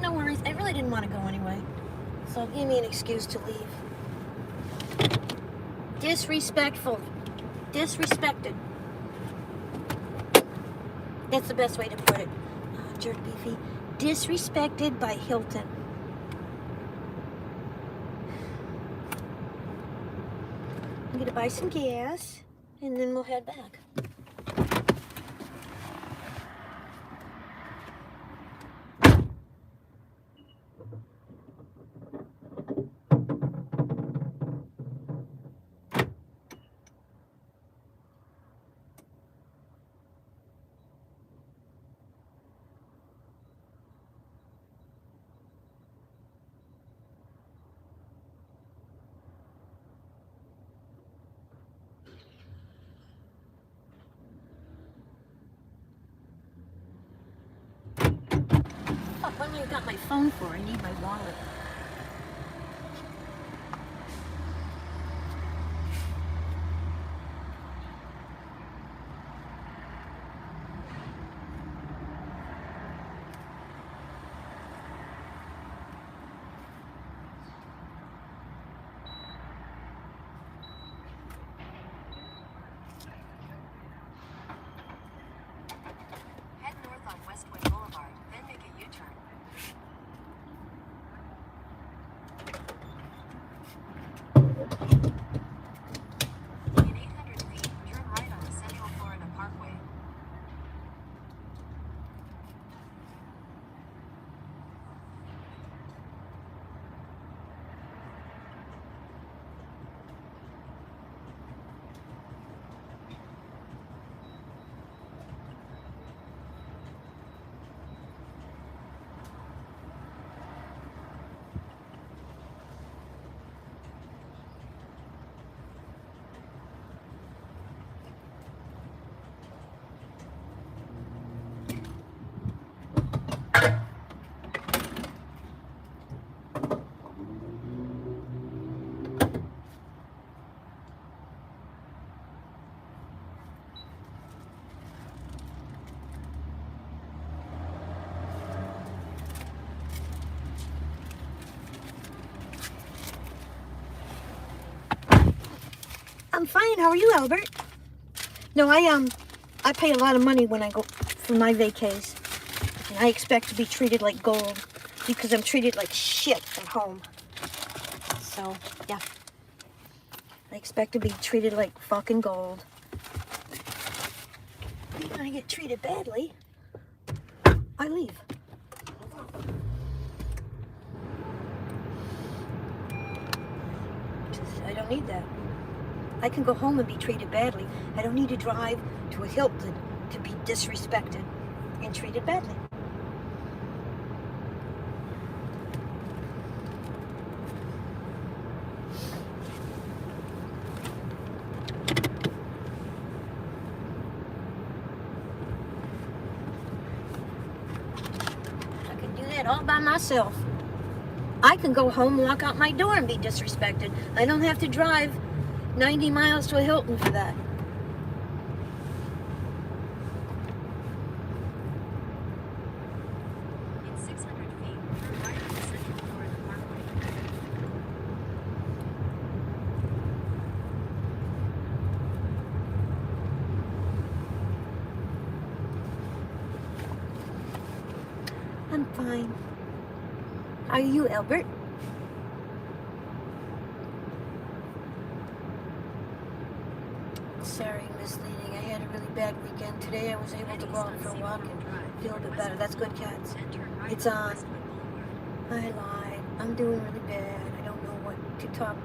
No worries, I really didn't want to go anyway, so it gave me an excuse to leave. Disrespectful. Disrespected. That's the best way to put it. Jerk beefy. Disrespected by Hilton. I'm gonna buy some gas and then we'll head back. What have I got my phone for? I need my wallet.
Head north on Westwood Boulevard, then make a U-turn.
I'm fine. How are you, Albert? No, I pay a lot of money when I go for my vacays. And I expect to be treated like gold because I'm treated like shit at home. So, yeah. I expect to be treated like fucking gold. When I get treated badly, I leave. I don't need that. I can go home and be treated badly. I don't need to drive to a Hilton to be disrespected and treated badly. I can do that all by myself. I can go home, walk out my door, and be disrespected. I don't have to drive 90 miles to a Hilton for that.
In 600 feet, turn right onto Central Florida Parkway.
I'm fine. How are you, Albert? Sorry, misleading. I had a really bad weekend. Today I was able to go out for a walk and feel a bit better. That's good, cats.
Then turn right
It's
onto
on.
Westwood Boulevard.
I lied. I'm doing really bad. I don't know what to talk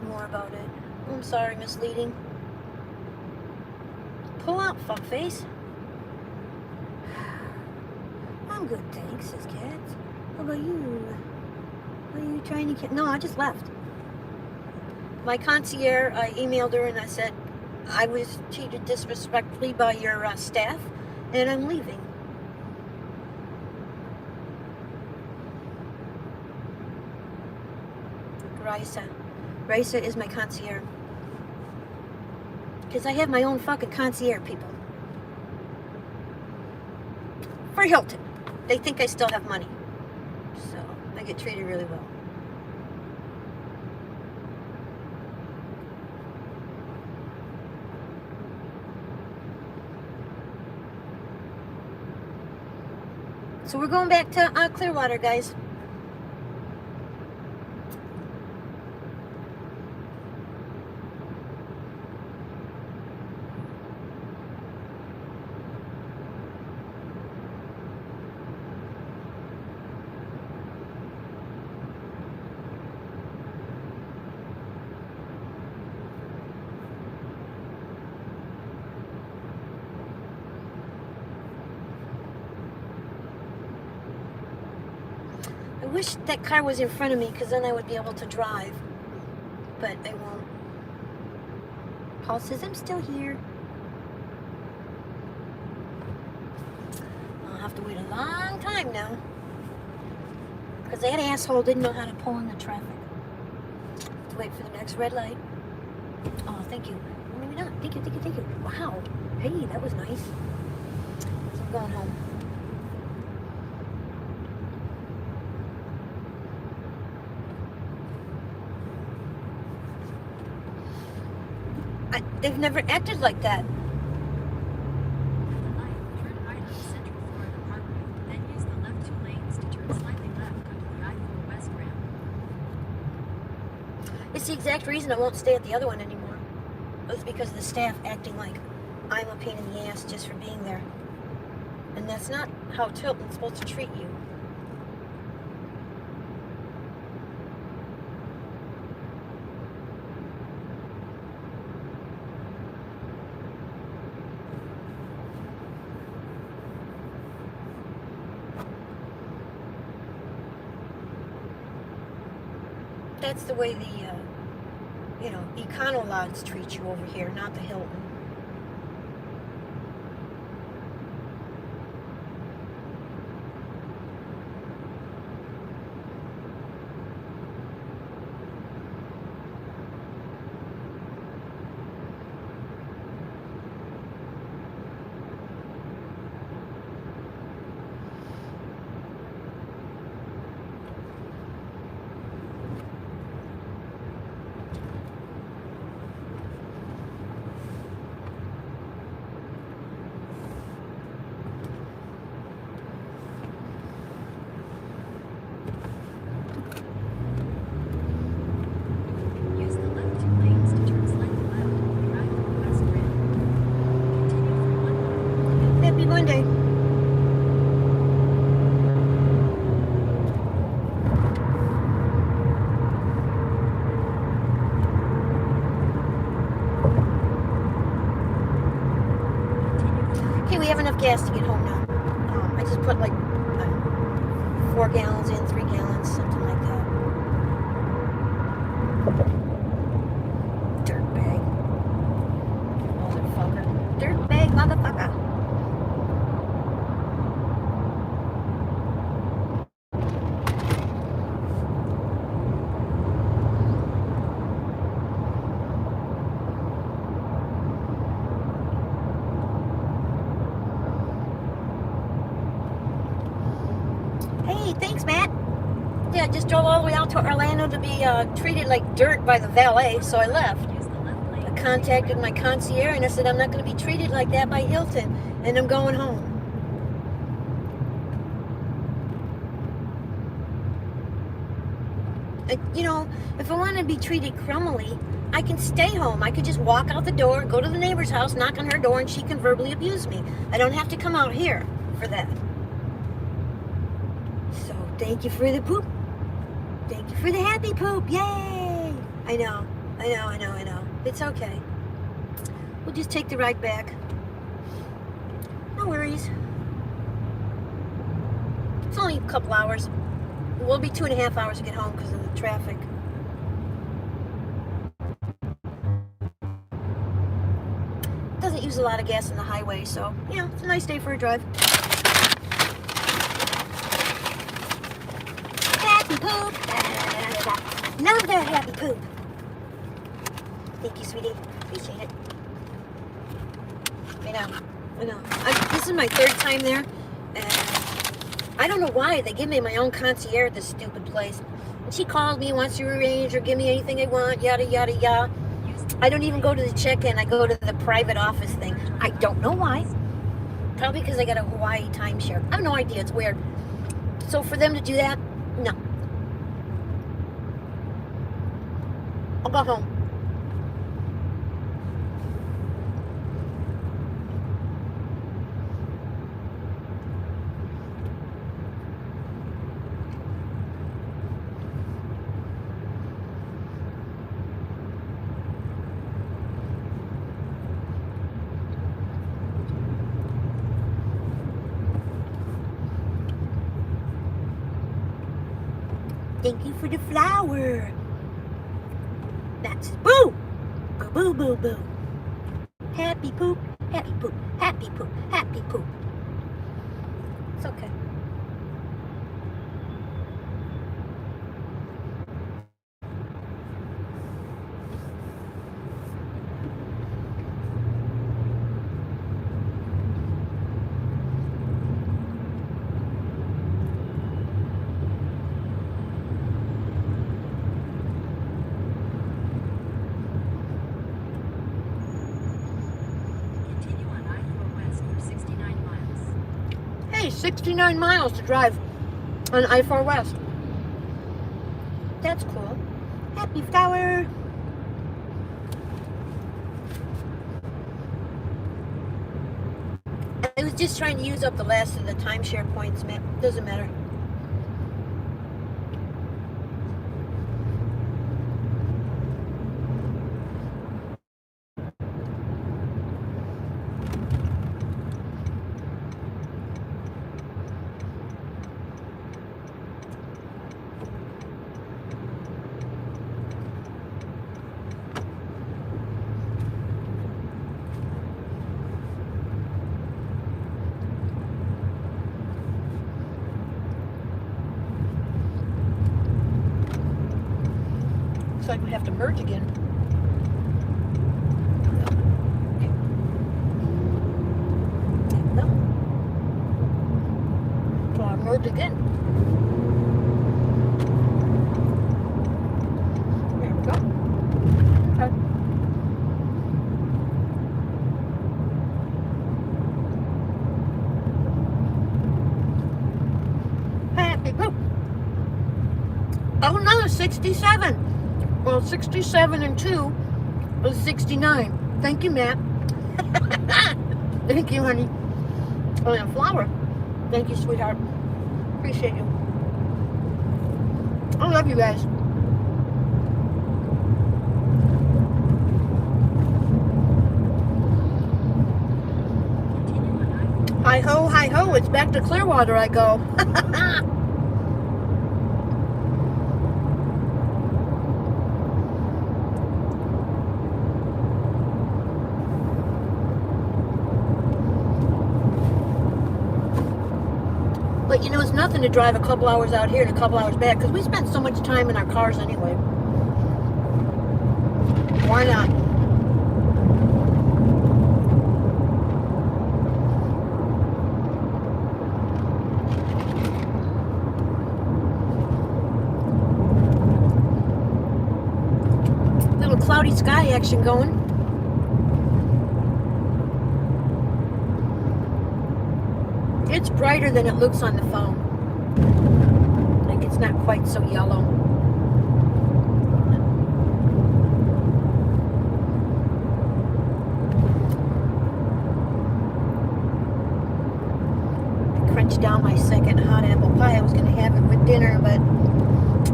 more about it. I'm sorry, misleading. Pull out, fuckface. I'm good, thanks, says Cats. How about you? Are you trying to get... No, I just left. My concierge, I emailed her and I said, I was treated disrespectfully by your staff, and I'm leaving. Raisa. Raisa is my concierge. Because I have my own fucking concierge, people. For Hilton. They think I still have money. So, I get treated really well. So we're going back to Clearwater, guys. I wish that car was in front of me because then I would be able to drive. But I won't. Paul says I'm still here. I'll have to wait a long time now. Because that asshole didn't know how to pull in the traffic. Have to wait for the next red light. Oh, thank you. Maybe not. Thank you, thank you, thank you. Wow. Hey, that was nice. So I'm going home. They've never acted like that.
At the light, turn right onto Central Florida Parkway, then use the left 2 lanes to turn slightly left onto the I-4 West ramp.
It's the exact reason I won't stay at the other one anymore. It's because of the staff acting like I'm a pain in the ass just for being there. And that's not how Tilton's supposed to treat you. That's the way the, Econo Lodge treat you over here, not the Hilton. day. Okay, we have enough gas to get home now. I just put like 4 gallons in, 3 gallons, something like that. Dirtbag. Motherfucker. Dirtbag motherfucker. Hey, thanks, Matt. Yeah, I just drove all the way out to Orlando to be treated like dirt by the valet, so I left.
Use the left lane.
I contacted my concierge and I said I'm not going to be treated like that by Hilton, and I'm going home. You know, if I want to be treated crumbly, I can stay home. I could just walk out the door, go to the neighbor's house, knock on her door, and she can verbally abuse me. I don't have to come out here for that. So, thank you for the poop. Thank you for the happy poop. Yay! I know. It's okay. We'll just take the ride back. No worries. It's only a couple hours. It will be 2.5 hours to get home because of the traffic. Doesn't use a lot of gas on the highway, so, you know, it's a nice day for a drive. Happy poop! Love that happy poop. Thank you, sweetie. Appreciate it. I know. This is my 3rd time there, and I don't know why they give me my own concierge at this stupid place. And she calls me, wants to arrange or give me anything I want, yada yada yada. I don't even go to the check-in. I go to the private office thing. I don't know why. Probably because I got a Hawaii timeshare. I have no idea. It's weird. So for them to do that, no. I'll go home. Thank you for the flower. That's boo! Boo, boo, boo, boo. Happy poop, happy poop, happy poop, happy poop. It's okay.
Continue on I-4 West for 69 miles.
Hey, 69 miles to drive on I-4 West. That's cool. Happy flower. I was just trying to use up the last of the timeshare points, man. Doesn't matter. Looks like we have to merge again. No. So I'll merge again. There we go. Okay. Happy poop. Oh no, 67. Well, 67 and 2 is 69. Thank you, Matt. Thank you, honey. Oh, and flour. Thank you, sweetheart. Appreciate you. I love you guys. Hi ho, it's back to Clearwater I go. But you know, it's nothing to drive a couple hours out here and a couple hours back because we spend so much time in our cars anyway. Why not? Little cloudy sky action going. It's brighter than it looks on the phone. Like it's not quite so yellow. I crunched down my second hot apple pie. I was going to have it with dinner, but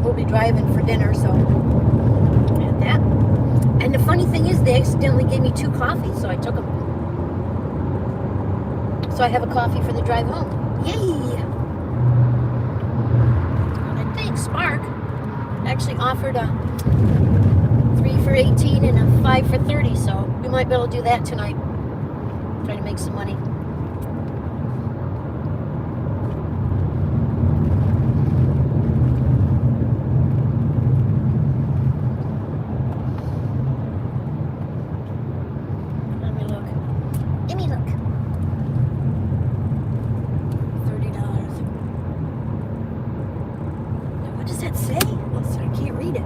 we'll be driving for dinner, so and that. And the funny thing is, they accidentally gave me 2 coffees, so I took them. So I have a coffee for the drive home. Yay! And I think Spark actually offered a 3 for $18 and a 5 for $30, so we might be able to do that tonight. Try to make some money. Let me look. Let me look. What does that say? Oh, sorry, I can't read it.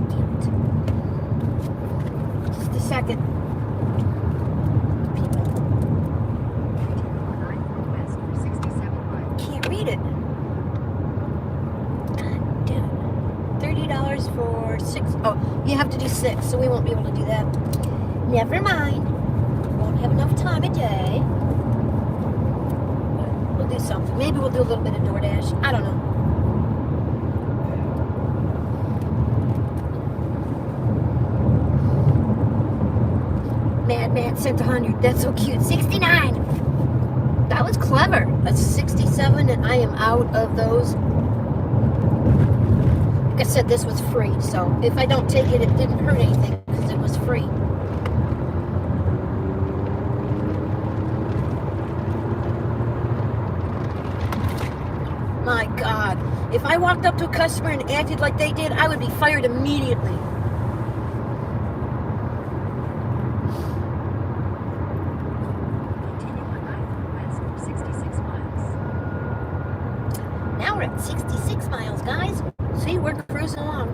Damn it. Just a second. Can't read it. God damn it. $30 for 6. Oh, you have to do 6, so we won't be able to do that. Never mind. Won't have enough time a day. But we'll do something. Maybe we'll do a little bit of DoorDash. I don't know. Madman sent 100. That's so cute. 69. That was clever. That's 67, and I am out of those. Like I said, this was free, so if I don't take it, it didn't hurt anything because it was free. My God. If I walked up to a customer and acted like they did, I would be fired immediately. Now we're at 66 miles, guys. See, we're cruising along.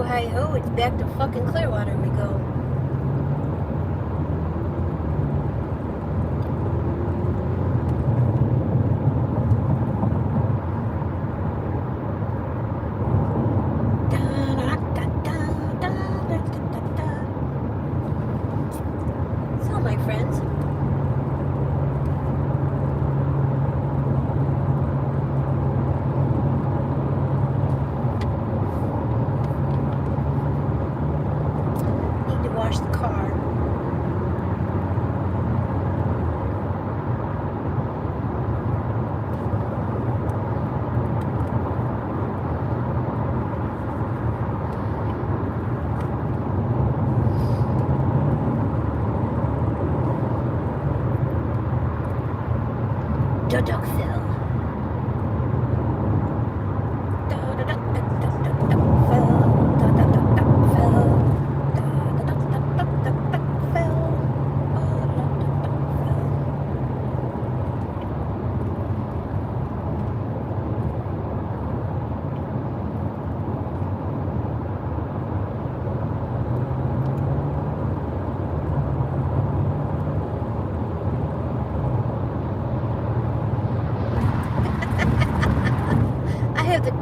Hi ho, it's back to fucking Clearwater we go. So, my friends, need to wash the car. Duckville.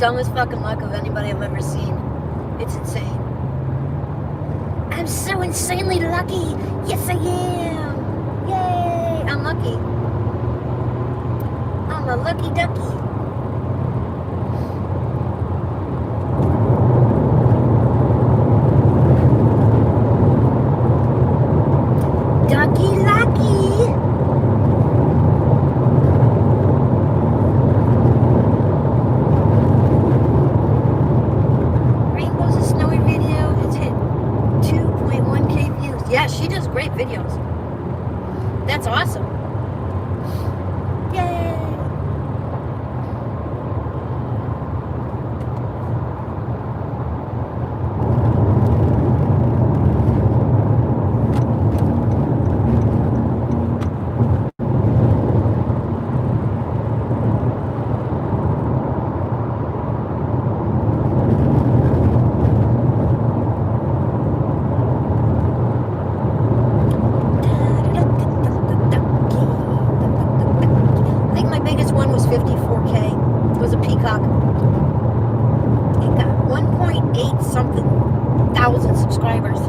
dumbest fucking luck of anybody I've ever seen. It's insane. I'm so insanely lucky. Yes, I am. Yay! I'm lucky. I'm a lucky ducky. Ducky lucky. Rainbows and Snowy video. It's hit 2.1k views. Yeah, she does great videos. That's awesome. Yay! I think my biggest one was 54k. It was a peacock. It got 1.8 something thousand subscribers.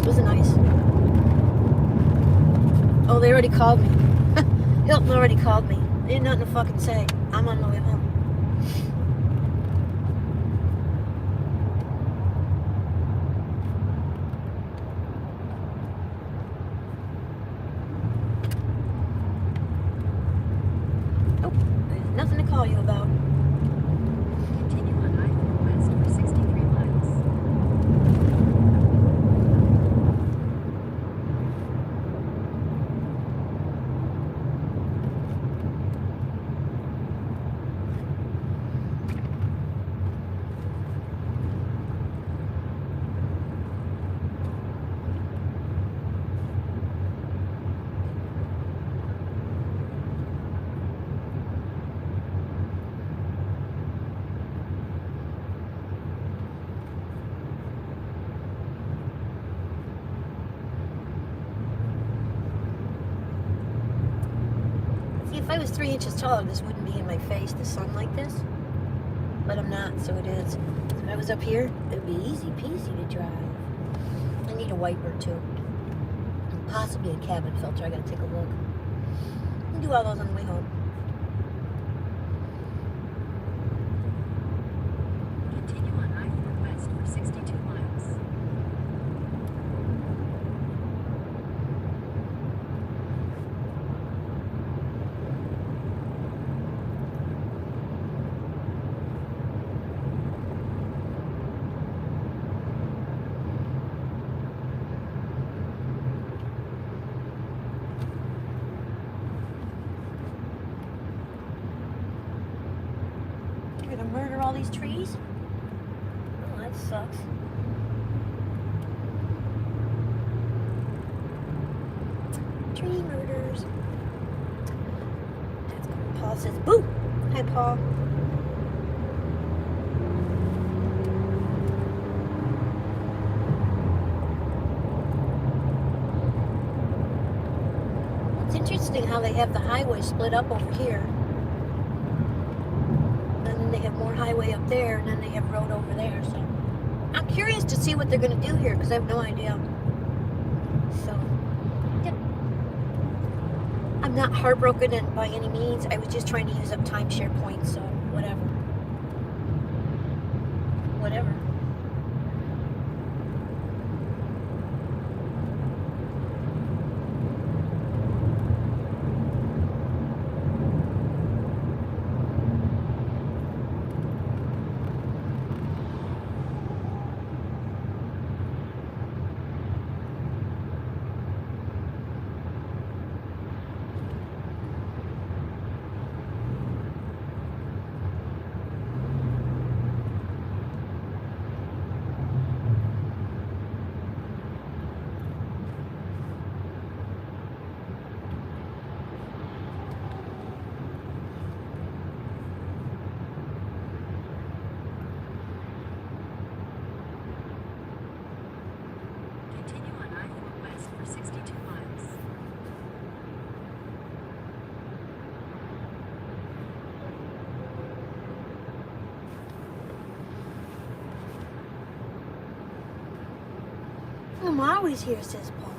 Was it nice? Oh, they already called me. Hilton already called me. They had nothing to fucking say. I'm on my way home. Oh, there's nothing to call you about.
Continue on I-4 West for 63 miles.
See, if I was 3 inches taller, this wouldn't be in my face, the sun like this. But I'm not, so it is. If I was up here, it would be easy peasy to drive. I need a wiper too. And possibly a cabin filter. I gotta take a look. We'll do all those on the way home.
Continue on I-4 West for 62 miles.
You're gonna murder all these trees? Oh, that sucks. Tree murders. That's cool. Paul says, boo! Hi, Paul. It's interesting how they have the highway split up over here. Then they have more highway up there, and then they have road over there. So I'm curious to see what they're going to do here because I have no idea. So, yep. I'm not heartbroken by any means. I was just trying to use up timeshare points, so whatever. Whatever. I'm always here, says Paul.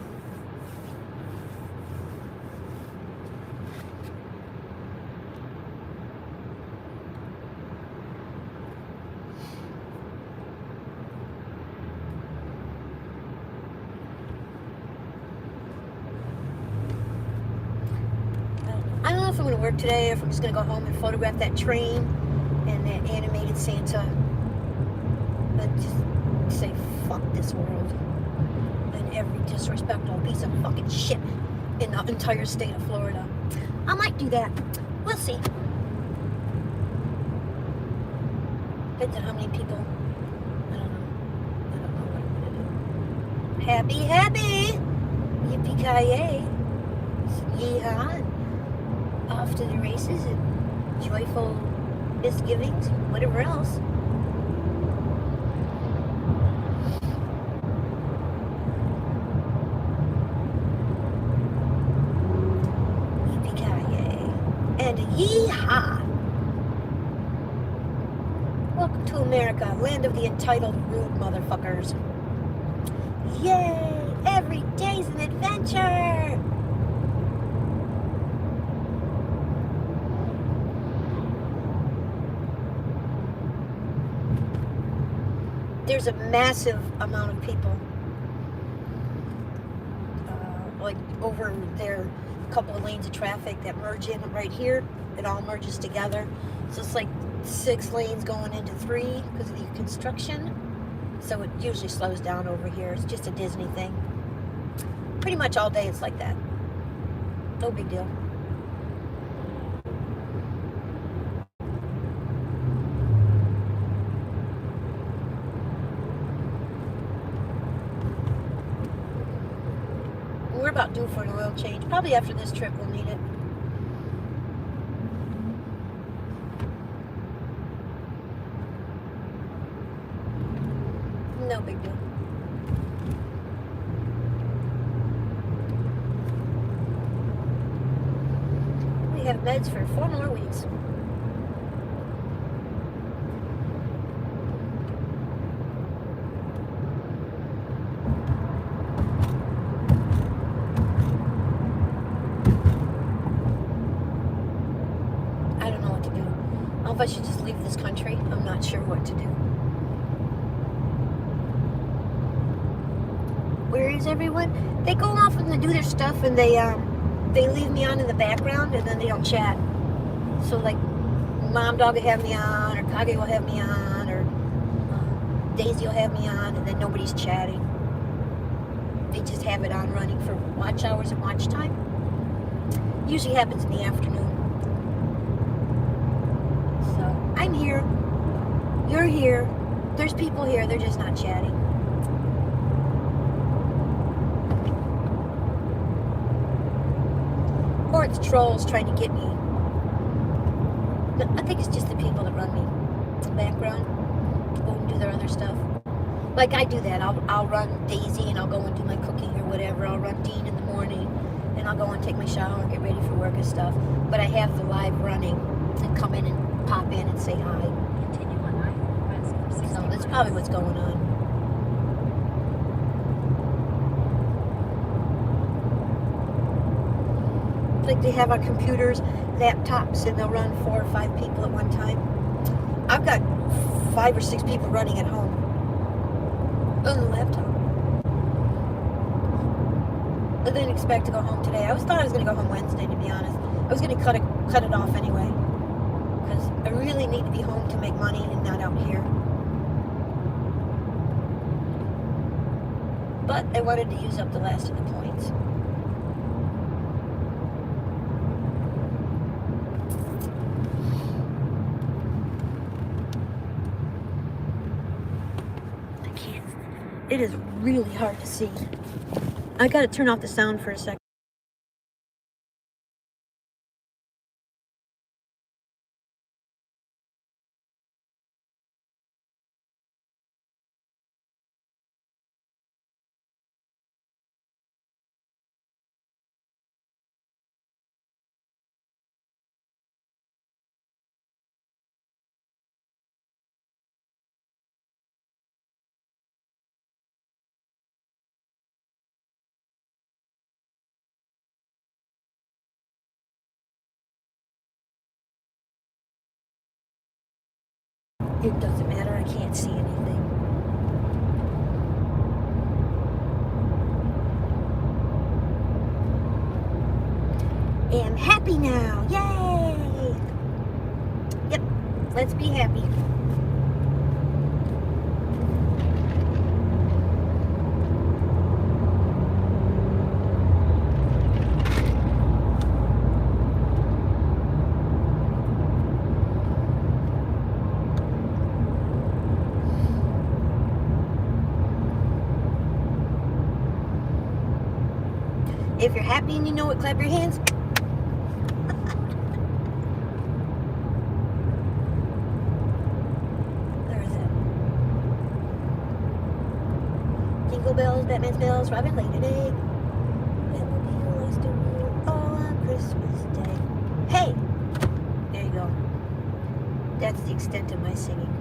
I don't know if I'm going to work today or if I'm just going to go home and photograph that train and that animated Santa. But just say fuck this world and every disrespectful piece of fucking shit in the entire state of Florida. I might do that. We'll see. Depends on how many people. I don't know what I'm going to do. Happy. Yippee-ki-yay. Yeehaw. Off to the races and joyful misgivings and whatever else. Yippee-ki-yay. And yeehaw. Welcome to America, land of the entitled rude motherfuckers. Yay! Every day's an adventure! There's a massive amount of people. Like over there, a couple of lanes of traffic that merge in right here. It all merges together. So it's like 6 lanes going into 3 because of the construction. So it usually slows down over here. It's just a Disney thing. Pretty much all day it's like that. No big deal. We're about due for an oil change. Probably after this trip we'll need it. No big deal. We have meds for 4 more weeks. I don't know what to do. I don't know if I should just leave this country. I'm not sure what to do. Where is everyone? They go off and they do their stuff and they leave me on in the background and then they don't chat. So like Mom Dog will have me on, or Kage will have me on, or Daisy will have me on, and then nobody's chatting. They just have it on running for watch hours and watch time. Usually happens in the afternoon. So I'm here. You're here. There's people here. They're just not chatting. Or it's trolls trying to get me. But I think it's just the people that run me in the background. Go and do their other stuff. Like I do that. I'll run Daisy and I'll go and do my cooking or whatever. I'll run Dean in the morning and I'll go and take my shower and get ready for work and stuff. But I have the live running and come in and pop in and say hi.
Continue on I-4 West for 60
So that's
miles.
probably what's going on. Like they have our computers, laptops, and they'll run 4 or 5 people at one time. I've got 5 or 6 people running at home on the laptop. I didn't expect to go home today. I thought I was going to go home Wednesday, to be honest. I was going to cut it off anyway, because I really need to be home to make money and not out here. But I wanted to use up the last of the points. It is really hard to see. I gotta turn off the sound for a second. It doesn't matter, I can't see anything. I'm happy now. Yay! Yep, let's be happy. If you're happy and you know it, clap your hands. There is it. Jingle bells, Batman's bells, Robin laid an egg. It will be nice to rule all on Christmas Day. Hey! There you go. That's the extent of my singing.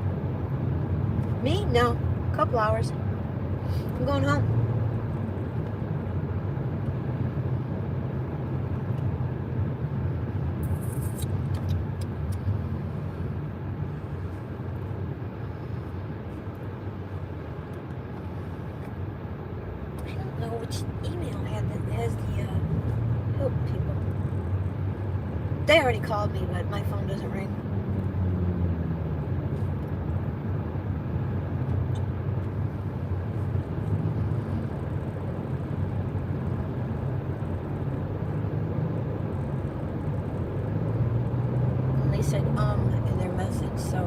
Me? No. A couple hours. I'm going home. Know which email has the help people. They already called me, but my phone doesn't ring. And they said in their message, so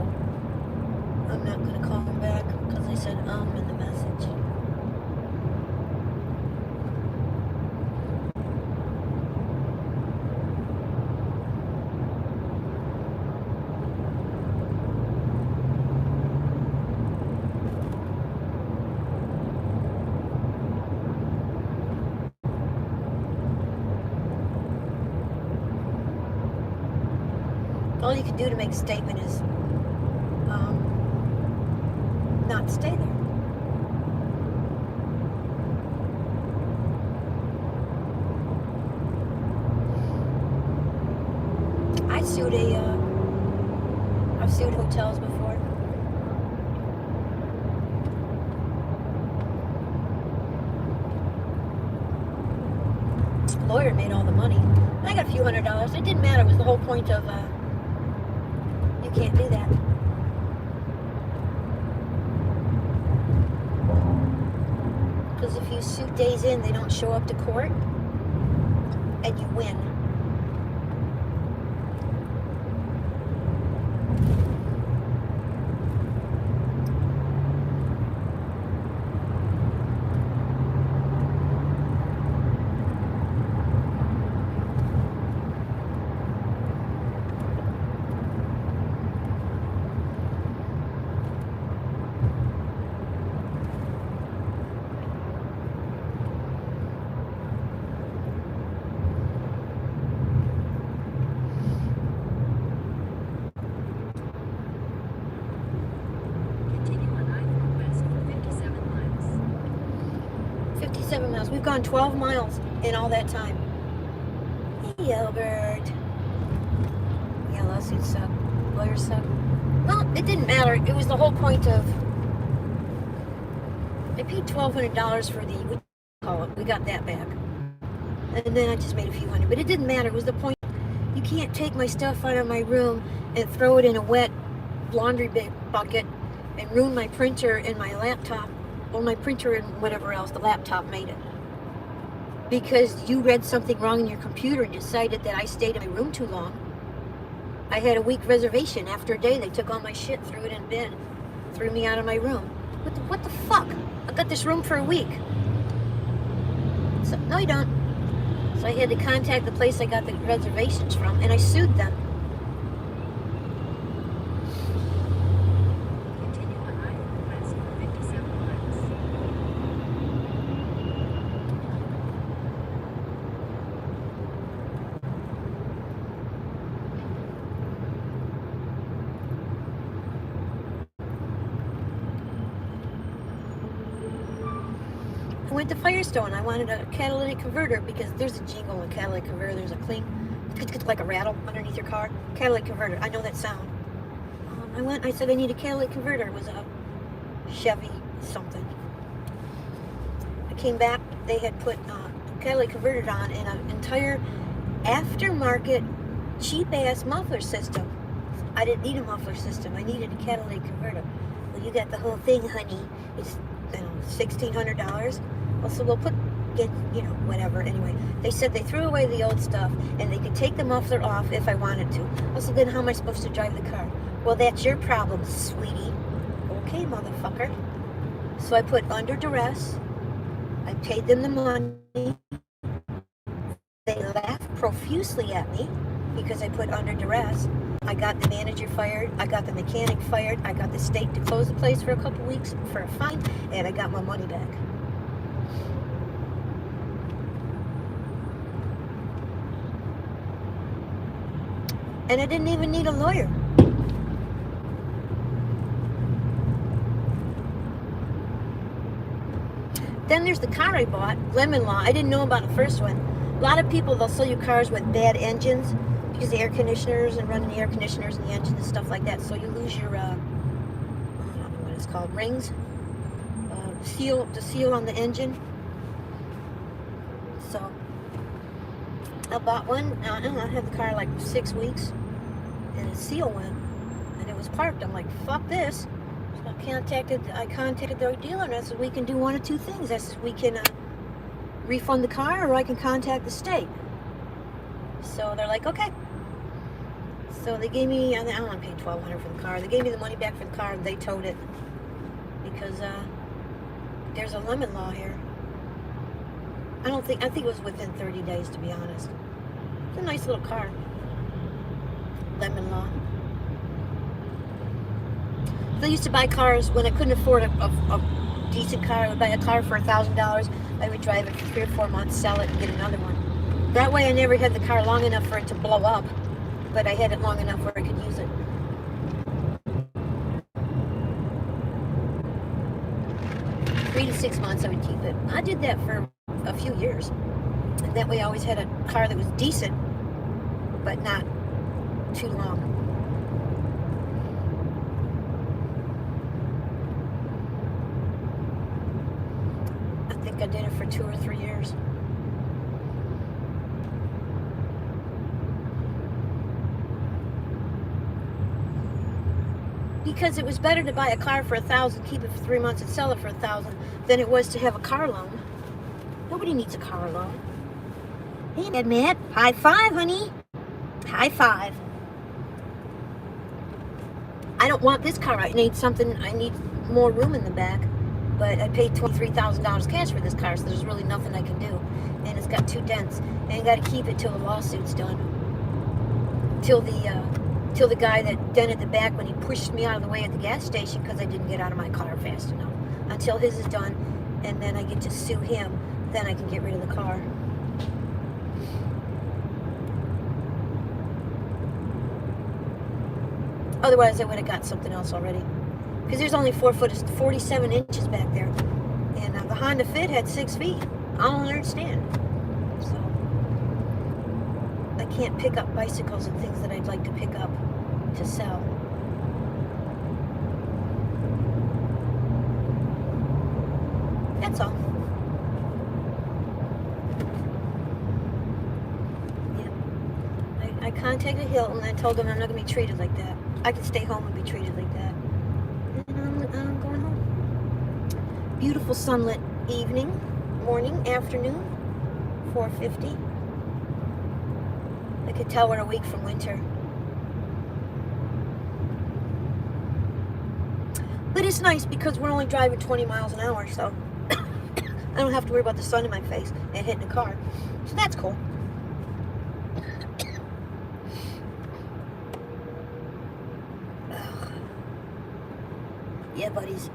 I'm not gonna call them back because they said in the message. All you can do to make a statement is not stay there. I've sued hotels before. Lawyer made all the money. I got a few $100s. It didn't matter. It was the whole point of you can't do that. Because if you sue days in, they don't show up to court, and you win.
Continue on I-4 west for 57 miles.
57 miles. We've gone 12 miles in all that time. Hey, Albert. Yeah, lawsuits suck. Lawyers suck. Well, it didn't matter. It was the whole point of... I paid $1,200 for the... What do you call it? We got that back. And then I just made a few hundred. But it didn't matter. It was the point... You can't take my stuff out of my room and throw it in a wet laundry bucket and ruin my printer and my laptop. Well, my printer and whatever else, the laptop made it. Because you read something wrong in your computer and decided that I stayed in my room too long. I had a week reservation. After a day, they took all my shit, threw it in bin, threw me out of my room. What the fuck? I got this room for a week. So, no, you don't. So I had to contact the place I got the reservations from, and I sued them.
Continue on I-4 west for 57 miles.
I went to Firestone. I wanted a catalytic converter because there's a jingle in a catalytic converter. There's a cling, like a rattle underneath your car. Catalytic converter. I know that sound. I I went, I said I need a catalytic converter. It was a Chevy something. I came back, they had put catalytic converter on and an entire aftermarket cheap-ass muffler system. I didn't need a muffler system. I needed a catalytic converter. Well, you got the whole thing, honey. It's, $1,600. Well, so we'll get, whatever. Anyway, they said they threw away the old stuff and they could take the muffler off if I wanted to. Also, then how am I supposed to drive the car? Well, that's your problem, sweetie. Okay, motherfucker. So I put under duress. I paid them the money. They laughed profusely at me because I put under duress. I got the manager fired. I got the mechanic fired. I got the state to close the place for a couple weeks for a fine, and I got my money back. And I didn't even need a lawyer. Then there's the car I bought, Lemon Law. I didn't know about the first one. A lot of people, they'll sell you cars with bad engines because the air conditioners and running the air conditioners and the engine and stuff like that. So you lose your, I don't know what it's called, rings, the seal on the engine. So I bought one. I had the car like 6 weeks, and the seal went, and it was parked. I'm like, fuck this. So I contacted their dealer, and I said, we can do one of two things. I said, we can refund the car, or I can contact the state. So they're like, okay. So they gave me, I only paid $1,200 for the car. They gave me the money back for the car, and they towed it because there's a lemon law here. I think it was within 30 days, to be honest. It's a nice little car. Lemon law. I used to buy cars when I couldn't afford a decent car. I would buy a car for $1,000. I would drive it for 3 or 4 months, sell it, and get another one. That way I never had the car long enough for it to blow up, but I had it long enough where I could use it. Three to 6 months I would keep it. I did that for a few years. And that way I always had a car that was decent, but not too long. I think I did it for 2 or 3 years. Because it was better to buy a car for $1,000, keep it for 3 months, and sell it for $1,000 than it was to have a car loan. Nobody needs a car loan. Hey, Matt. High five, honey. High five. I don't want this car. I need more room in the back. But I paid $23,000 cash for this car, so there's really nothing I can do. And it's got 2 dents. And I got to keep it till the lawsuit's done. Till the guy that dented the back when he pushed me out of the way at the gas station because I didn't get out of my car fast enough. Until his is done, and then I get to sue him, then I can get rid of the car. Otherwise, I would have got something else already. Because there's only 4 foot, 47 inches back there. And the Honda Fit had 6 feet. I don't understand. So, I can't pick up bicycles and things that I'd like to pick up to sell. That's all. Yeah. I contacted Hilton and I told them I'm not going to be treated like that. I can stay home and be treated like that. And I'm going home. Beautiful sunlit evening, morning, afternoon, 4:50. I could tell we're a week from winter. But it's nice because we're only driving 20 miles an hour, so I don't have to worry about the sun in my face and hitting the car. So that's cool. Yeah, buddies.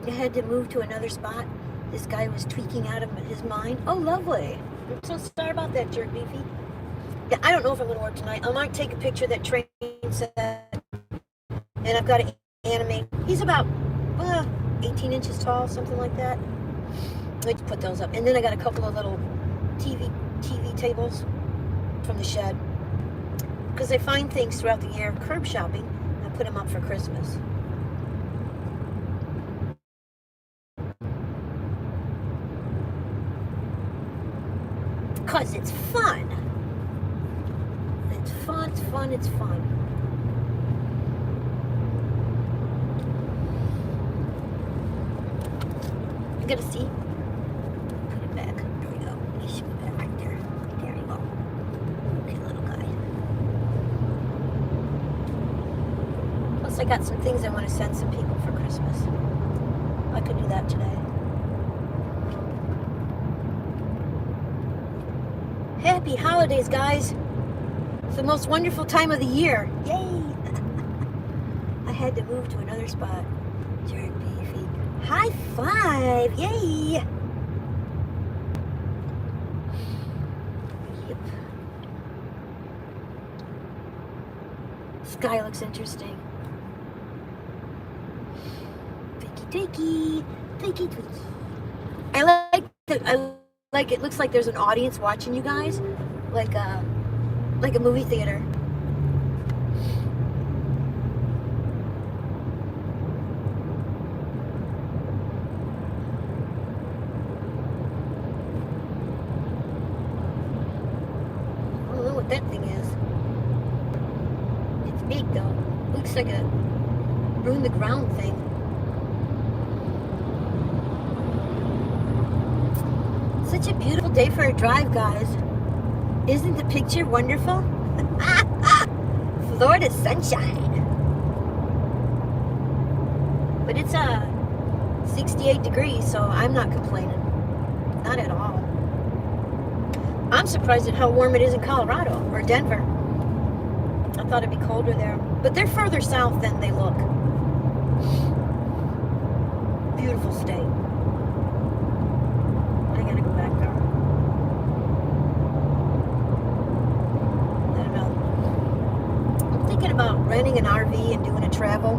I had to move to another spot. This guy was tweaking out of his mind. Oh, lovely. I'm so sorry about that, jerk beefy. Yeah, I don't know if I'm going to work tonight. I might take a picture of that train set. And I've got to animate. He's about 18 inches tall, something like that. Let's put those up. And then I got a couple of little TV tables from the shed. Because I find things throughout the year, curb shopping. I put them up for Christmas. Because it's fun. It's fun, it's fun, it's fun. You got a seat? Put it back. There we go. You should put that right there. There you go. Okay, little guy. Plus, I got some things I want to send some people for Christmas. I could do that today. Happy holidays, guys. It's the most wonderful time of the year. Yay! I had to move to another spot. Jerk beefy. High five! Yay! Yep. Sky looks interesting. Twinkie, twinkie, twinkie. I like it looks like there's an audience watching you guys, like a movie theater. I don't know what that thing is. It's big though. Looks like a ruin the ground thing. Such a beautiful day for a drive, guys. Isn't the picture wonderful? Florida sunshine. But it's 68 degrees, so I'm not complaining. Not at all. I'm surprised at how warm it is in Colorado or Denver. I thought it'd be colder there. But they're further south than they look. Beautiful state. I gotta go back there. I don't know. I'm thinking about renting an RV and doing a travel.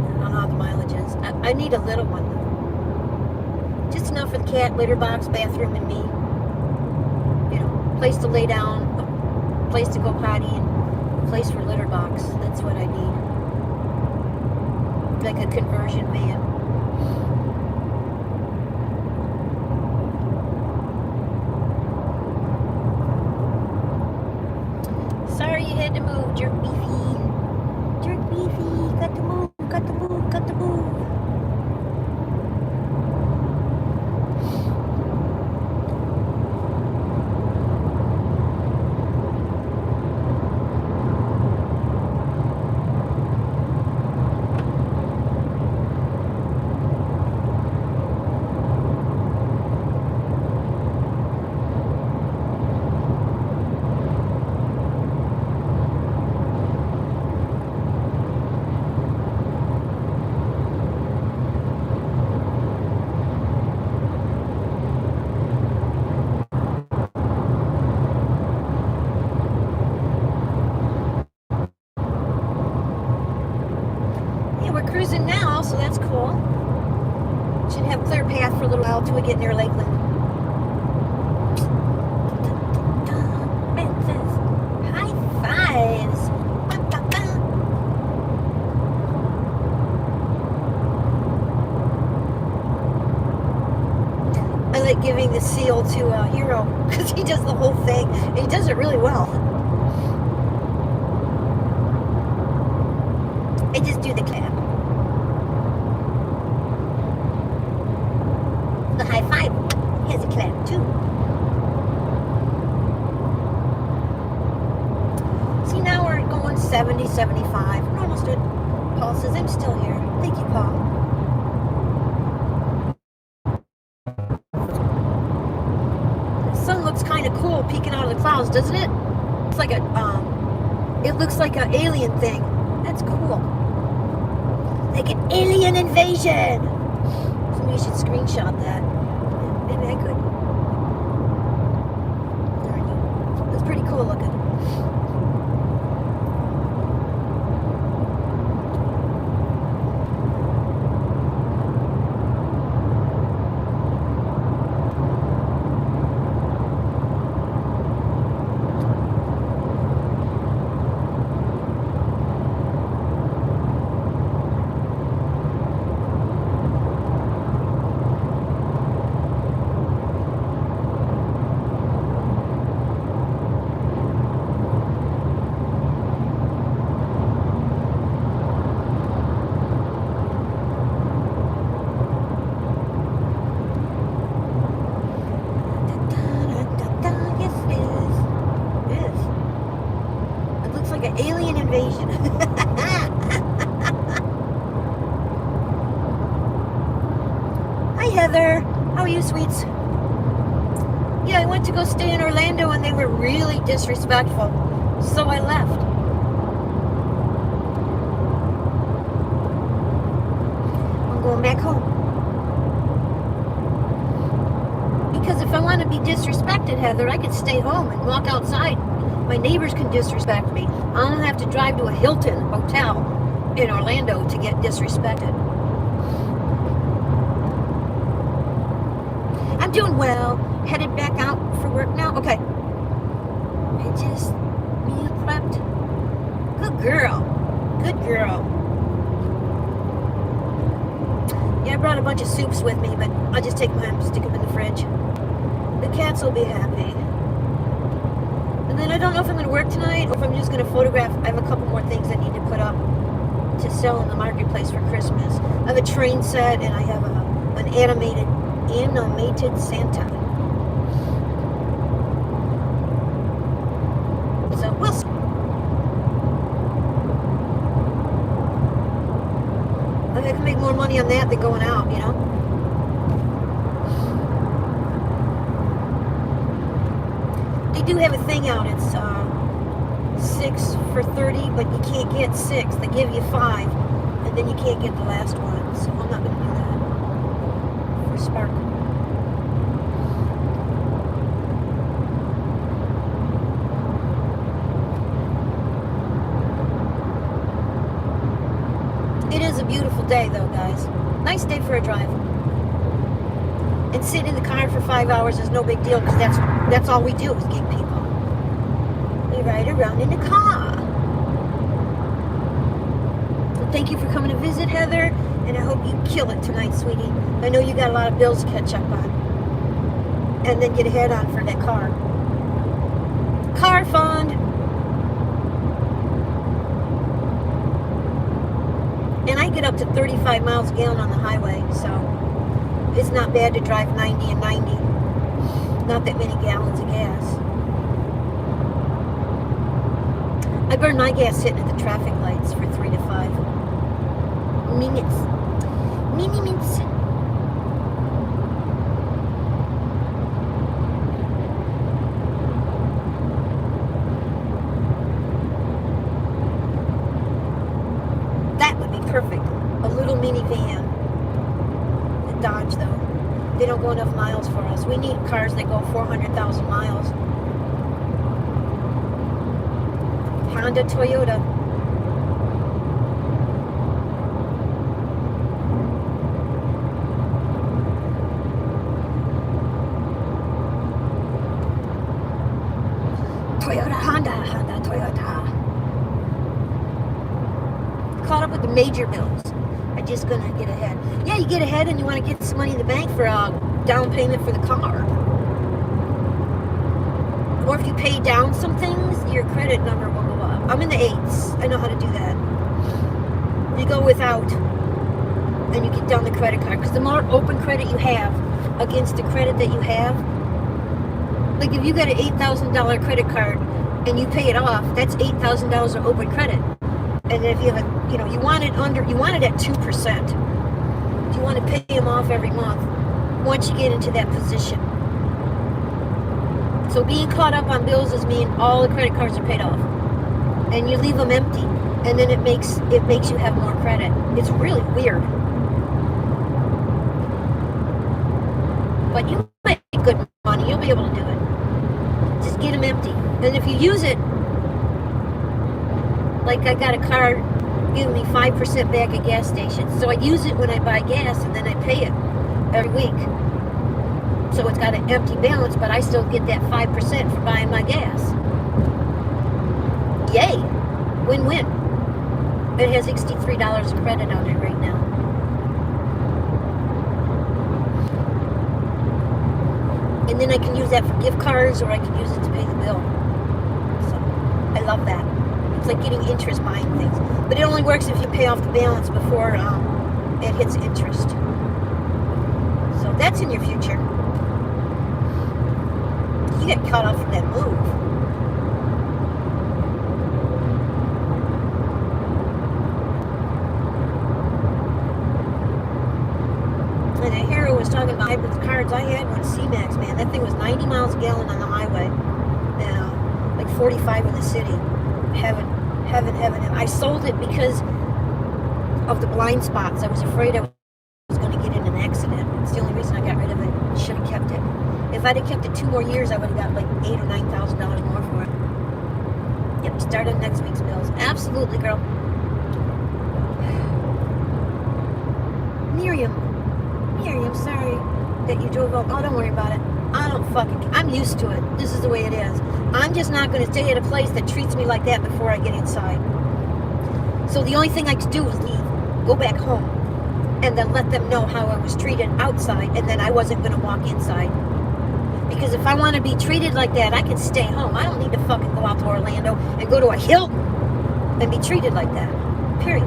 I don't know how the mileage is. I need a little one though. Just enough for the cat, litter box, bathroom, and me. You know, place to lay down, a place to go potty, and a place for litter box. That's what I need. Like a conversion van. Sorry you had to move, jerk beefy. Jerk beefy, got to move, got to move, got to move. We're cruising now, so that's cool. Should have clear path for a little while till we get near Lakeland. Princess, high fives. I like giving the seal to Hero because he does the whole thing and he does it really well. I just do the clap. The high five has a clap too. See, now we're going 70, 75. We're almost at. Paul says, I'm still here. Thank you, Paul. The sun looks kind of cool peeking out of the clouds, doesn't it? It's like it looks like an alien thing. That's cool. Like an alien invasion. Somebody should screenshot that. Maybe I could. There we go. That's pretty cool looking. an alien invasion. Hi, Heather. How are you, sweets? Yeah, I went to go stay in Orlando and they were really disrespectful. So I left. I'm going back home. Because if I want to be disrespected, Heather, I could stay home and walk outside. My neighbors can disrespect me. I don't have to drive to a Hilton hotel in Orlando to get disrespected. I'm doing well. Headed back out for work now. Okay. I just meal prepped. Good girl. Good girl. Yeah, I brought a bunch of soups with me, but I'll just take mine and stick them in the fridge. The cats will be happy. And then I don't know if I'm going to work tonight or if I'm just going to photograph. I have a couple more things I need to put up to sell in the marketplace for Christmas. I have a train set and I have an animated Santa. So we'll see. I can make more money on that than going out, you know? They do have a thing out. It's 6 for $30, but you can't get 6. They give you 5, and then you can't get the last one. So I'm not going to do that for Spark. It is a beautiful day, though, guys. Nice day for a drive. And sitting in the car for 5 hours is no big deal because that's all we do is gig people. We ride around in the car. So thank you for coming to visit, Heather, and I hope you kill it tonight, sweetie. I know you got a lot of bills to catch up on, and then get ahead on for that car. Car fund. And I get up to 35 miles a gallon on the highway, so it's not bad to drive 90 and 90. Not that many gallons of gas. I burn my gas sitting at the traffic lights for 3 to 5 minutes. Minutes. That would be perfect. A little minivan. The Dodge, though. They don't go enough miles for us. We need cars that go 400,000 miles. Honda, Toyota. Toyota, Honda, Toyota. Caught up with the major bills. I'm just gonna get ahead. Yeah, you get ahead and you want to get some money in the bank for a down payment for the car. Or if you pay down some things, your credit number will go up. I'm in the 8s. I know how to do that. You go without and you get down the credit card. Because the more open credit you have against the credit that you have, like if you got an $8,000 credit card and you pay it off, that's $8,000 of open credit. And if you have a, you want it at 2%. You want to pay them off every month once you get into that position. So being caught up on bills is mean all the credit cards are paid off. And you leave them empty. And then it makes you have more credit. It's really weird. But you make good money. You'll be able to do it. Just get them empty. And if you use it, like I got a card giving me 5% back at gas stations. So I use it when I buy gas and then I pay it every week. So it's got an empty balance, but I still get that 5% for buying my gas. Yay! Win-win. It has $63 of credit on it right now. And then I can use that for gift cards or I can use it to pay the bill. So I love that. It's like getting interest buying things. But it only works if you pay off the balance before it hits interest. So that's in your future. You get caught off from that move. cards I had were C-Max, man. That thing was 90 miles a gallon on the highway. And like 45 in the city. Heaven. I sold it because of the blind spots. I was afraid I was going to get in an accident. It's the only reason I got rid of it. Should have kept it. If I'd have kept it 2 more years, I would have got like $8,000 or $9,000 more for it. Yep, start on next week's bills. Absolutely, girl. Miriam, sorry that you drove up. Oh, don't worry about it. I'm used to it. This is the way it is. I'm just not going to stay at a place that treats me like that before I get inside. So the only thing I could do was leave, go back home, and then let them know how I was treated outside, and then I wasn't going to walk inside. Because if I want to be treated like that, I can stay home. I don't need to fucking go out to Orlando and go to a Hilton and be treated like that. Period.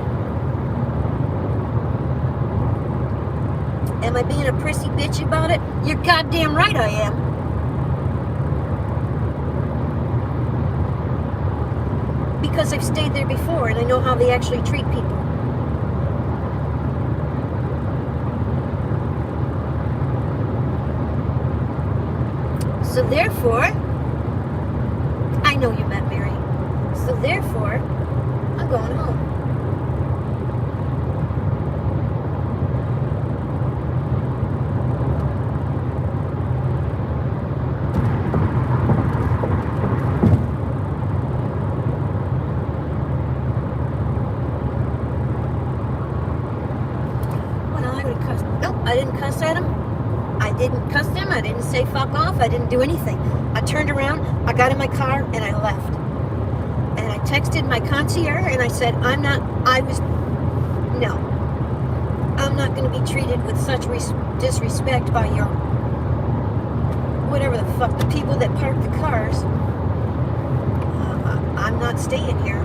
Am I being a prissy bitch about it? You're goddamn right I am. Because I've stayed there before and I know how they actually treat people. So therefore, I know you met Mary. So therefore, I'm going home. I didn't cuss at him. I didn't cuss him. I didn't say fuck off. I didn't do anything. I turned around, I got in my car, and I left. And I texted my concierge, and I said, I'm not going to be treated with such disrespect by your, whatever the fuck, the people that park the cars. I'm not staying here.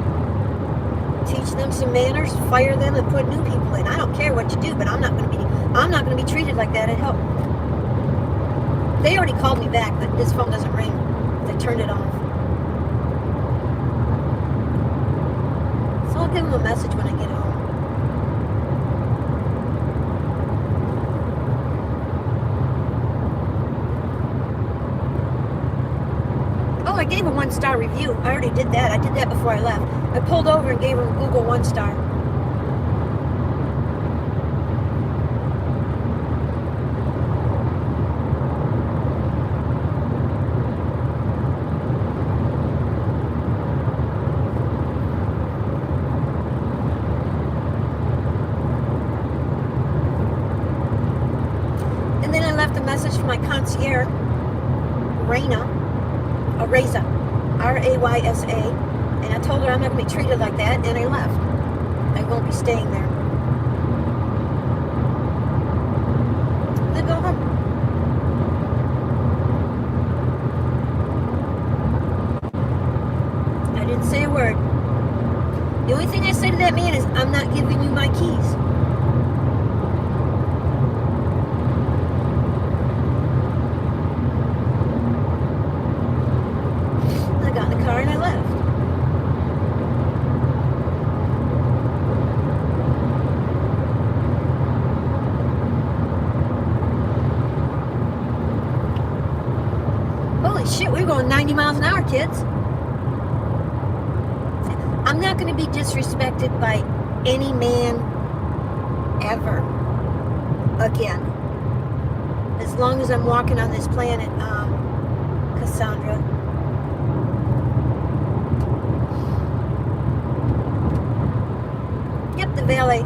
Teach them some manners, fire them, and put new people in. I don't care what you do, but I'm not going to be treated like that at home. They already called me back, but this phone doesn't ring. They turned it off. So I'll give them a message when I get home. Oh, I gave a 1-star review. I already did that. I did that before I left. I pulled over and gave them Google 1-star. And then I left a message for my concierge, Raysa, R-A-Y-S-A, and I told her I'm not going to be treated like that, and I left. I won't be staying there. Then go home. I didn't say a word. The only thing I say to that man is, I'm not giving you my keys. I got in the car and I left. Holy shit, we're going 90 miles an hour, kids. I'm not going to be disrespected by any man ever again. As long as I'm walking on this planet, Cassandra. Yep, the valet.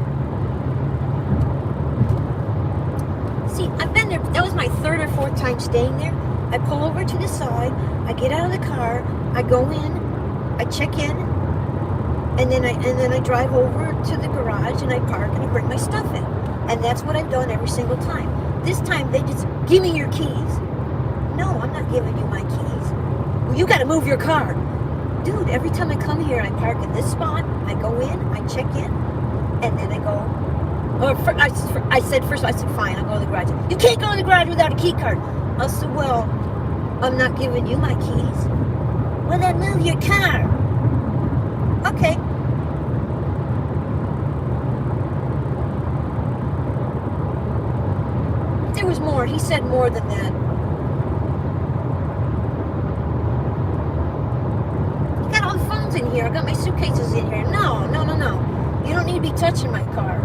See, I've been there. That was my 3rd or 4th time staying there. I pull over to the side. I get out of the car. I go in. I check in. And then I drive over to the garage and I park and I bring my stuff in. And that's what I've done every single time. This time they just give me your keys. No, I'm not giving you my keys. Well, you got to move your car. Dude, every time I come here, I park in this spot. I go in, I check in, and then I go. I said fine, I'll go to the garage. You can't go to the garage without a key card. I said, well, I'm not giving you my keys. Well, then move your car. Okay. There was more. He said said more than that. I got all the phones in here. I got my suitcases in here. No, no, no, no. You don't need to be touching my car.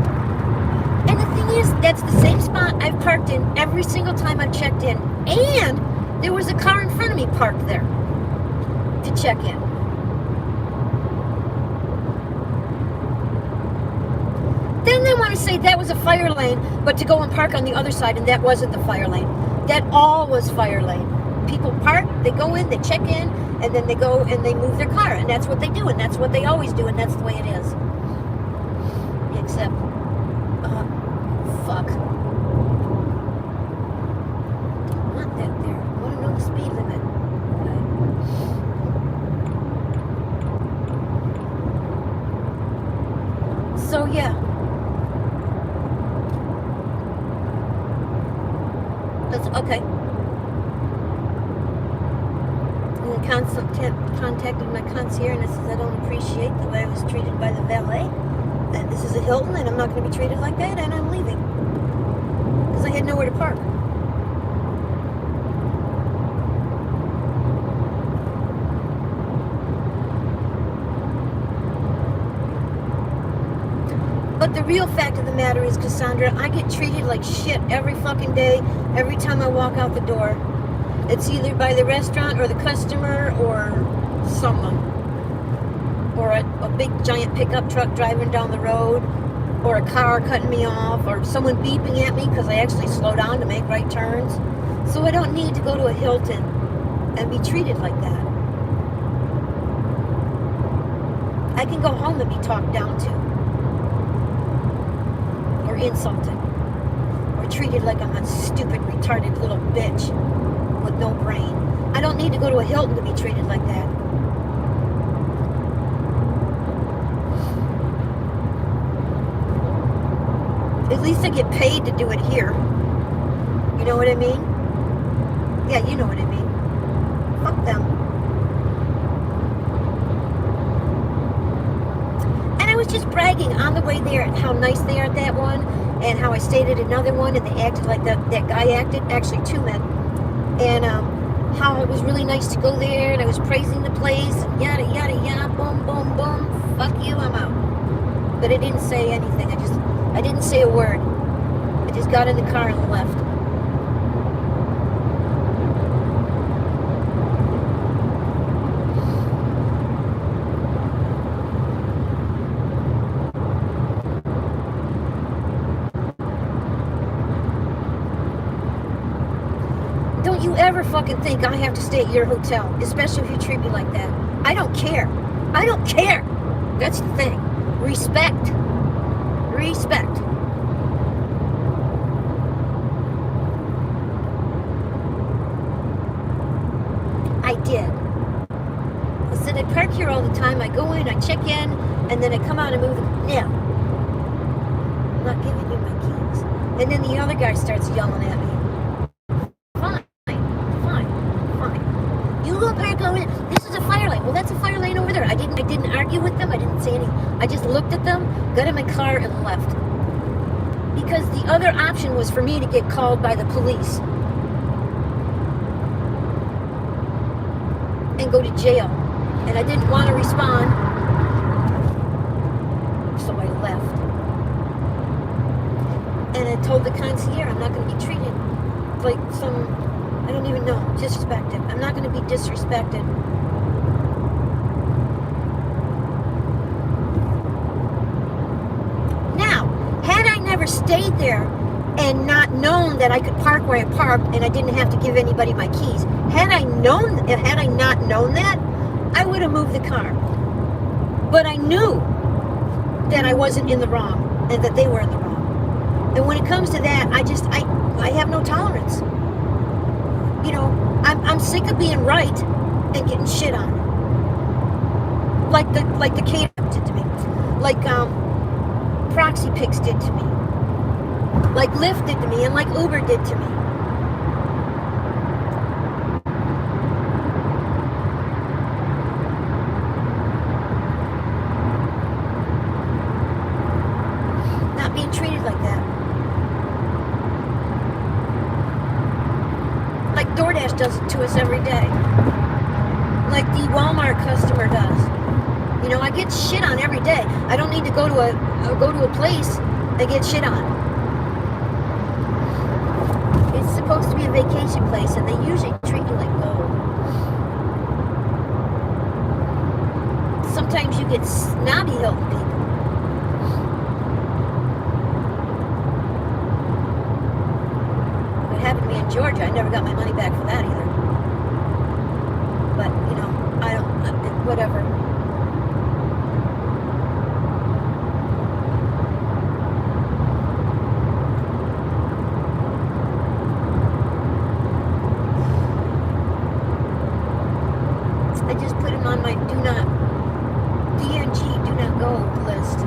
And the thing is, that's the same spot I've parked in every single time I've checked in. And there was a car in front of me parked there to check in. Then they want to say that was a fire lane, but to go and park on the other side, and that wasn't the fire lane. That all was fire lane. People park, they go in, they check in, and then they go and they move their car. And that's what they do, and that's what they always do, and that's the way it is. Except, fuck. Not that there. I want to know the speed limit. Okay. So, yeah. That's okay. And the contacted my concierge and I says I don't appreciate the way I was treated by the valet. And this is a Hilton and I'm not going to be treated like that and I'm leaving. Because I had nowhere to park. But the real fact of the matter is, Cassandra, I get treated like shit every fucking day, every time I walk out the door. It's either by the restaurant or the customer or someone. Or a big giant pickup truck driving down the road, or a car cutting me off, or someone beeping at me because I actually slow down to make right turns. So I don't need to go to a Hilton and be treated like that. I can go home and be talked down to. Insulted or treated like I'm a stupid, retarded little bitch with no brain. I don't need to go to a Hilton to be treated like that. At least I get paid to do it here. You know what I mean? Yeah, you know what I mean. Fuck them. I was just bragging on the way there at how nice they are at that one and how I stayed at another one and they acted like that guy acted, actually two men, and how it was really nice to go there and I was praising the place and yada yada yada, boom boom boom, fuck you, I'm out. But I didn't say anything. I didn't say a word. I just got in the car and left. Don't you ever fucking think I have to stay at your hotel, especially if you treat me like that. I don't care. I don't care. That's the thing. Respect. Respect. I did. I said I park here all the time. I go in, I check in, and then I come out and move it. No. I'm not giving you my keys. And then the other guy starts yelling at me. This is a fire lane. Well, that's a fire lane over there. I didn't argue with them. I didn't say anything. I just looked at them, got in my car, and left. Because the other option was for me to get called by the police and go to jail. And I didn't want to respond, so I left. And I told the concierge I'm not going to be treated like some, I don't even know, disrespected. I'm not going to be disrespected. Now, had I never stayed there and not known that I could park where I parked and I didn't have to give anybody my keys, had I not known that, I would have moved the car. But I knew that I wasn't in the wrong and that they were in the wrong. And when it comes to that, I have no tolerance. You know, I'm sick of being right and getting shit on. Like the cater did to me. Like Proxy Picks did to me. Like Lyft did to me and like Uber did to me. Not being treated like that. does it to us every day. Like the Walmart customer does. You know, I get shit on every day. I don't need to go to a place and get shit on. It's supposed to be a vacation place, and they usually treat you like gold. Sometimes you get snobby Hilton people. What happened to me in Georgia, I never got my money back for that either. But, you know, I don't, whatever. I just put him on my DNG, do not go list.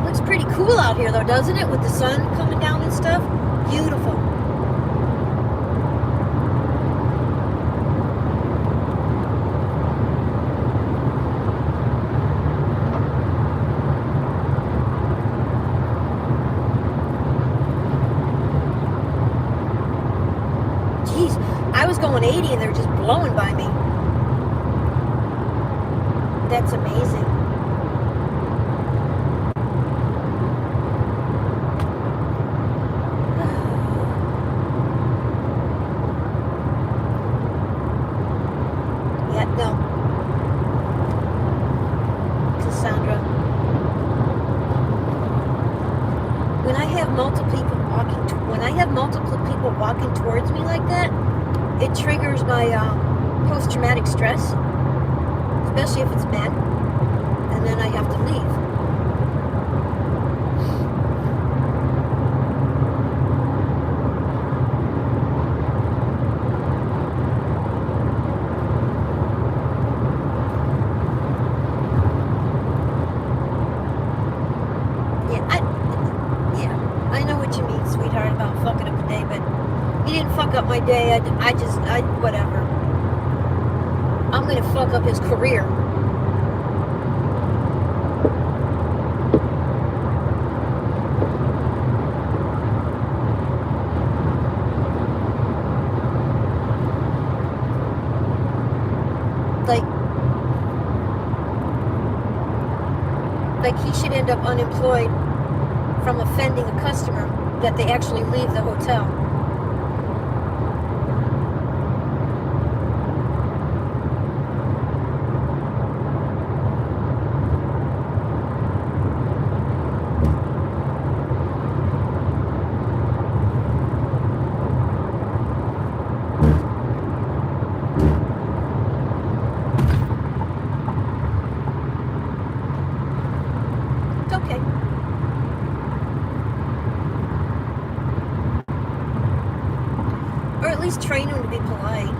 Looks pretty cool out here though, doesn't it? With the sun coming down and stuff. Beautiful. Jeez, I was going 80 and they're just blowing by me. That's amazing. Yeah, no. Cassandra. When I have multiple people walking towards me like that, it triggers my post-traumatic stress, especially if it's men, and then I have to leave. I know what you mean, sweetheart, about fucking up the day, but he didn't fuck up my day. Whatever. I'm gonna fuck up his career. Like he should end up unemployed from offending a customer that they actually leave the hotel. It's okay. Or at least train him to be polite.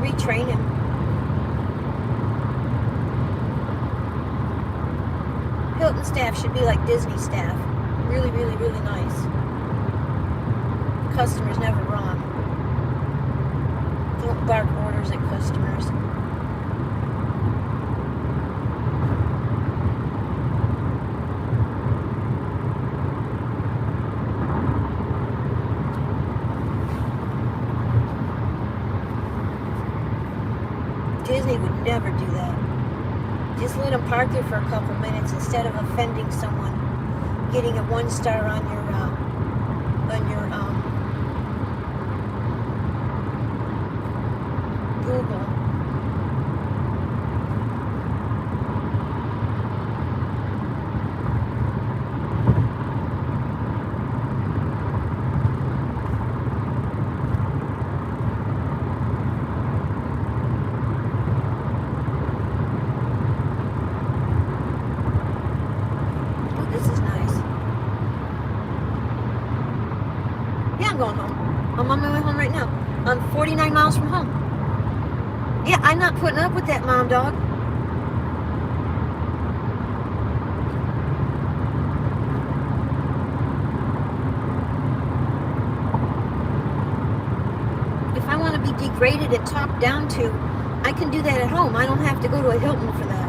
Retrain him. Hilton staff should be like Disney staff. Really, really, really nice. The customer's never wrong. Don't bark orders at customers. Disney would never do that. Just let them park there for a couple minutes instead of offending someone, getting a 1-star on your Google. I'm going home. I'm on my way home right now. I'm 49 miles from home. Yeah, I'm not putting up with that, Mom Dog. If I want to be degraded and talked down to, I can do that at home. I don't have to go to a Hilton for that.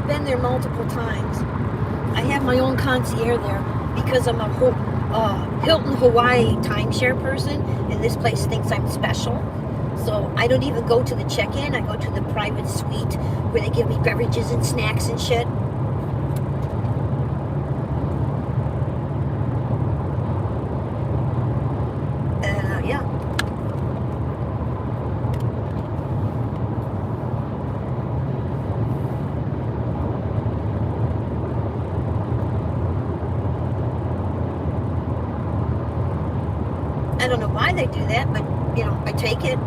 been there multiple times. I have my own concierge there because I'm a Hilton Hawaii timeshare person, and this place thinks I'm special. So I don't even go to the check-in. I go to the private suite where they give me beverages and snacks and shit. Yeah. I don't know why they do that, but, you know, I take it.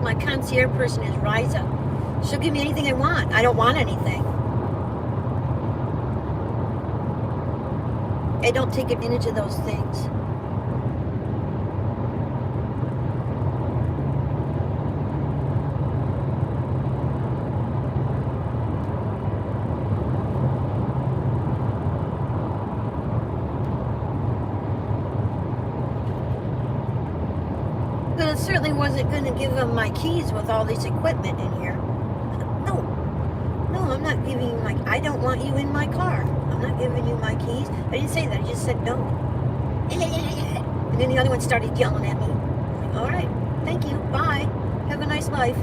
My concierge person is Riza. She'll give me anything I want. I don't want anything. I don't take advantage of those things. But it certainly wasn't going to give them my keys with all this equipment in here. No. No, I'm not giving you I don't want you in my car. I'm not giving you my keys. I didn't say that. I just said no. And then the other one started yelling at me. I'm like, all right. Thank you. Bye. Have a nice life.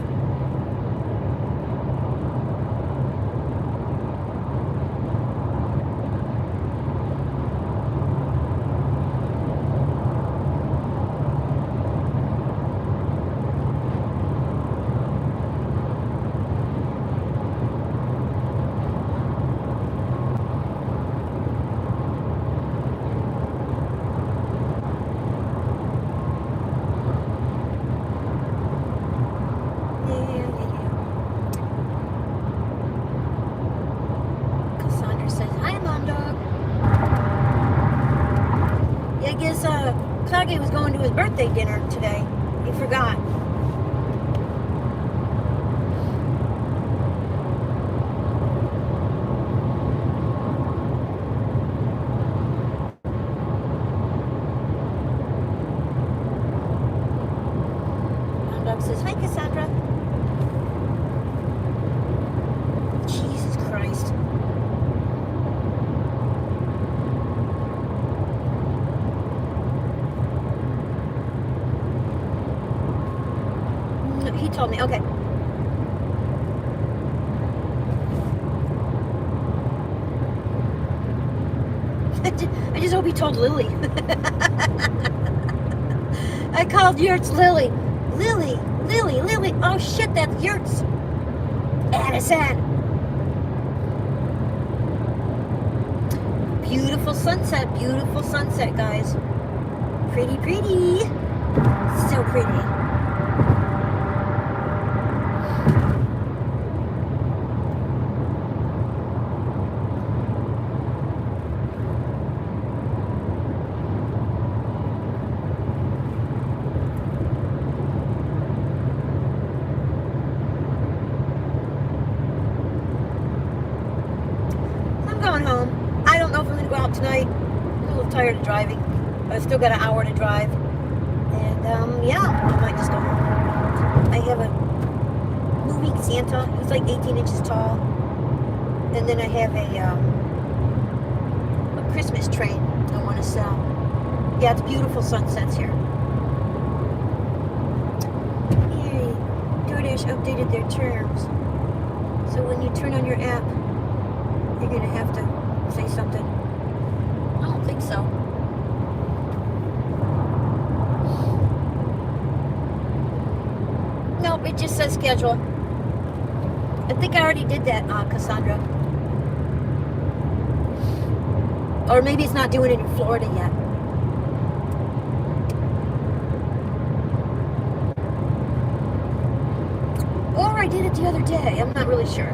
Cassandra says, hi, Mom Dog. Yeah, I guess Kage was going to his birthday dinner today. He forgot. Mom Dog says, hi, Cassandra. Jesus Christ. He told me, okay. I just hope he told Lily. I called Yurts Lily. Lily. Oh shit, that's Yurts. Addison. Beautiful sunset, guys. Pretty. So pretty. Going home. I don't know if I'm going to go out tonight. I'm a little tired of driving. But I still got an hour to drive. And, yeah, I might just go home. I have a moving Santa. He's like 18 inches tall. And then I have a Christmas train I want to sell. Yeah, it's beautiful sunsets here. Yay. DoorDash updated their terms. So when you turn on your app, you're going to have to say something. I don't think so. Nope, it just says schedule. I think I already did that, Cassandra. Or maybe it's not doing it in Florida yet. I did it the other day. I'm not really sure.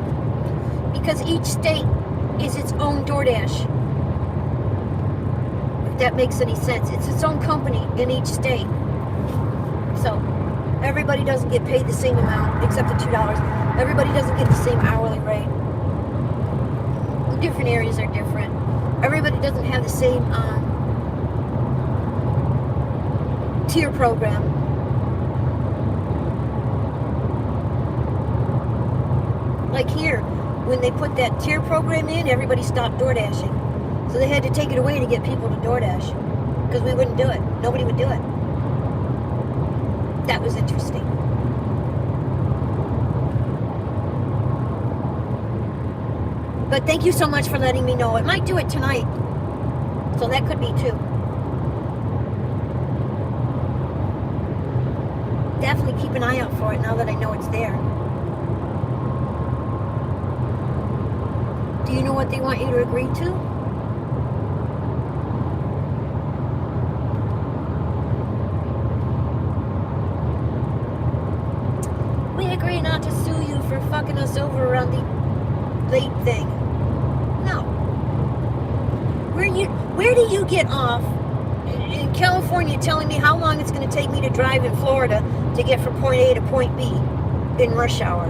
Because each state is its own DoorDash. If that makes any sense. It's its own company in each state. So, everybody doesn't get paid the same amount, except the $2. Everybody doesn't get the same hourly rate. Different areas are different. Everybody doesn't have the same tier program. Like here, when they put that tier program in, everybody stopped door dashing. So they had to take it away to get people to DoorDash. Because we wouldn't do it. Nobody would do it. That was interesting. But thank you so much for letting me know. It might do it tonight. So that could be too. Definitely keep an eye out for it now that I know it's there. Do you know what they want you to agree to? We agree not to sue you for fucking us over around the late thing. No. Where do you get off in California telling me how long it's going to take me to drive in Florida to get from point A to point B in rush hour?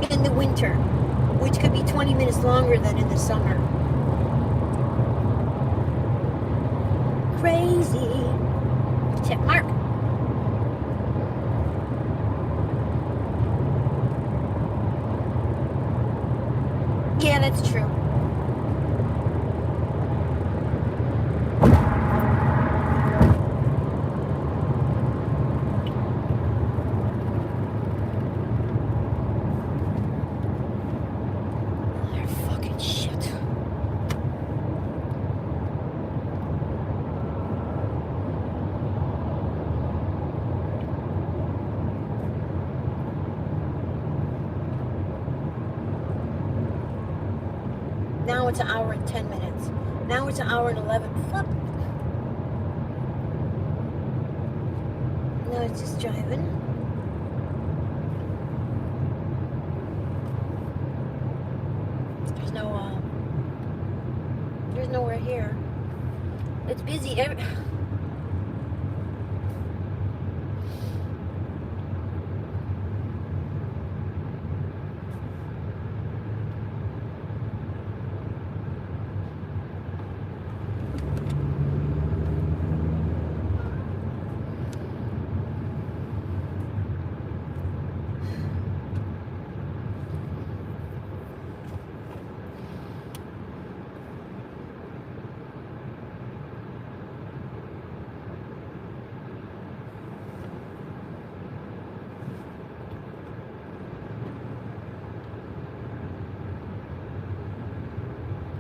In the winter, which could be 20 minutes longer than in the summer. Crazy. Check mark. Yeah, that's true. They're fucking shit. Now it's an hour and 10 minutes. Now it's an hour and 11. Fuck. No, it's just driving. There's nowhere here. It's busy.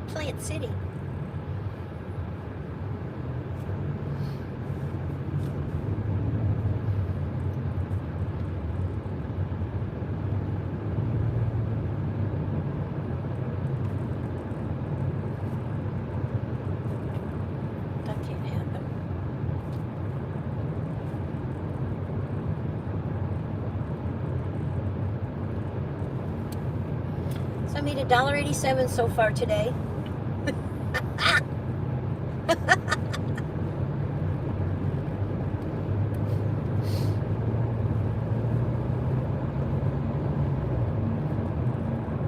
Plant City. That can't happen. So I made $1.87 so far today.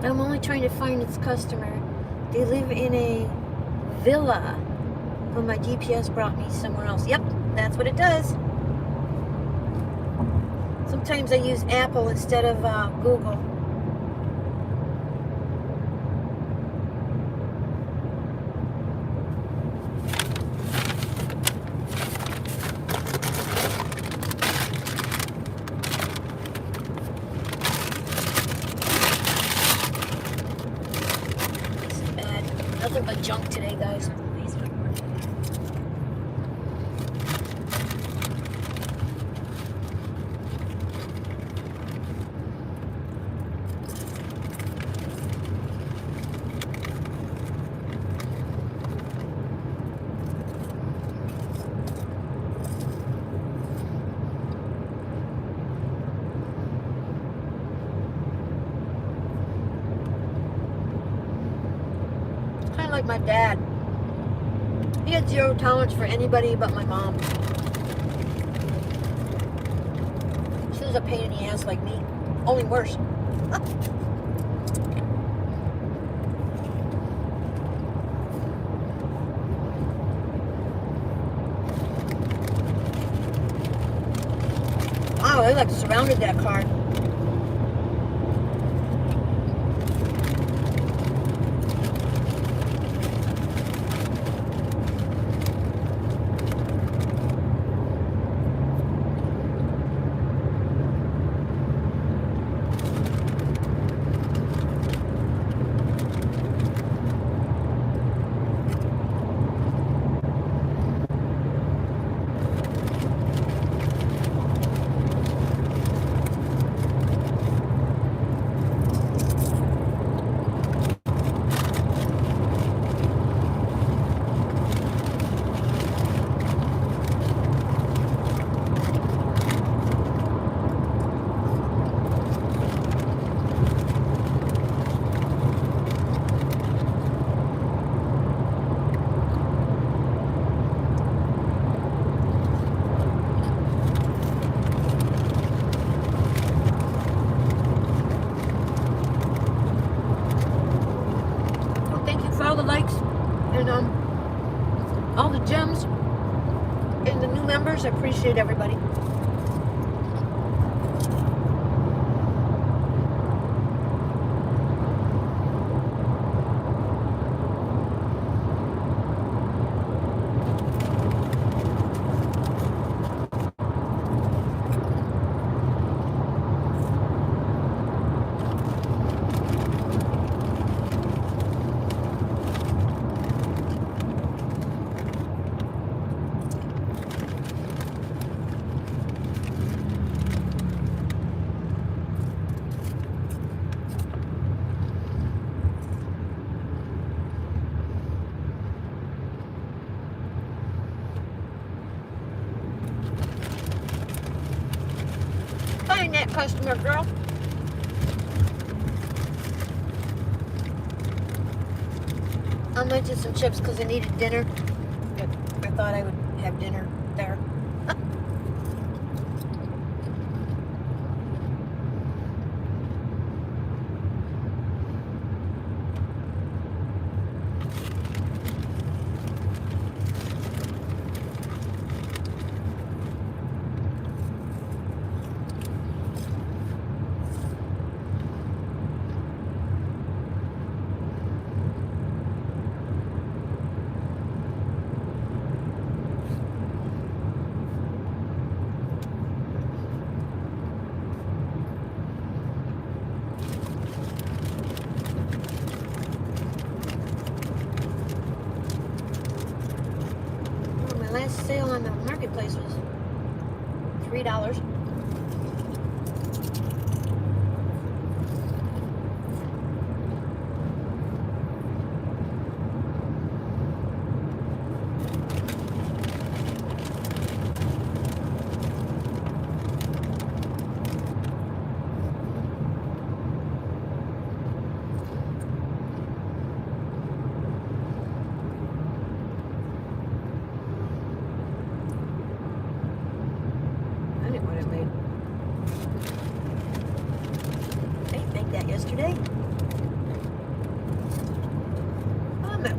I'm only trying to find its customer. They live in a villa, but my GPS brought me somewhere else. Yep, that's what it does. Sometimes I use Apple instead of Google. Nothing but junk today, guys. like my dad. He had zero tolerance for anybody but my mom. She was a pain in the ass like me, only worse. Wow, they like surrounded that car. Well, thank you for all the likes and all the gems and the new members. I appreciate everybody. Find that customer, girl. I mentioned some chips because I needed dinner. I thought I would have dinner there. My last sale on the marketplace was $3. I didn't know what I made. I didn't make that yesterday. Oh, I'm not.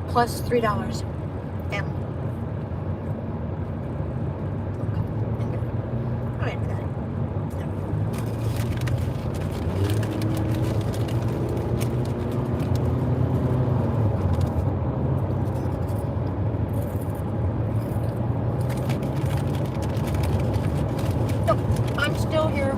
Plus $3. M. All right, got it. Nope, I'm still here.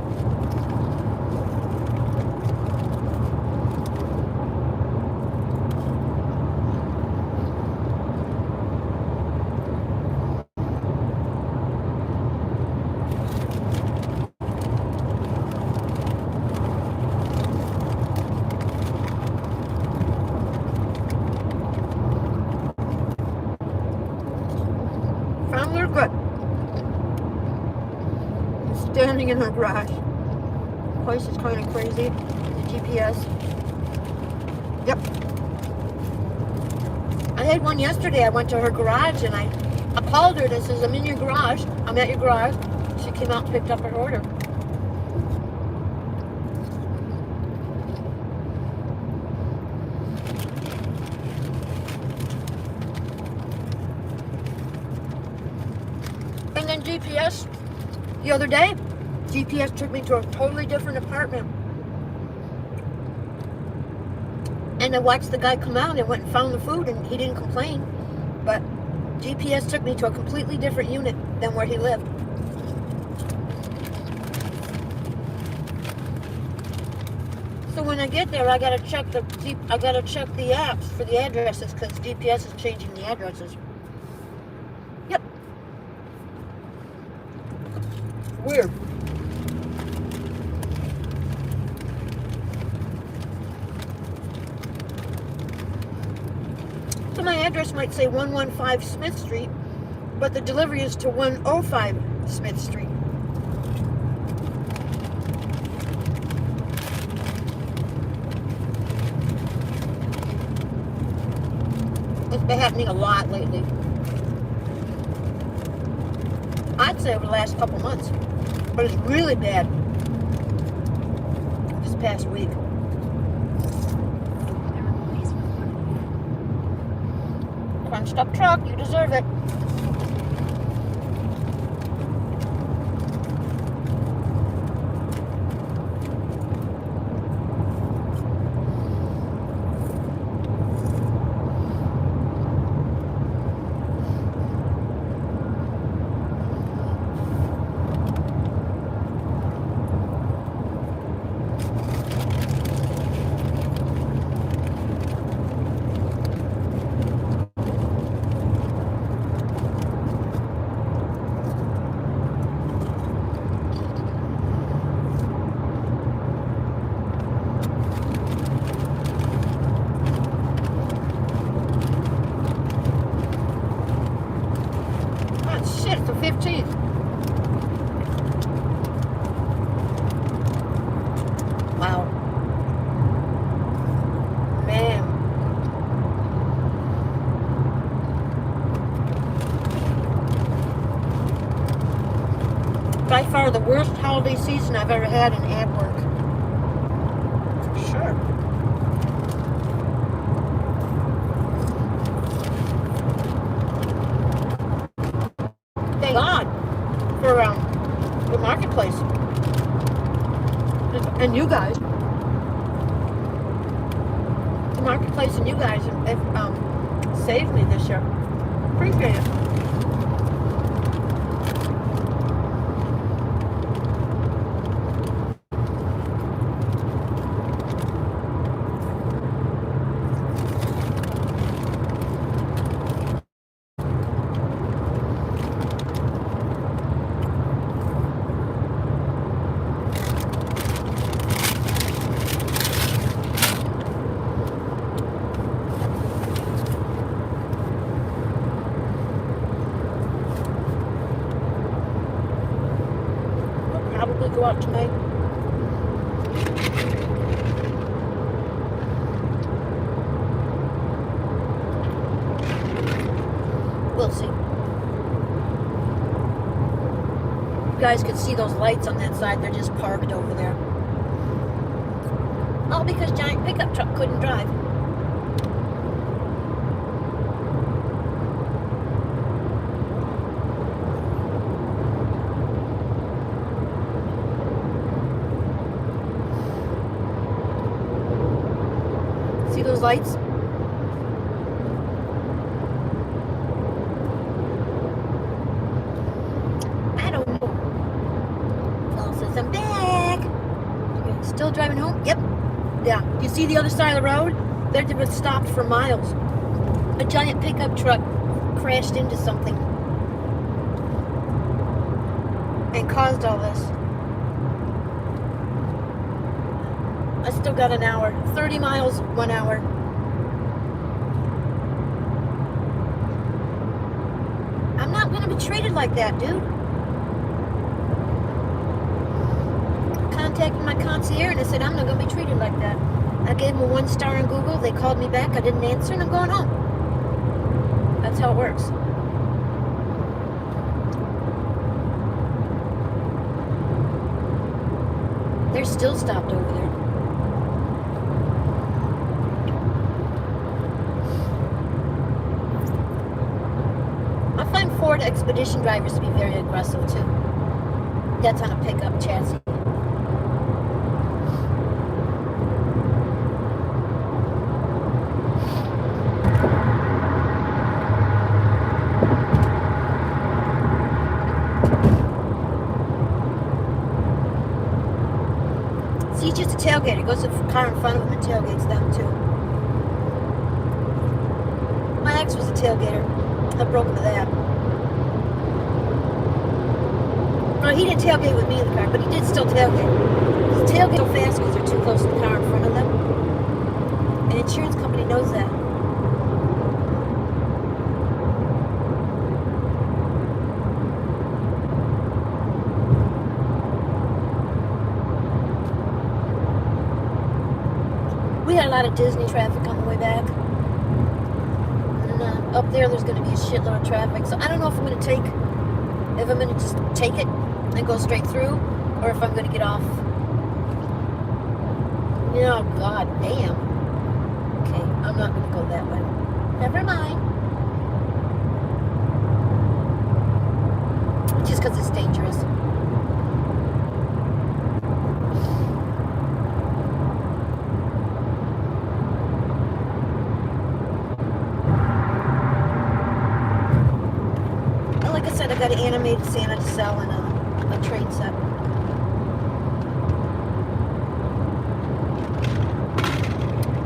standing in her garage. Place is kind of crazy. The GPS. Yep. I had one yesterday. I went to her garage and I called her and I says, I'm in your garage. I'm at your garage. She came out and picked up her order. And then GPS, the other day, GPS took me to a totally different apartment. And I watched the guy come out and went and found the food and he didn't complain. But GPS took me to a completely different unit than where he lived. So when I get there, I gotta check the apps for the addresses because GPS is changing the addresses. Yep. Weird. So my address might say 115 Smith Street, but the delivery is to 105 Smith Street. It's been happening a lot lately. I'd say over the last couple months, but it's really bad this past week. Crunched up truck, you deserve it. Shit, it's the 15th. Wow. Man. By far the worst holiday season I've ever had in ad work. For sure. Thank God for the marketplace and you guys. The marketplace and you guys have saved me this year. Appreciate it. Probably go out tonight. We'll see. You guys can see those lights on that side. They're just parked over there. All because giant pickup truck couldn't drive. See those lights? I don't know. Paul says I'm back. Okay, still driving home? Yep. Yeah. You see the other side of the road? They've been stopped for miles. A giant pickup truck crashed into something and caused all this. I still got an hour. 30 miles, 1 hour. I'm not going to be treated like that, dude. contacted my concierge and I said, I'm not going to be treated like that. I gave them a 1 star on Google. They called me back. I didn't answer and I'm going home. That's how it works. They're still stopped over there. I find Ford Expedition drivers to be very aggressive too. That's on a pickup chassis. See, he's just a tailgater. He goes to the car in front of him and tailgates them too. My ex was a tailgater. I broke into that. Well, he didn't tailgate with me in the car, but he did still tailgate. He tailgates so fast because they're too close to the car in front of them. And the insurance company knows that. We had a lot of Disney traffic on the way back. And up there's going to be a shitload of traffic. So I don't know if I'm going to if I'm going to just take it and go straight through, or if I'm going to get off. Oh, god damn. Okay, I'm not going to go that way. Never mind. Just because it's dangerous. Like I said, I got an animated Santa to sell and a train set.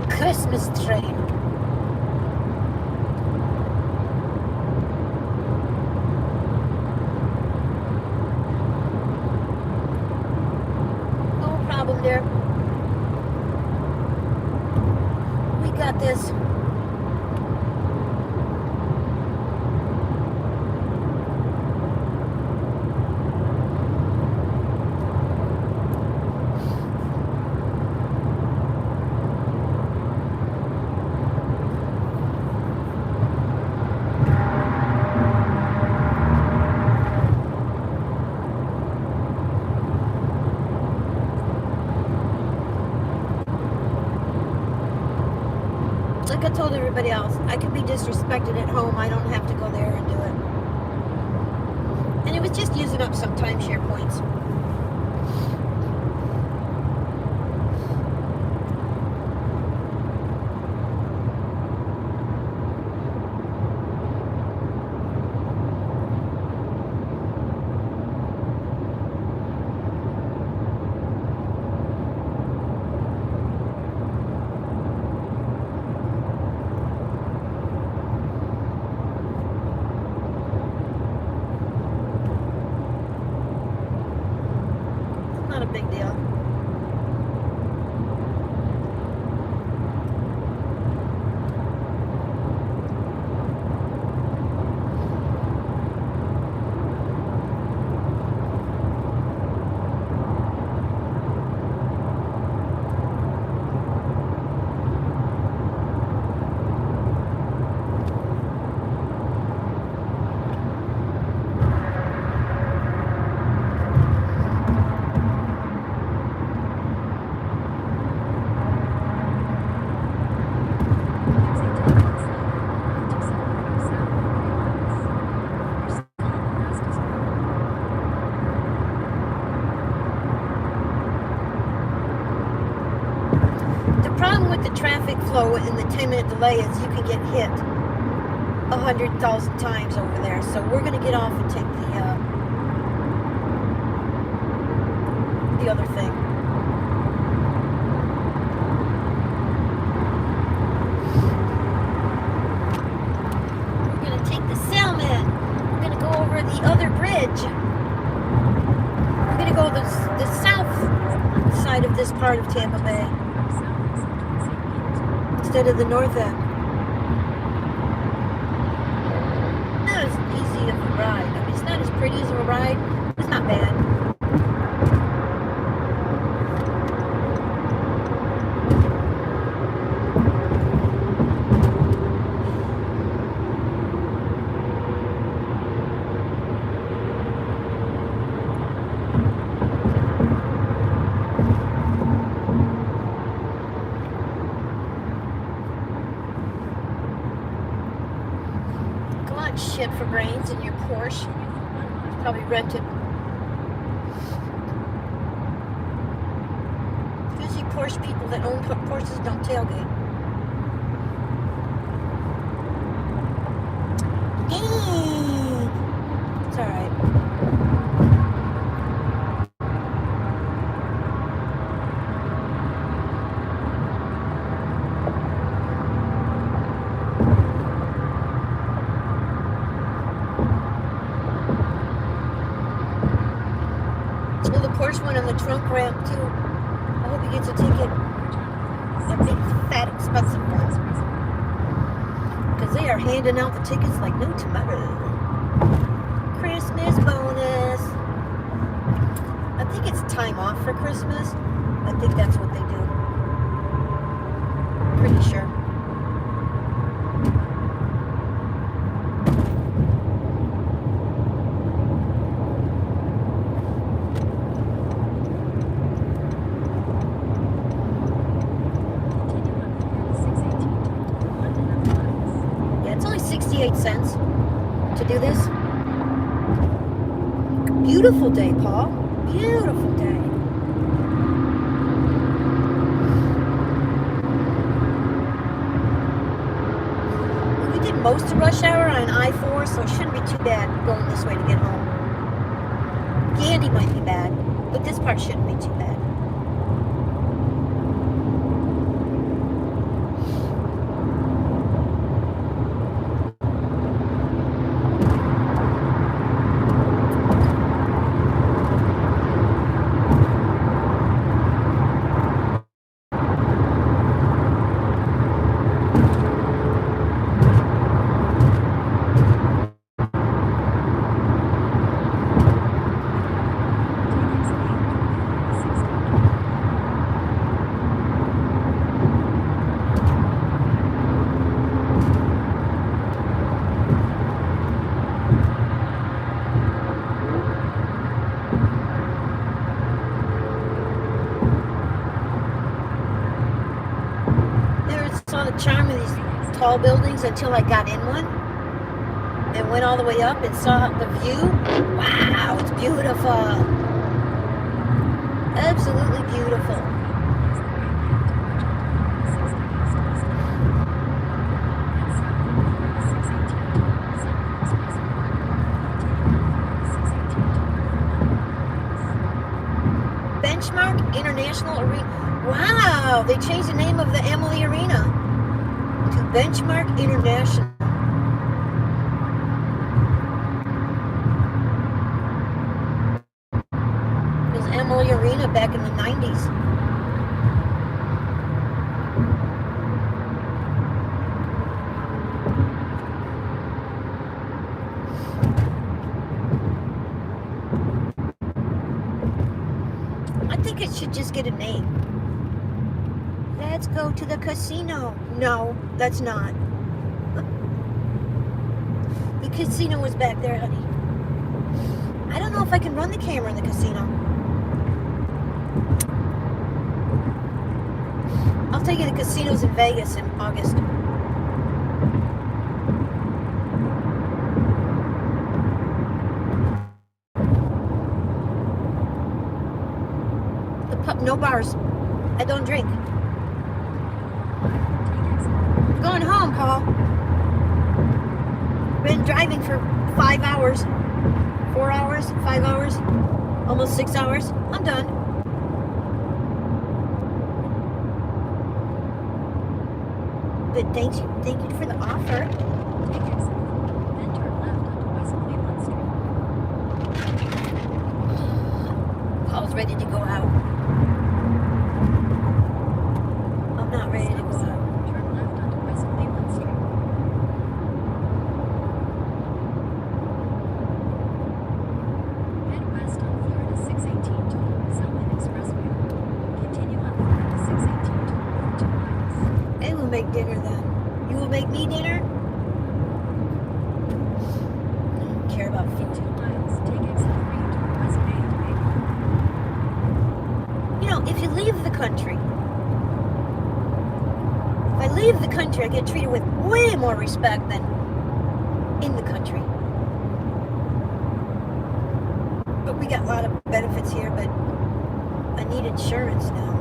Christmas train. No problem there. We got this. Like I told everybody else, I can be disrespected at home. I don't have to go there and do it. And it was just using up some timeshare points. Not a big deal. The traffic flow and the 10-minute delay is you can get hit 100,000 times over there. So we're going to get off and take the other thing. We're going to take the Salmon. We're going to go over the other bridge. We're going to go the south side of this part of Tampa Bay instead of the north end. Not as easy of a ride. I mean, it's not as pretty as a ride. It's not bad. tip for brains in your Porsche. Probably rented. Usually Porsche people that own Porsches don't tailgate. Dang! It's alright. Well, the Porsche went on the trunk ramp too. I hope he gets a ticket. That big, fat, expensive one. Because they are handing out the tickets like no tomorrow. Christmas bonus. I think it's time off for Christmas. I think that's what they do. Pretty sure. Yeah, it's only 68 cents to do this. Beautiful day, Paul. Beautiful day. We did most of rush hour on I-4, so it shouldn't be too bad going this way to get home. Gandy might be bad, but this part shouldn't be too bad. Charm of these tall buildings until I got in one and went all the way up and saw the view. Wow, it's beautiful. Absolutely beautiful. Benchmark International Arena. Wow, they changed the name of the Emily Arena to Benchmark International. It was Emily Arena back in the 90s. I think it should just get a name. Let's go to the casino. No, that's not. The casino was back there, honey. I don't know if I can run the camera in the casino. I'll take you to casinos in Vegas in August. The pub, no bars. I don't drink. Going home, Paul. Been driving for 5 hours, 4 hours, 5 hours, almost 6 hours. I'm done. But thank you for the offer. Paul's ready to go out. I'm not ready to go out. Make dinner then. You will make me dinner? I don't care about food. You know, if you leave the country, if I leave the country, I get treated with way more respect than in the country. But we got a lot of benefits here, but I need insurance now.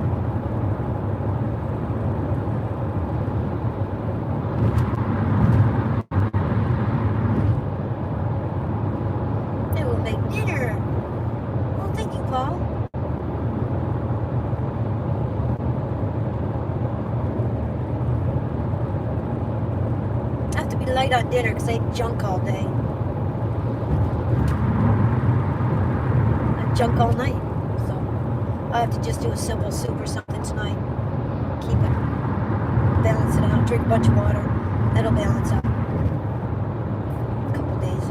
And we'll make dinner. Well, thank you, Paul. I have to be light on dinner because I ate junk all day. And junk all night. So I have to just do a simple soup or something tonight. Keep it, balance it out. Drink a bunch of water. That'll balance out. A couple days.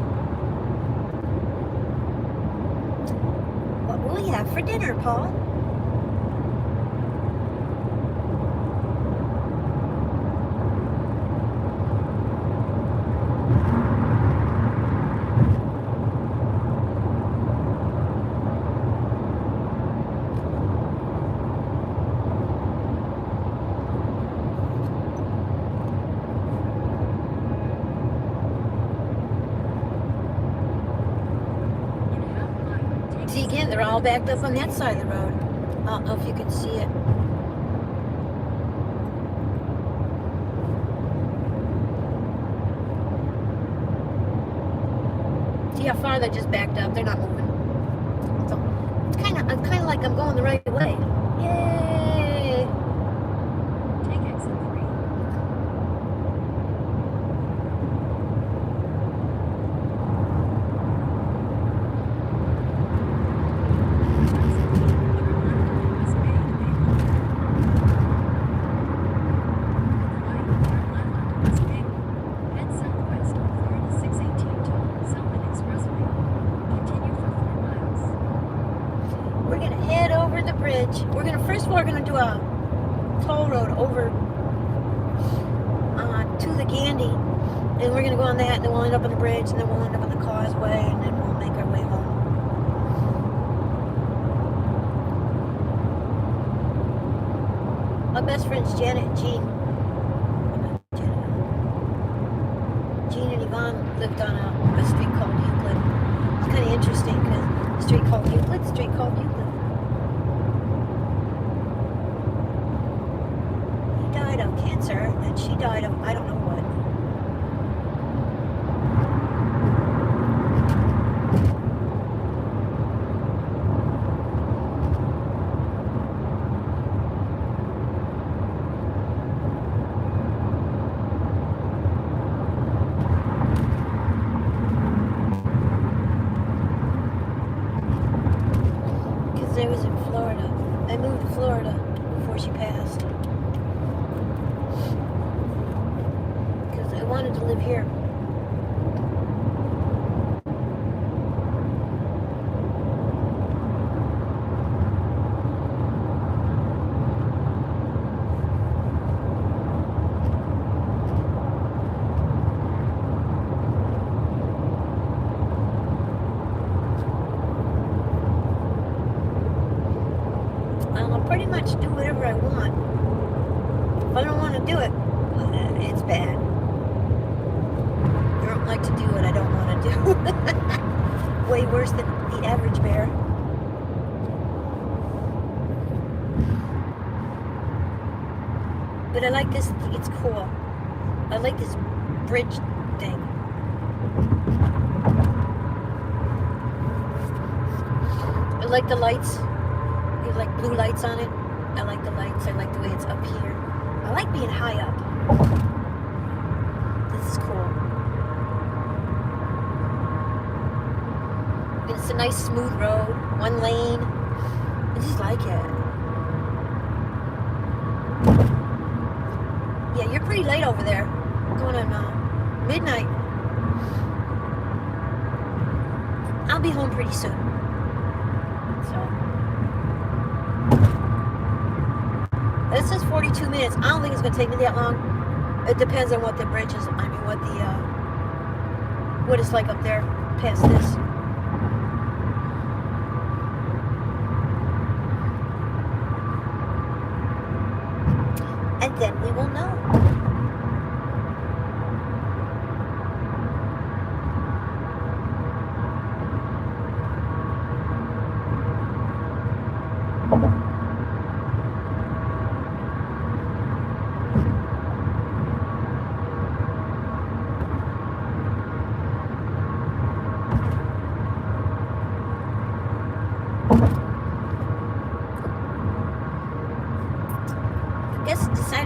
What will we have for dinner, Paul? See, again, they're all backed up on that side of the road. I don't know if you can see it. See how far they just backed up? They're not moving. So it's kind of like I'm going the right way. Yay!
Take exit 3.
We're gonna head over the bridge. First of all, we're gonna do a toll road over to the Gandy, and we're gonna go on that, and then we'll end up on the bridge, and then we'll end up on the causeway, and then we'll make our way home. My best friends Janet and Jean. Jean and Yvonne lived on a street called Euclid. It's kind of interesting because street called Euclid, street called Euclid. He died of cancer, and she died of I don't know what. I was in Florida. I moved to Florida before she passed. Because I wanted to live here. I'll pretty much do whatever I want. If I don't want to do it, it's bad. I don't like to do what I don't want to do. Way worse than the average bear. But I like this, it's cool. I like this bridge thing. I like the lights. You like blue lights on it. I like the lights. I like the way it's up here. I like being high up. This is cool. And it's a nice smooth road. One lane. I just like it. Yeah, you're pretty late over there. Going on midnight. I'll be home pretty soon. So. This is 42 minutes. I don't think it's going to take me that long. It depends on what the bridge is. I mean, what it's like up there past this. And then we will know.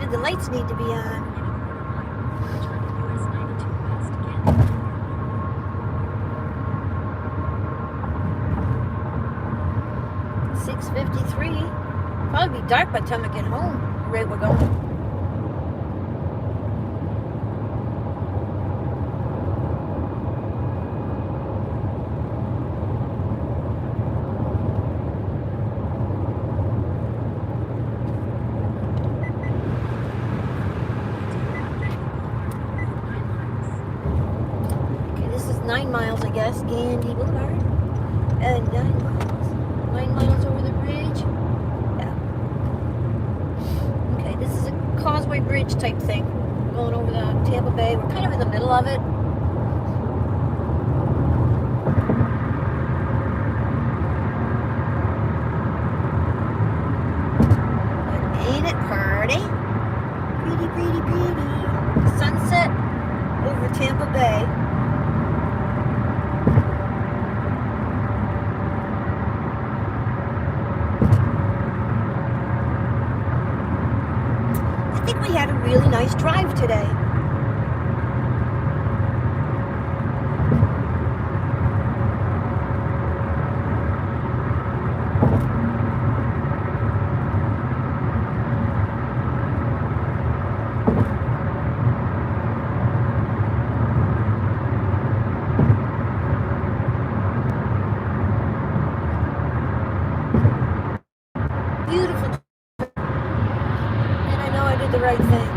did the lights need to be on?
US 92 West again.
6:53. Probably be dark by the time I get home. Right, we're going. Okay, this is 9 miles, I guess. Gandy Boulevard. And 9 miles. 9 miles over the bridge. Yeah. Okay, this is a Causeway Bridge type thing. Going over the Tampa Bay. We're kind of in the middle of it. But ain't it pretty? Pretty, pretty, pretty. Sunset over Tampa Bay. I think we had a really nice drive today. Beautiful. And I know I did the right thing.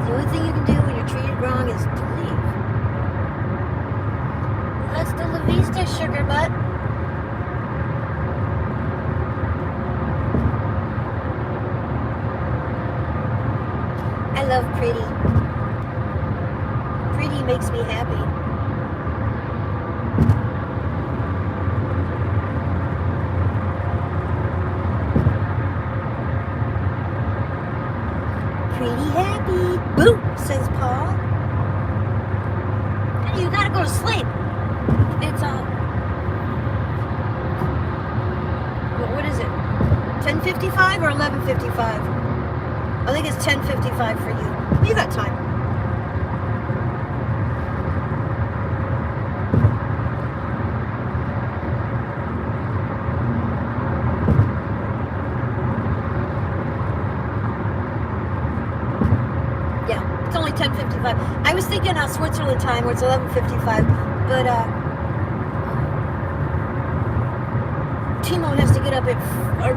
The only thing you can do when you're treated wrong is to leave. Hasta la vista, sugar butt. I love pretty. Pretty makes me happy. Pretty happy. Boo, says Paul. Hey, you gotta go to sleep. It's what is it? 10:55 or 11:55? I think it's 10:55 for you. You got time. Yeah, it's only 10:55. I was thinking Switzerland time where it's 11:55, but Timo has to get up at or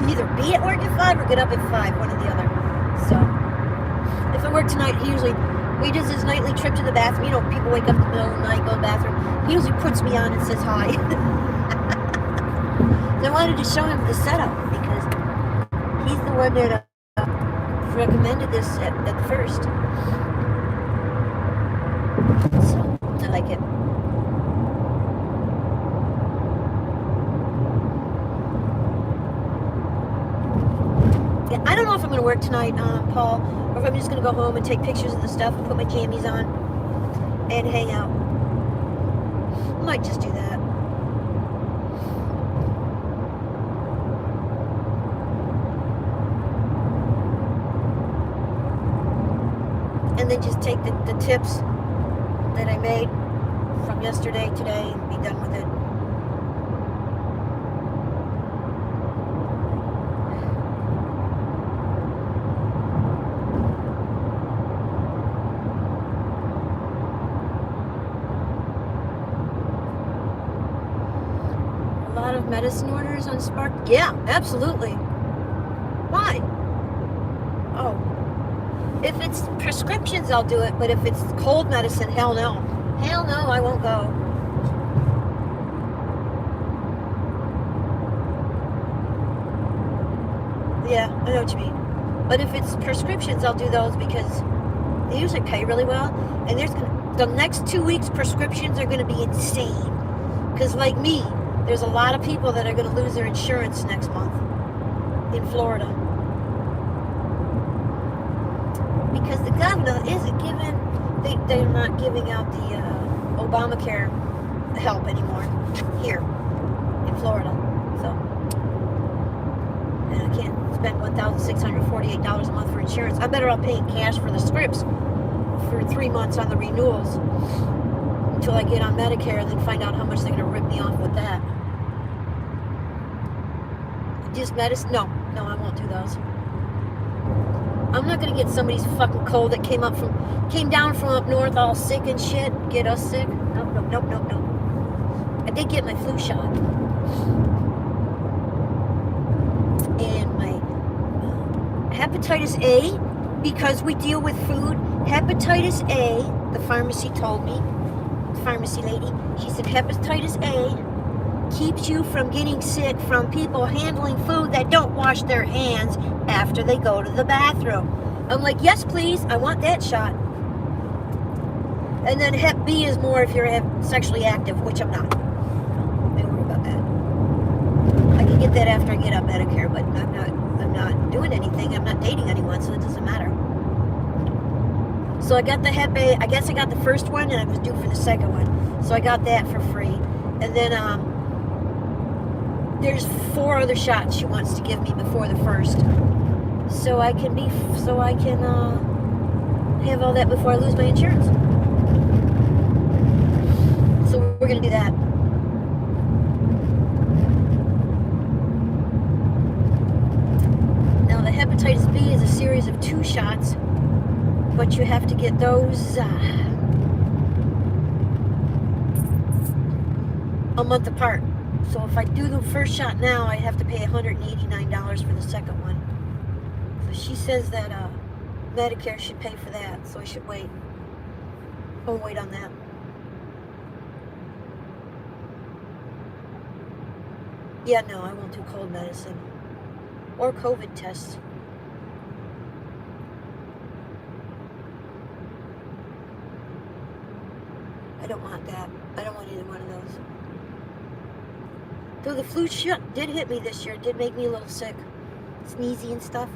either be at work at 5 or get up at 5, one or the other. So if I work tonight, he does his nightly trip to the bathroom. You know, people wake up in the middle of the night, go to the bathroom. He usually puts me on and says hi. So I wanted to show him the setup because he's the one that recommended this at first. So I like it. Yeah, I don't know if I'm going to work tonight, Paul, or if I'm just going to go home and take pictures of the stuff and put my jammies on and hang out. Might just do that. And then just take the tips that I made from yesterday, today, and be done with it. A lot of medicine orders on Spark? Yeah, absolutely. Why? Oh. If it's prescriptions, I'll do it, but if it's cold medicine, hell no. Hell no, I won't go. Yeah, I know what you mean. But if it's prescriptions, I'll do those because they usually pay really well. And the next 2 weeks, prescriptions are going to be insane. Because like me, there's a lot of people that are going to lose their insurance next month in Florida. Because the governor isn't giving, they're not giving out the Obamacare help anymore here in Florida. So, and I can't spend $1,648 a month for insurance. I'm better off paying cash for the scripts for 3 months on the renewals until I get on Medicare and then find out how much they're going to rip me off with that. Just medicine? No, I won't do those. I'm not going to get somebody's fucking cold that came down from up north all sick and shit. Get us sick. Nope. I did get my flu shot. And my hepatitis A, because we deal with food, hepatitis A, the pharmacy told me, the pharmacy lady, she said hepatitis A keeps you from getting sick from people handling food that don't wash their hands after they go to the bathroom. I'm like, yes, please, I want that shot. And then Hep B is more if you're sexually active, which I'm not. Don't worry about that. I can get that after I get on Medicare, but I'm not doing anything. I'm not dating anyone, so it doesn't matter. So I got the Hep A. I guess I got the first one, and I was due for the second one. So I got that for free. And then there's 4 other shots she wants to give me before the first, so I can have all that before I lose my insurance. So we're gonna do that. Now the hepatitis B is a series of 2 shots, but you have to get those a month apart. So if I do the first shot now, I have to pay $189 for the second one. So she says that Medicare should pay for that, so I should wait. I'll wait on that. Yeah, no, I won't do cold medicine. Or COVID tests. I don't want that. I don't want either one of those. Though the flu shot did hit me this year, it did make me a little sick, sneezy and stuff.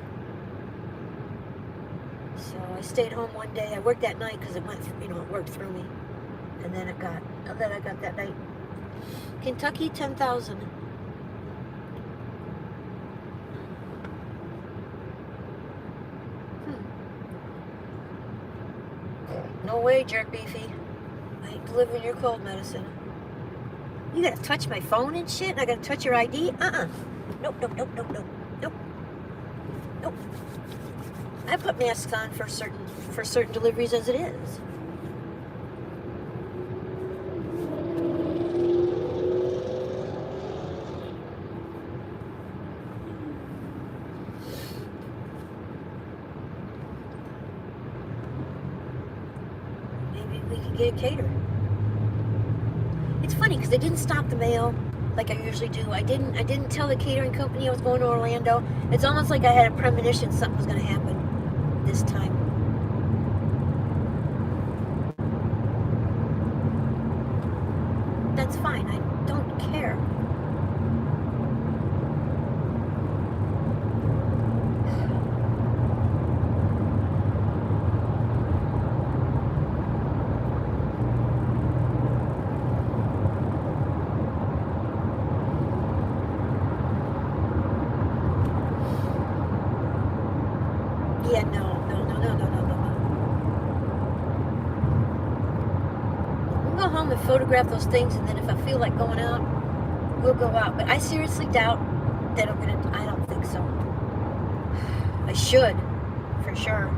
So I stayed home one day. I worked that night because it went through, it worked through me. And then I got that night. Kentucky 10,000. No way, jerk beefy. I ain't delivering your cold medicine. You gotta touch my phone and shit, and I gotta touch your ID? Nope. I put masks on for certain deliveries as it is. Maybe we could get a caterer. It's funny because they didn't stop the mail like I usually do. I didn't tell the catering company I was going to Orlando. It's almost like I had a premonition something was going to happen this time. That's fine. I don't care. Yeah, no. We'll go home and photograph those things, and then if I feel like going out, we'll go out. But I seriously doubt that I don't think so. I should, for sure.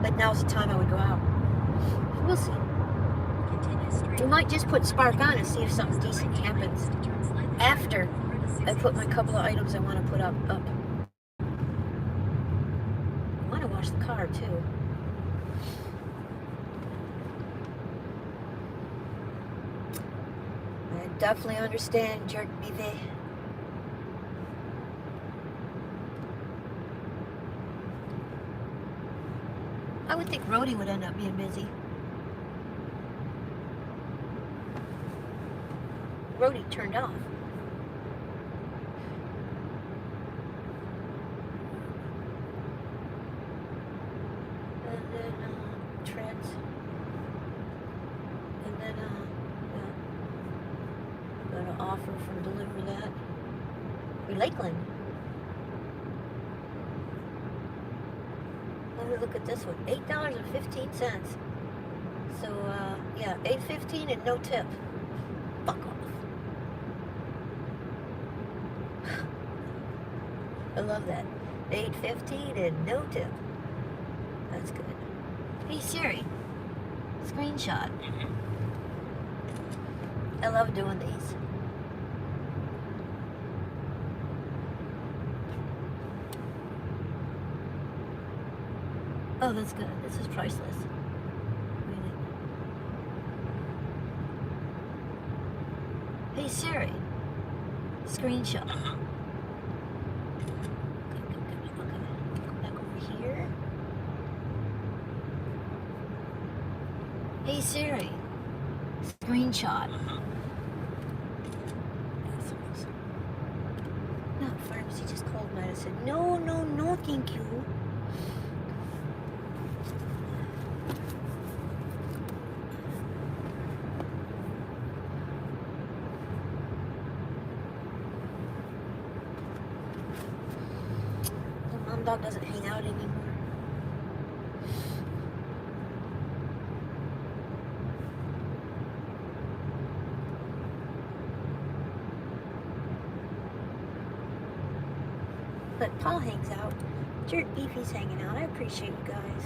But now's the time I would go out. We'll see. We might just put Spark on and see if something decent happens after I put my couple of items I want to put up. I want to wash the car too. I definitely understand, Jerk BV. I would think Rhodey would end up being busy. Rhodey turned off. And then Trent. And then offer for deliver that. Or Lakeland. Let me look at this one. $8.15. So yeah, $8.15 and no tip. Fuck off. I love that. $8.15 and no tip. That's good. Hey Siri, screenshot. I love doing these. Oh, that's good. This is priceless. Really. Hey Siri, screenshot. Good. Okay. Go back over here. Hey Siri, screenshot. No, pharmacy just called me. I said, no, thank you. The mom dog doesn't hang out anymore. But Paul hangs out. Jerk Beefy's hanging out. I appreciate you guys.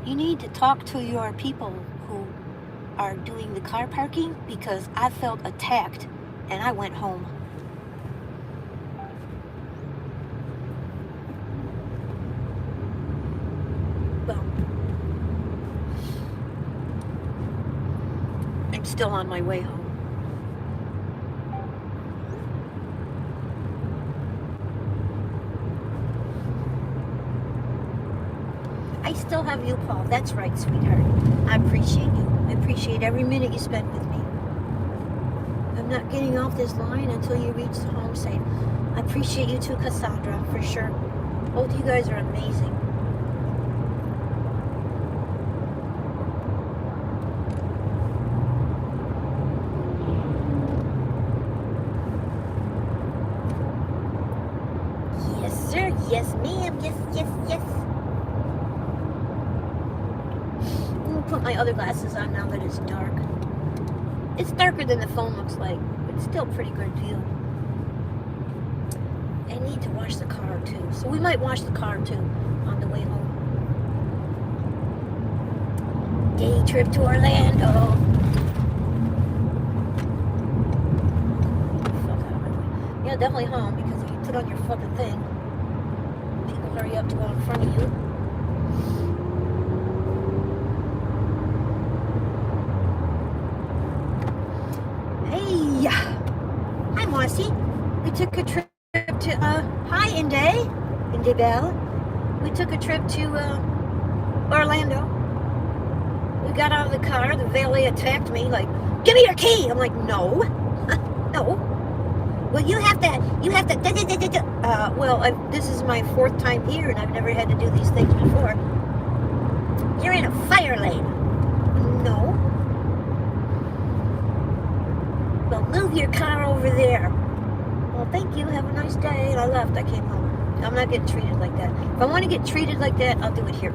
You need to talk to your people who are doing the car parking because I felt attacked and I went home. Well, I'm still on my way home. I still have you, Paul. That's right, sweetheart. I appreciate you. I appreciate every minute you spend with me. I'm not getting off this line until you reach home safe. I appreciate you too, Cassandra, for sure. Both of you guys are amazing. Yes, sir. Yes, ma'am. Yes. Put my other glasses on now that it's dark. It's darker than the phone looks like, but it's still a pretty good view. I need to wash the car too, so we might wash the car too on the way home. Day trip to Orlando. Fuck out of my way. Yeah, definitely home because if you put on your fucking thing, people hurry up to go in front of you. Hi, Marcy. We took a trip to, hi, Indy Bell. We took a trip to, Orlando. We got out of the car. The valet attacked me, like, give me your key. I'm like, no. No. Well, you have to, well, this is my 4th time here, and I've never had to do these things before. You're in a fire lane. No. Well, move your car over there. Well, thank you. Have a nice day. And I left. I came home. I'm not getting treated like that. If I want to get treated like that, I'll do it here.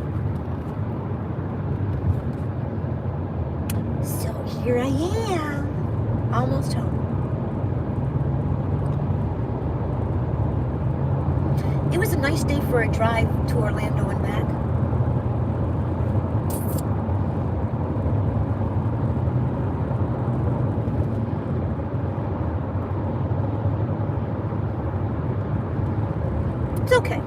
So here I am. Almost home. It was a nice day for a drive to Orlando and back. It's okay.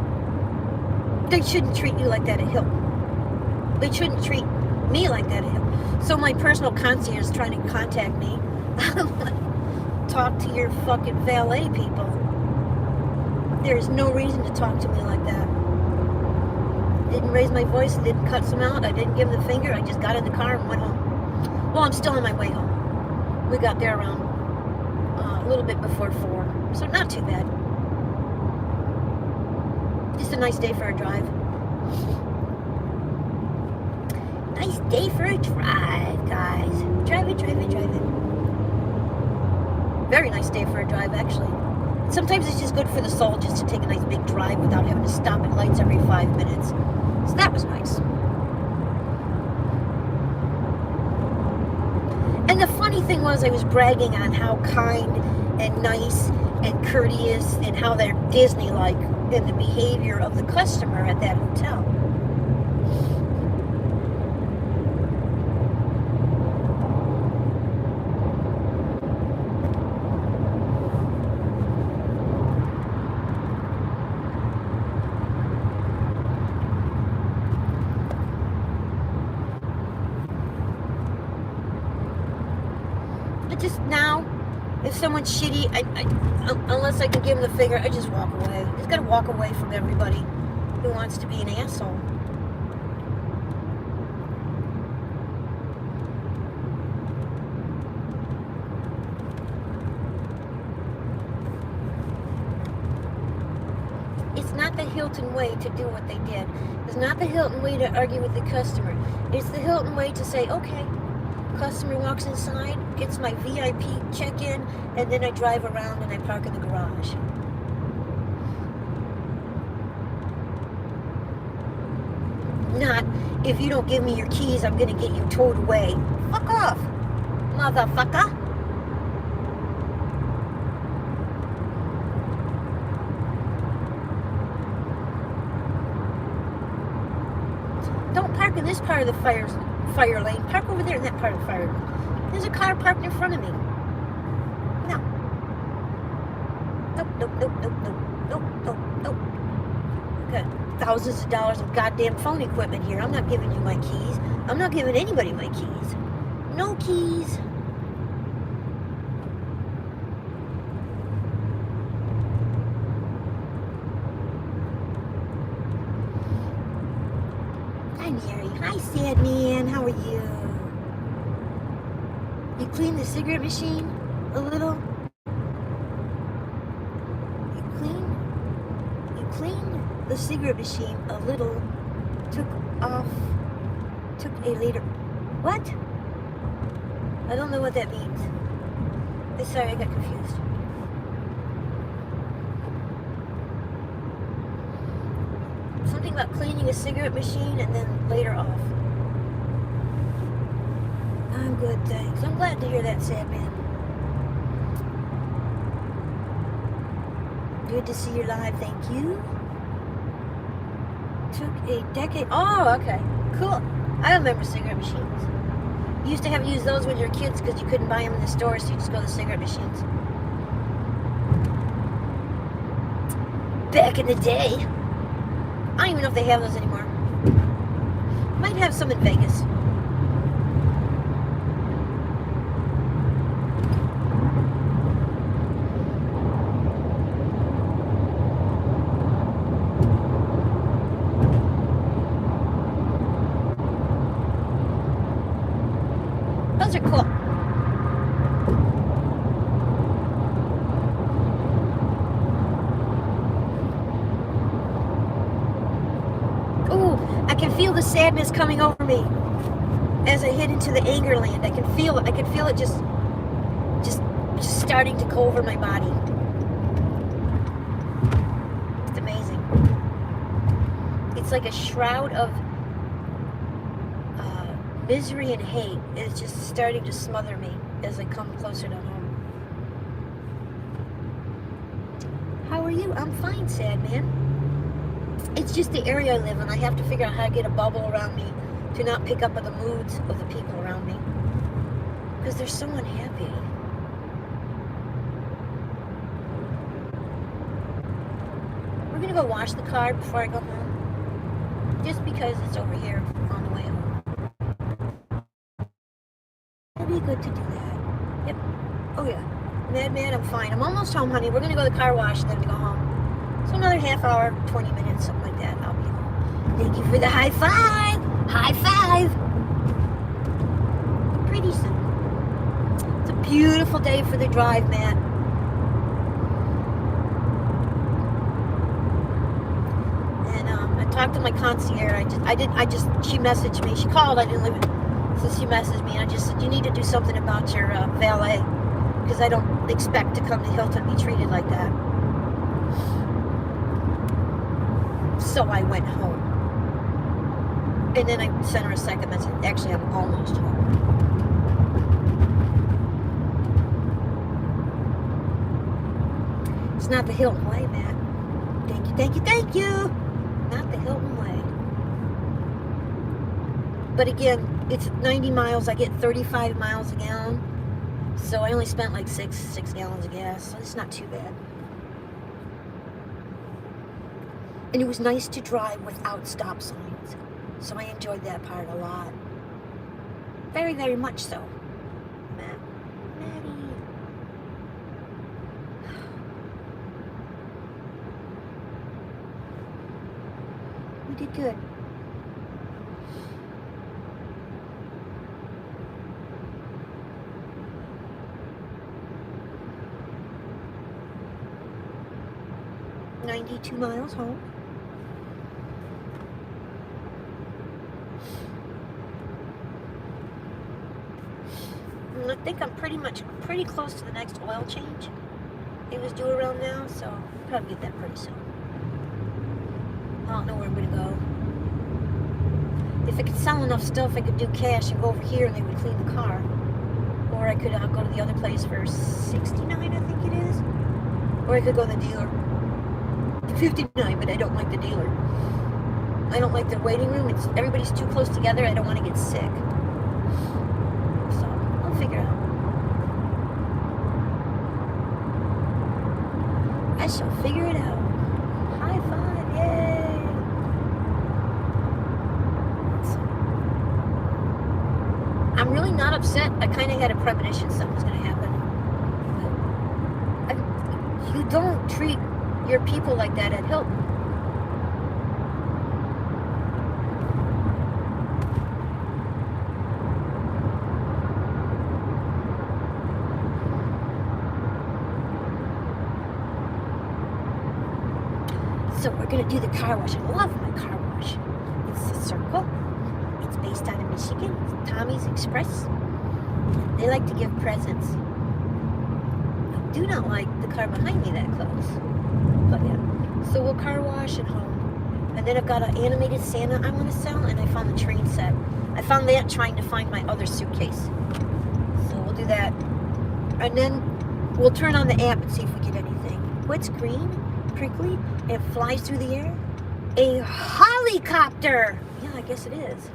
They shouldn't treat you like that at Hilton. They shouldn't treat me like that at Hilton. So my personal concierge is trying to contact me. Talk to your fucking valet people. There's no reason to talk to me like that. Didn't raise my voice, didn't cut some out, I didn't give them the finger, I just got in the car and went home. Well, I'm still on my way home. We got there around a little bit before 4, so not too bad. Just a nice day for a drive. Nice day for a drive, guys. Drive it. Very nice day for a drive, actually. Sometimes it's just good for the soul just to take a nice big drive without having to stop at lights every 5 minutes. So that was nice. And the funny thing was, I was bragging on how kind and nice and courteous and how they're Disney-like in the behavior of the customer at that hotel. Just now, if someone's shitty, unless I can give them the finger, I just walk away. I just gotta walk away from everybody who wants to be an asshole. It's not the Hilton way to do what they did. It's not the Hilton way to argue with the customer. It's the Hilton way to say, okay, customer walks inside, gets my VIP check-in, and then I drive around and I park in the garage. Not, if you don't give me your keys, I'm gonna get you towed away. Fuck off, motherfucker. Don't park in this part of the fire lane. Park over there in that part of the fire lane. There's a car parked in front of me. No. Nope. Got thousands of dollars of goddamn phone equipment here. I'm not giving you my keys. I'm not giving anybody my keys. No keys. Hi, Mary. Hi, sad man. How are you? You cleaned the cigarette machine a little? You cleaned the cigarette machine a little. Took a liter. What? I don't know what that means. Sorry, I got confused. Something about cleaning a cigarette machine and then later off. I'm good, thanks. I'm glad to hear that, sad man. Good to see you live, thank you. Took a decade. Oh, okay. Cool. I remember cigarette machines. You used to have to use those when you were kids because you couldn't buy them in the store, so you just go to the cigarette machines. Back in the day. I don't even know if they have those anymore. Might have some in Vegas. Those are cool. Ooh, I can feel the sadness coming over me as I head into the anger land. I can feel it. I can feel it just starting to go over my body. It's amazing. It's like a shroud of misery and hate is just starting to smother me as I come closer to home. How are you? I'm fine, sad man. It's just the area I live in. I have to figure out how to get a bubble around me to not pick up on the moods of the people around me. Because they're so unhappy. We're going to go wash the car before I go home. Just because it's over here on the way home. It'd be good to do that. Yep. Oh yeah. Mad, I'm fine. I'm almost home, honey. We're going to go to the car wash and then we go home. So another half hour, 20 minutes, something like that. I'll be home. Thank you for the high five. High five. Pretty soon. It's a beautiful day for the drive, Matt. And talked to my concierge. She messaged me. She called. I didn't leave it. So she messaged me, and I just said, you need to do something about your valet, because I don't expect to come to Hilton and be treated like that. So I went home. And then I sent her a second message. Actually, I'm almost home. It's not the Hilton way, Matt. Thank you, thank you, thank you. Not the Hilton way. But again, it's 90 miles. I get 35 miles a gallon. So I only spent like six gallons of gas. So it's not too bad. And it was nice to drive without stop signs. So I enjoyed that part a lot. Very, very much so. Maddie. We did good. $92 miles home. And I think I'm pretty close to the next oil change. It was due around now, so I'll probably get that pretty soon. I don't know where I'm gonna go. If I could sell enough stuff, I could do cash and go over here and they would clean the car. Or I could go to the other place for $69, I think it is. Or I could go to the dealer. $59, but I don't like the dealer. I don't like the waiting room. Everybody's too close together. I don't want to get sick. So I'll figure it out. I shall figure it out. High five, yay! So, I'm really not upset. I kind of had a premonition something was going to happen. But you don't treat your people like that at Hilton. So we're gonna do the car wash. I love my car wash. It's a Circle. It's based out of Michigan. It's Tommy's Express. They like to give presents. I do not like the car behind me that close. But yeah. So we'll car wash at home. And then I've got an animated Santa I want to sell, and I found the train set. I found that trying to find my other suitcase. So we'll do that. And then we'll turn on the app and see if we get anything. What's green? Prickly? It flies through the air? A helicopter! Yeah, I guess it is.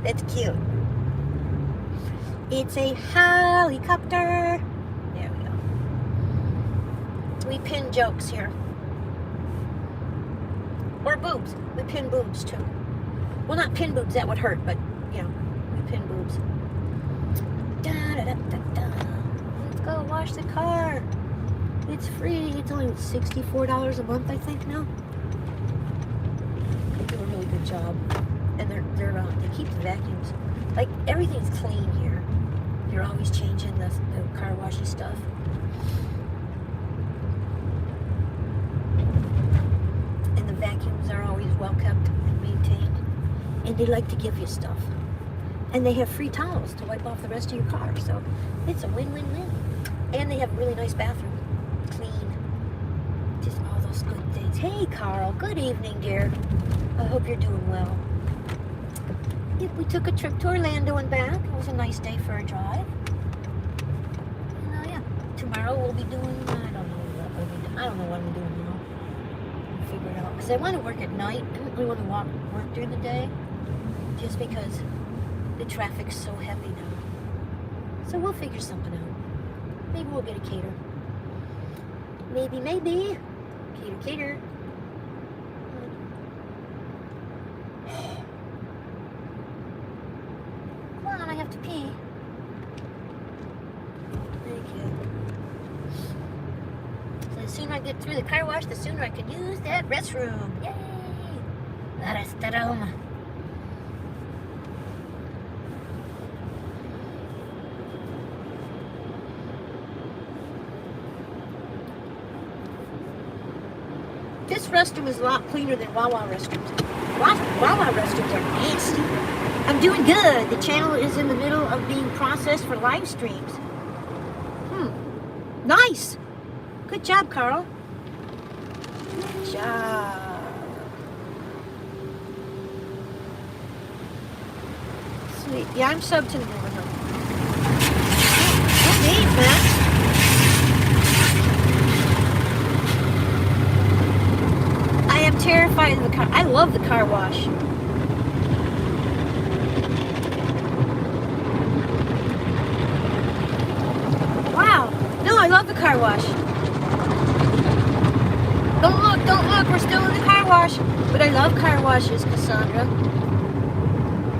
That's cute. It's a helicopter. There we go. We pin jokes here. Or boobs. We pin boobs too. Well, not pin boobs, that would hurt, but you know, we pin boobs. Da, da, da, da, da. Let's go wash the car. It's free. It's only $64 a month, I think now. They do a really good job, and they keep the vacuums. Like everything's clean here. You're always changing the car washy stuff. And the vacuums are always well kept and maintained. And they like to give you stuff. And they have free towels to wipe off the rest of your car. So it's a win-win-win. And they have a really nice bathroom. Clean. Just all those good things. Hey, Carl. Good evening, dear. I hope you're doing well. We took a trip to Orlando and back. It was a nice day for a drive. And yeah, tomorrow we'll be doing, I don't know what I'm doing now. We'll figure it out. Because I want to work at night. I don't really want to work during the day. Just because the traffic's so heavy now. So we'll figure something out. Maybe we'll get a cater. Maybe. Cater. Come on, I have to pee. Thank you. So the sooner I get through the car wash, the sooner I can use that restroom. Yay! The restroom. this restroom is a lot cleaner than Wawa restrooms. Wawa restrooms are nasty. I'm doing good. The channel is in the middle of being processed for live streams. Nice. Good job, Carl. Good job. Sweet. Yeah, I'm subbed to the new one. Huh? Neat, man. I am terrified of the car. I love the car wash. Wow. No, I love the car wash. Don't look. We're still in the car wash. But I love car washes, Cassandra.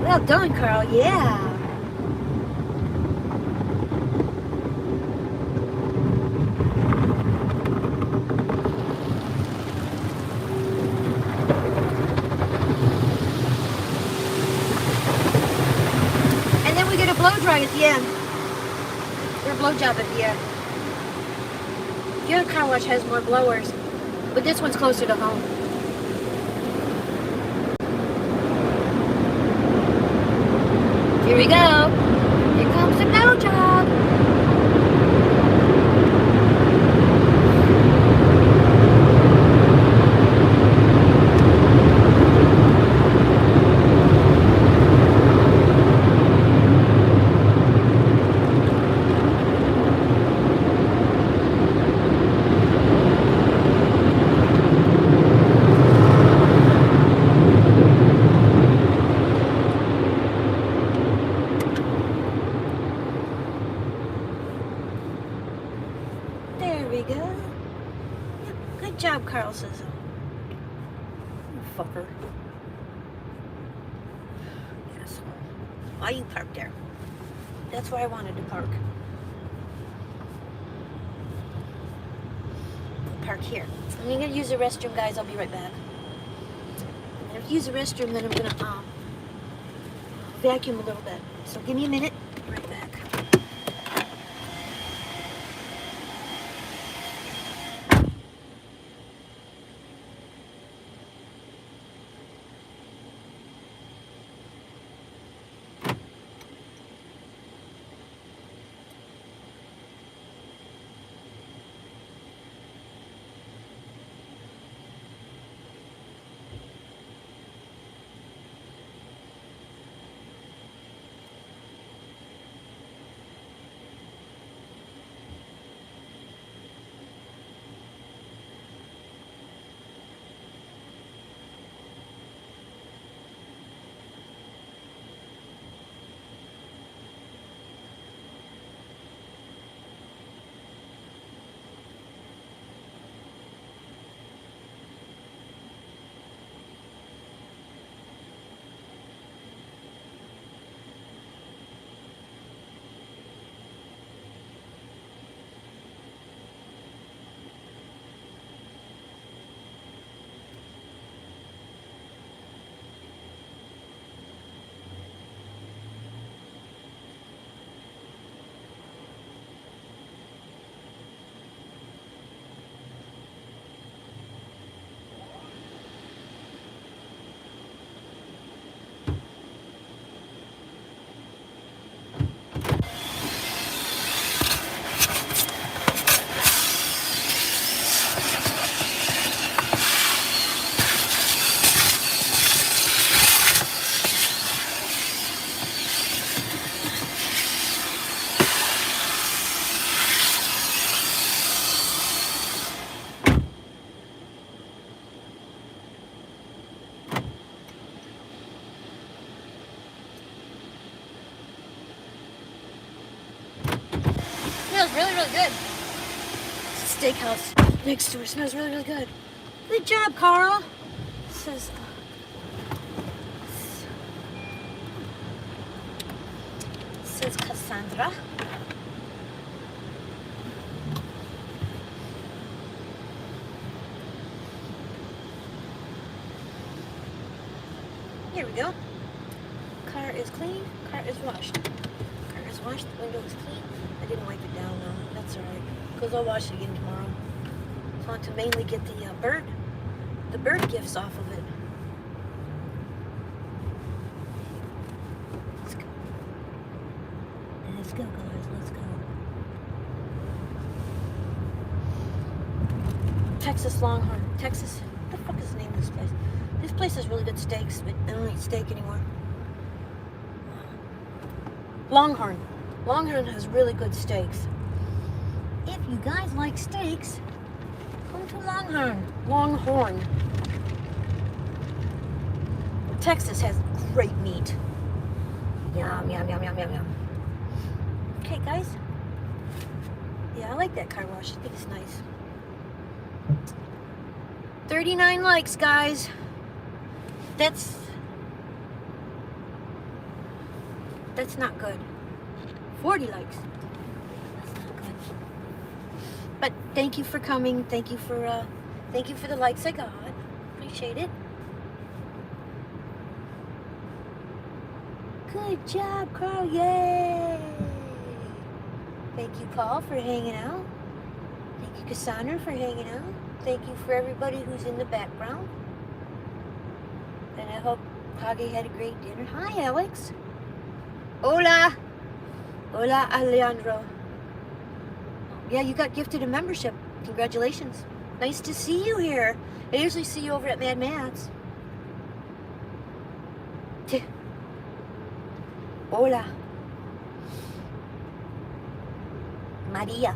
Well done, Carl. Yeah. And then we get a blow dry at the end. Or a blow job at the end. The other car wash has more blowers, but this one's closer to home. Here we go. Here comes the blow job. There we go. Yep, good job, Carl says. You fucker. Yes. Why you parked there? That's where I wanted to park. I'll park here. I'm gonna use the restroom, guys. I'll be right back. I'm gonna use the restroom, then I'm gonna vacuum a little bit. So give me a minute. Right back. Smells really, really good. Steakhouse next door smells really, really good. Good job, Carl. Says Cassandra. Here we go. Car is clean. Car is washed. Car is washed. The window is clean. I didn't wipe it down though. That's alright. Because I'll wash it again tomorrow. So I want to mainly get the bird the bird gifts off of it. Let's go. Let's go, guys. Let's go. Texas Longhorn. Texas. What the fuck is the name of this place? This place has really good steaks, but I don't eat steak anymore. Longhorn. Longhorn has really good steaks. If you guys like steaks, come to Longhorn. Longhorn. Texas has great meat. Yum, yum, yum, yum, yum, yum. Okay, guys. Yeah, I like that car wash. I think it's nice. 39 likes, guys. That's not good. 40 likes. That's not good. But thank you for coming. Thank you for the likes I got. Appreciate it. Good job, Carl. Yay! Thank you, Paul, for hanging out. Thank you, Cassandra, for hanging out. Thank you for everybody who's in the background. And I hope Kage had a great dinner. Hi, Alex. Hola. Hola, Alejandro. Yeah, you got gifted a membership. Congratulations. Nice to see you here. I usually see you over at Mad Matt's. Hola. Maria.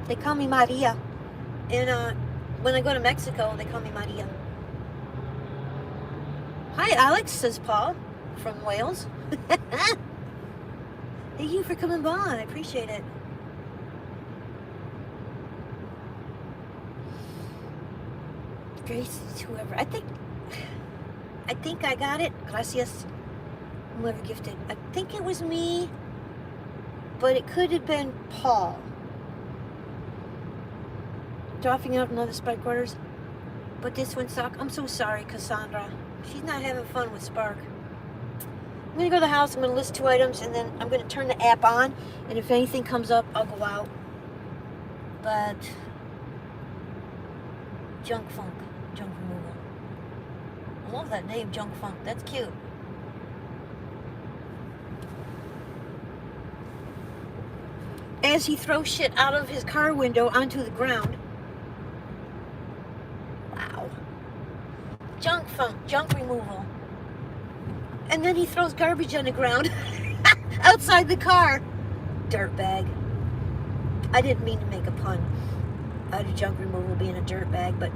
They call me Maria. And when I go to Mexico, they call me Maria. Hi, Alex, says Paul from Wales. Thank you for coming by. I appreciate it. Grace, whoever. I think I got it. Gracias. Whoever gifted. I think it was me, but it could have been Paul. Dropping out another Spark orders. But this one sucked. I'm so sorry, Cassandra. She's not having fun with Spark. I'm going to go to the house. I'm going to list 2 items, and then I'm going to turn the app on. And if anything comes up, I'll go out. But Junk Funk. Junk removal. I love that name, Junk Funk. That's cute. As he throws shit out of his car window onto the ground. Wow. Junk Funk, junk removal. And then he throws garbage on the ground outside the car. Dirtbag. I didn't mean to make a pun out of junk removal being a dirtbag, but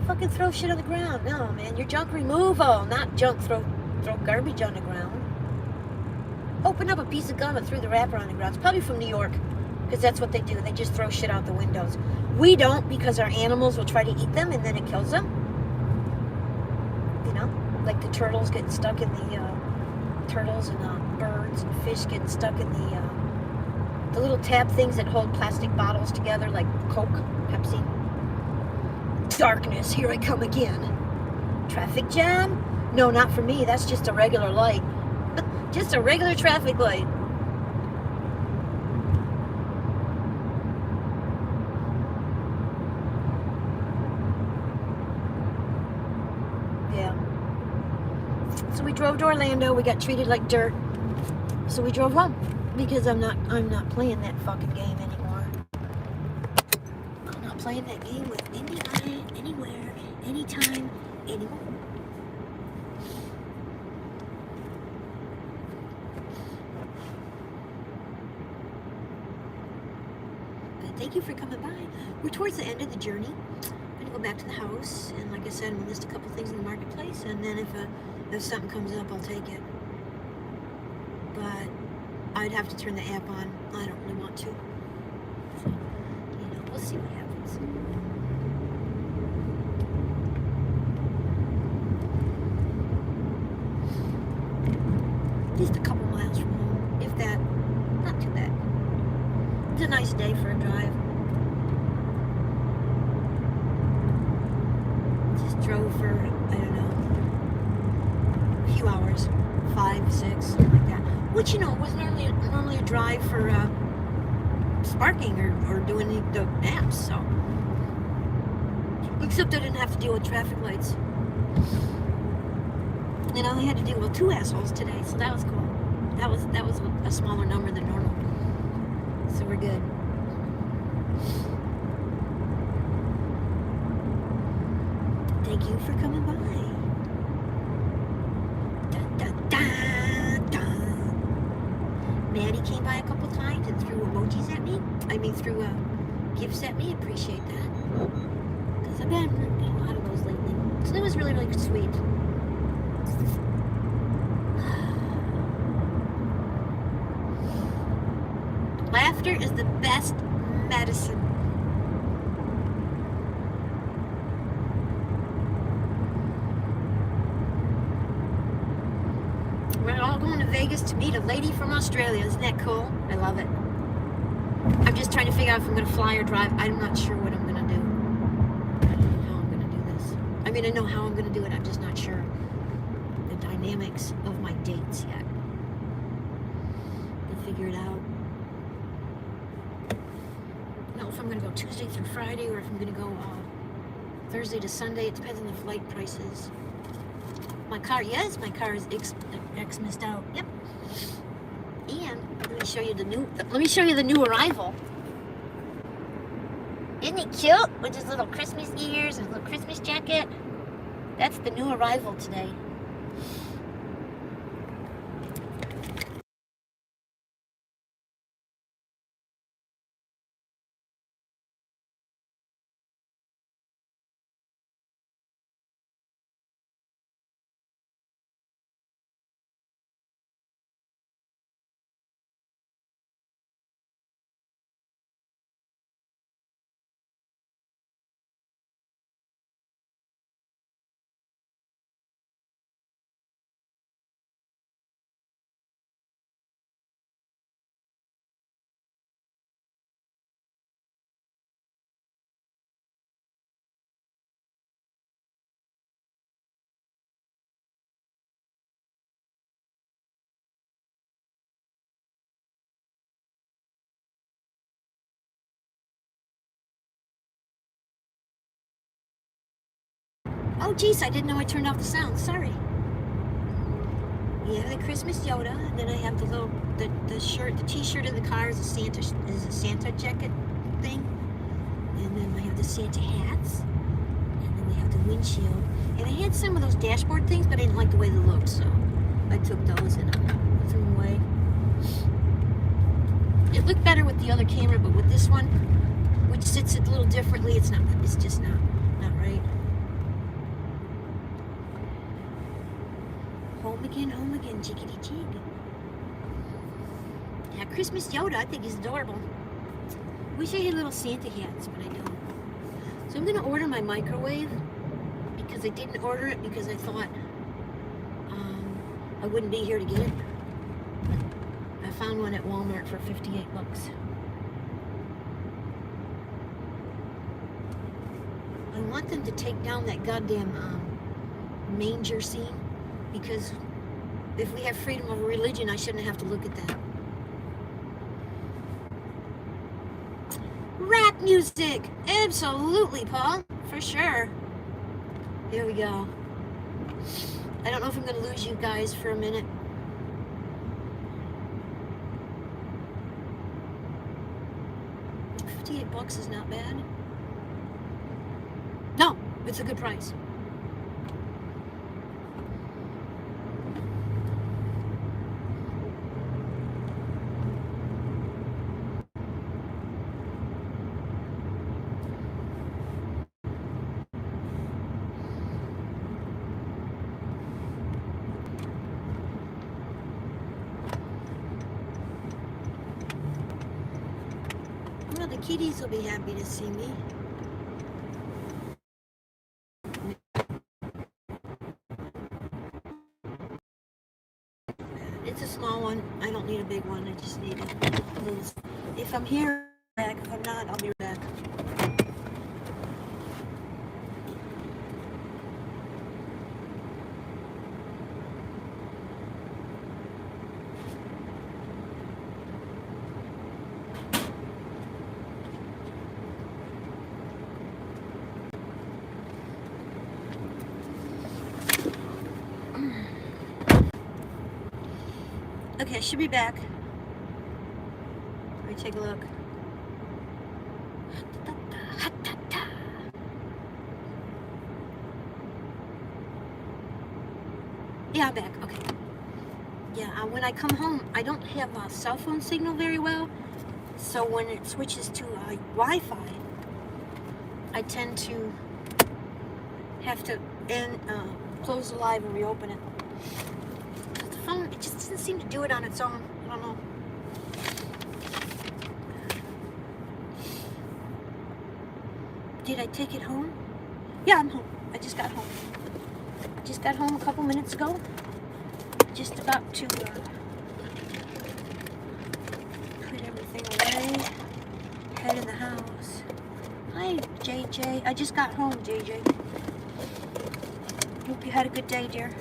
fucking throw shit on the ground. No, man, you're junk removal, not junk throw garbage on the ground. Open up a piece of gum and threw the wrapper on the ground. It's probably from New York, because that's what they do. They just throw shit out the windows. We don't, because our animals will try to eat them and then it kills them. You know, like the turtles getting stuck in the turtles and birds and fish getting stuck in the little tab things that hold plastic bottles together, like Coke, Pepsi. Darkness, here I come again. Traffic jam? No, not for me. That's just a regular light. Just a regular traffic light. Yeah. So we drove to Orlando. We got treated like dirt. So we drove home because I'm not playing that fucking game anymore. I'm not playing that game with anybody, anywhere, anytime, anymore. Thank you for coming by. We're towards the end of the journey. I'm gonna go back to the house, and like I said, I'm gonna list a couple things in the marketplace, and then if something comes up, I'll take it. But I'd have to turn the app on. I don't really want to. So, you know, we'll see what happens. Just a couple miles from home, if that. Not too bad. It's a nice day for a drive. Just drove for, I don't know, a few hours, 5, 6, something like that. Which, you know, was normally a drive for sparking or doing the apps. So Except I didn't have to deal with traffic lights. And I only had to deal with 2 assholes today, so that was cool. That was a smaller number than normal. So we're good. Thank you for coming by. Da, da, da, da. Maddie came by a couple times and threw emojis at me. I mean, threw gifts at me. Appreciate that. Because I've been getting a lot of those lately. So that was really, really sweet. Laughter is the best medicine. We're all going to Vegas to meet a lady from Australia. Isn't that cool? I love it. I'm just trying to figure out if I'm going to fly or drive. I'm not sure what I'm going to do. I don't know how I'm going to do this. I mean, I know how I'm going to do it. I'm just not sure the dynamics of my dates yet. I'll figure it out. Know if I'm going to go Tuesday through Friday or if I'm going to go Thursday to Sunday. It depends on the flight prices. My car, yes, my car is Xmased out. Yep. And let me show you the new arrival. Isn't he cute with his little Christmas ears and his little Christmas jacket? That's the new arrival today. Oh, geez, I didn't know I turned off the sound. Sorry. We have the Christmas Yoda, and then I have the shirt, the T-shirt in the car is a Santa jacket thing, and then I have the Santa hats, and then we have the windshield, and I had some of those dashboard things, but I didn't like the way they looked, so I took those and threw them away. It looked better with the other camera, but with this one, which sits a little differently, it's just not right. Home again, jiggity jig. Yeah, Christmas Yoda, I think he's adorable. Wish I had little Santa hats, but I don't. So I'm gonna order my microwave because I didn't order it because I thought I wouldn't be here to get it. I found one at Walmart for 58 bucks. I want them to take down that goddamn manger scene. Because if we have freedom of religion, I shouldn't have to look at that. Rap music! Absolutely, Paul. For sure. Here we go. I don't know if I'm going to lose you guys for a minute. $58 is not bad. No, it's a good price. Well, the kitties will be happy to see me. It's a small one. I don't need a big one. I just need a little. If I'm here, back. If I'm not, I'll be back. Okay, I should be back. Let me take a look. Yeah, I'm back. Okay. Yeah, when I come home, I don't have a cell phone signal very well. So when it switches to Wi-Fi, I tend to have to close the live and reopen it. The phone, it just doesn't seem to do it on its own. I don't know. Did I take it home? Yeah, I'm home. I just got home. Just got home a couple minutes ago. Just about to put everything away. Head in the house. Hi, JJ. I just got home, JJ. Hope you had a good day, dear.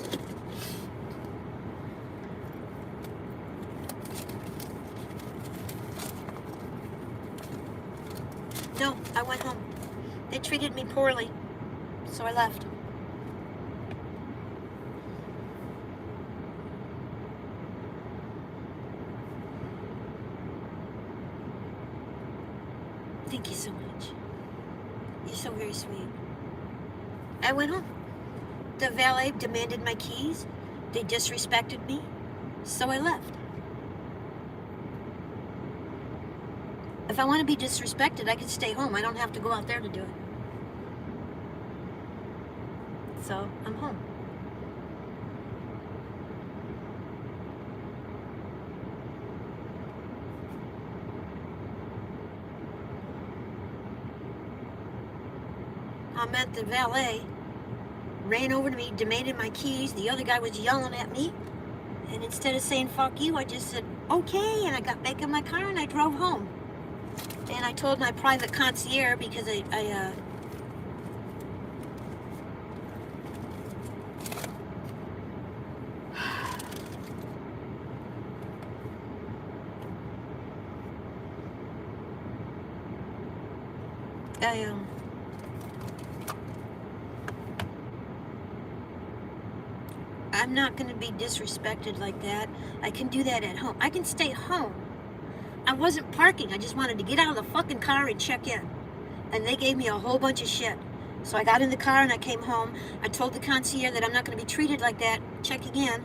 No, I went home. They treated me poorly, so I left. Thank you so much. You're so very sweet. I went home. The valet demanded my keys. They disrespected me, so I left. If I want to be disrespected, I can stay home. I don't have to go out there to do it. So, I'm home. I met the valet, ran over to me, demanded my keys. The other guy was yelling at me. And instead of saying, fuck you, I just said, okay. And I got back in my car and I drove home. And I told my private concierge because I I'm not going to be disrespected like that. I can do that at home. I can stay home. I wasn't parking. I just wanted to get out of the fucking car and check in. And they gave me a whole bunch of shit. So I got in the car and I came home. I told the concierge that I'm not going to be treated like that, checking in.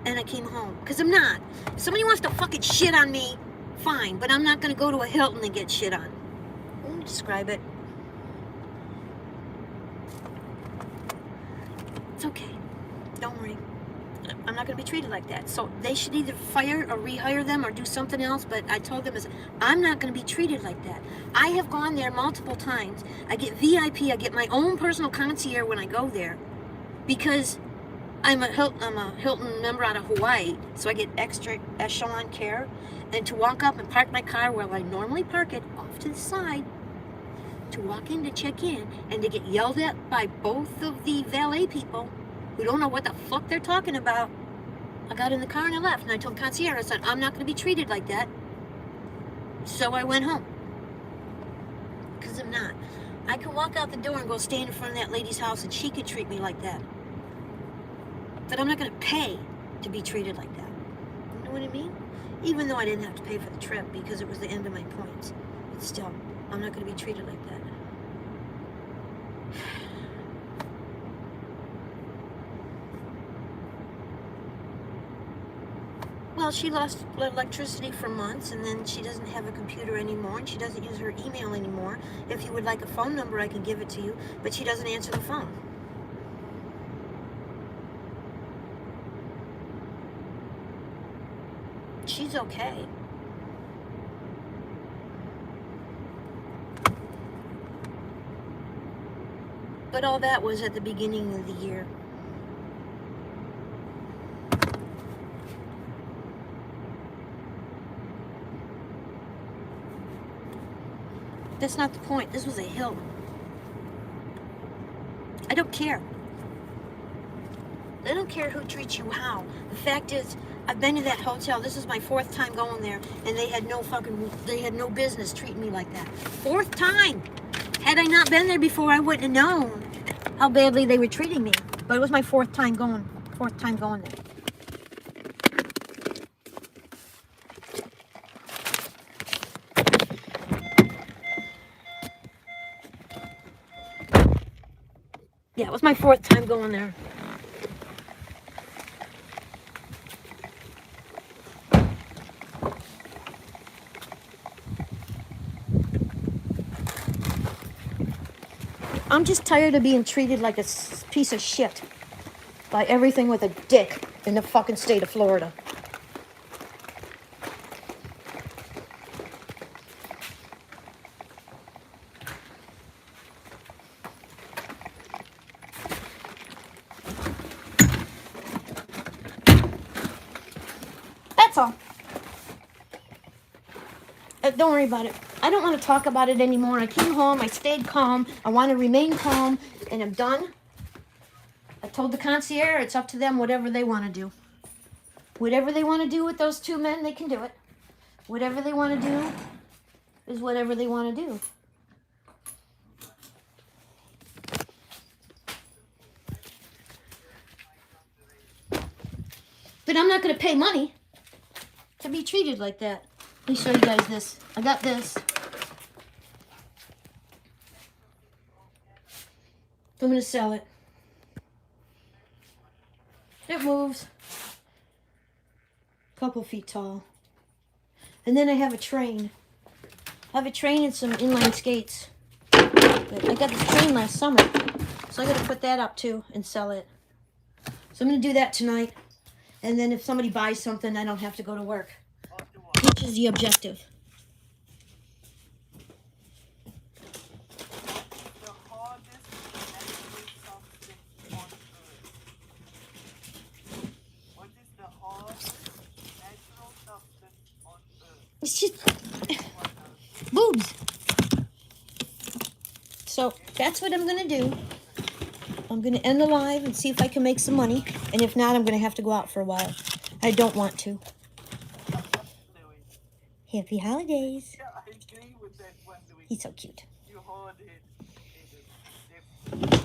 And I came home. Because I'm not. If somebody wants to fucking shit on me, fine. But I'm not going to go to a Hilton and get shit on. Let me describe it. It's okay. Don't worry. I'm not going to be treated like that. So they should either fire or rehire them or do something else. But I told them, I'm not going to be treated like that. I have gone there multiple times. I get VIP. I get my own personal concierge when I go there. Because I'm a Hilton member out of Hawaii. So I get extra echelon care. And to walk up and park my car where I normally park it off to the side. To walk in to check in. And to get yelled at by both of the valet people. Who don't know what the fuck they're talking about. I got in the car and I left. And I told concierge, I said, I'm not going to be treated like that. So I went home. Because I'm not. I can walk out the door and go stand in front of that lady's house and she can treat me like that. But I'm not going to pay to be treated like that. You know what I mean? Even though I didn't have to pay for the trip because it was the end of my points. But still, I'm not going to be treated like that. Well, she lost electricity for months, and then she doesn't have a computer anymore, and she doesn't use her email anymore. If you would like a phone number, I can give it to you, but she doesn't answer the phone. She's okay. But all that was at the beginning of the year. That's not the point. This was a Hilton. I don't care. I don't care who treats you how. The fact is, I've been to that hotel. This is my 4th time going there, and they had no business treating me like that. 4th time. Had I not been there before, I wouldn't have known how badly they were treating me. But it was my 4th time going there. Yeah, it was my 4th time going there. I'm just tired of being treated like a piece of shit by everything with a dick in the fucking state of Florida. That's all. Don't worry about it. I don't want to talk about it anymore. I came home. I stayed calm. I want to remain calm. And I'm done. I told the concierge it's up to them, whatever they want to do. Whatever they want to do with those 2 men, they can do it. Whatever they want to do is whatever they want to do. But I'm not going to pay money to be treated like that. Let me show you guys this. I got this. So I'm going to sell it. It moves. A couple feet tall. And then I have a train. I have a train and some inline skates. But I got this train last summer. So I got to put that up too and sell it. So I'm going to do that tonight. And then if somebody buys something, I don't have to go to work. Which is the objective.
The hardest natural substance on earth. What is the hardest natural substance on earth?
It's just boobs. So that's what I'm going to do. I'm going to end the live and see if I can make some money. And if not, I'm going to have to go out for a while. I don't want to. Happy holidays.
Yeah, I agree with that one, Louis.
He's so cute.
You heard it.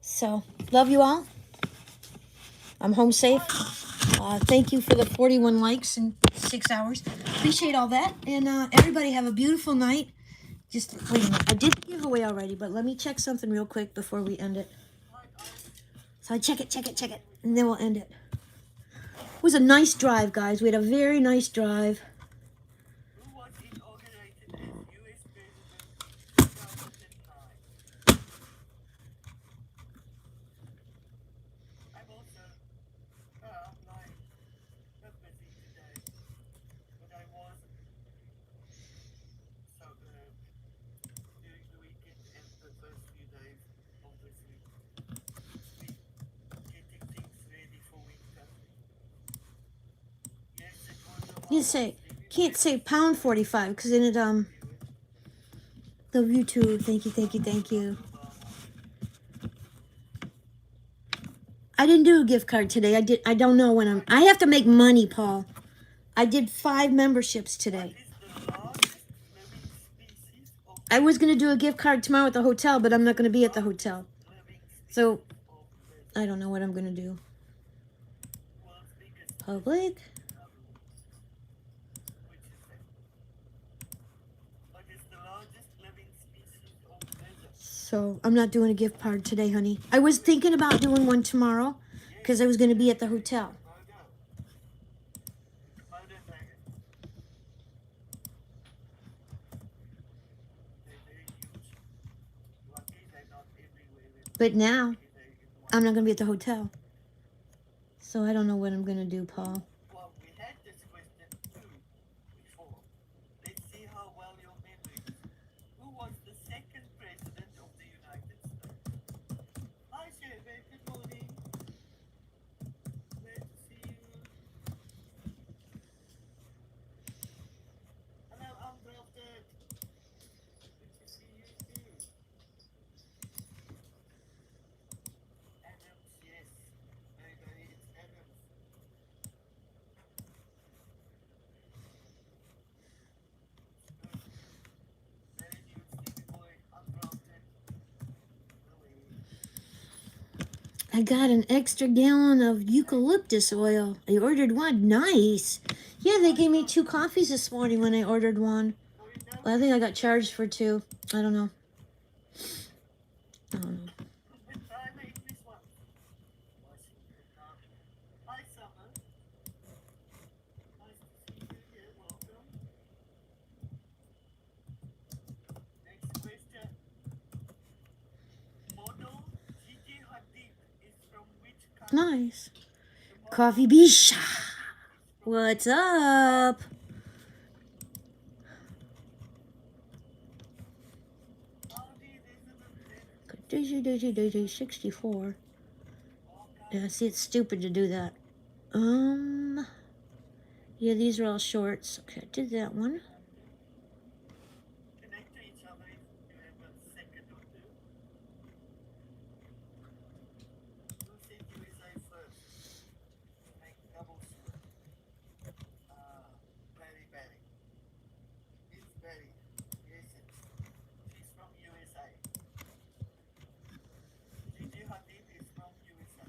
So, love you all. I'm home safe. Thank you for the 41 likes in 6 hours. Appreciate all that. And everybody have a beautiful night. Just wait a minute. I did the giveaway already, but let me check something real quick before we end it. So I check it, and then we'll end it. It was a nice drive, guys. We had a very nice drive.
Who was inaugurated as U.S. President in 2009? I'm also, I'm like, not busy today, but I was, so during the weekend and the first few days of this week, getting things ready for winter. Yes, it was a
You say, can't say pound 45 because then it love you too. Thank you. I didn't do a gift card today. I don't know when I have to make money, Paul. I did 5 memberships today.
is the largest living species of
I was gonna do a gift card tomorrow at the hotel, but I'm not gonna be at the hotel.
living species
So
of lizard,
I don't know what I'm gonna do.
world's biggest,
Public.
which is that? What is the largest living species of lizard?
So I'm not doing a gift card today, honey. I was thinking about doing one tomorrow because I was gonna be at the hotel.
Komodo dragon. They're very huge. Lucky they're not everywhere.
But now
They're in one.
I'm not gonna be at the hotel. So I don't know what I'm gonna do, Paul.
Well, we had this question too before. Let's see how well your memory is. Who was the second president of the United States? Hi, Sherry. Good morning. Glad to see you. Hello, undrafted. Good to see you too. Adams, yes. Very, it's Adams. Very cute, Stevie boy, undrafted. Louis.
I got an extra gallon of eucalyptus oil. I ordered one. Nice. Yeah, they gave me 2 coffees this morning when I ordered one.
Oh, you know,
Well, I think I got charged for 2. I don't know. nice. Coffee Bish. What's up? Daisy 64. Yeah, see, it's stupid to do that. Yeah, these are all shorts. Okay, I did that one.
Connect to each other if you have a second or two. Who said USA first? Make double sure. Barry. It's Barry. Yes, she's from USA. Gigi Hadid is from USA.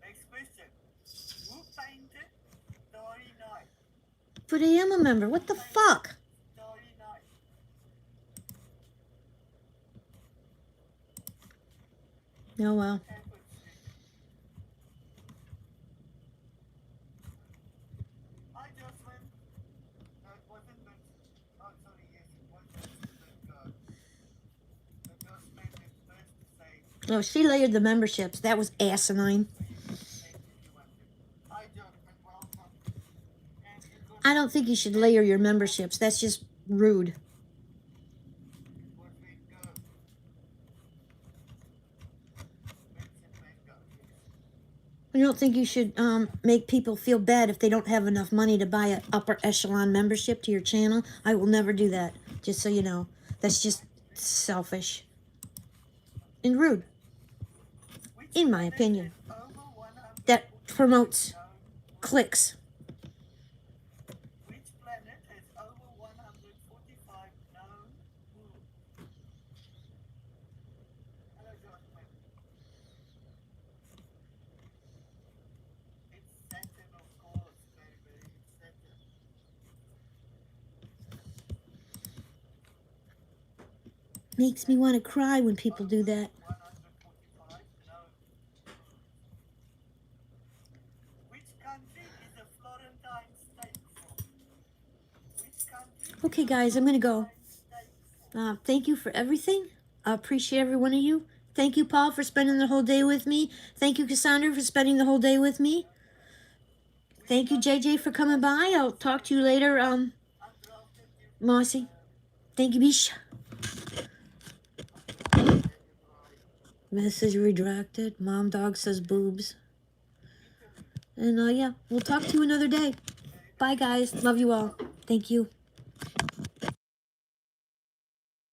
Next question. Who painted Starry Night?
But I am a member. What the fuck?
Starry Night.
Oh, well.
Hi, Jocelyn. No, it wasn't that. Oh, sorry, yes, it was the girl made it first to say,
Oh, she layered the memberships. That was asinine.
hi, Jocelyn, welcome. And you got
I don't think you should layer your memberships. That's just rude.
what we go. Vincent Mango, yes.
I don't think you should make people feel bad if they don't have enough money to buy an upper echelon membership to your channel. I will never do that, just so you know. That's just selfish and rude,
Which
in my
planet
opinion.
has over 100
That promotes
known
clicks.
Which planet has over 145 known moons? Hello, Jocelyn. It's Saturn, of course, baby. It's Saturn.
Makes me want to cry when people do that.
145 known. Which country is the Florentine state from? Which country?
Okay, guys, I'm going to go. Thank you for everything. I appreciate every one of you. Thank you, Paul, for spending the whole day with me. Thank you, Cassandra, for spending the whole day with me. Thank you, JJ, for coming by. I'll talk to you later, Mossy. Thank you, Bish. Message redirected. Mom dog says boobs. And, yeah, we'll talk to you another day. Bye, guys. Love you all. Thank you.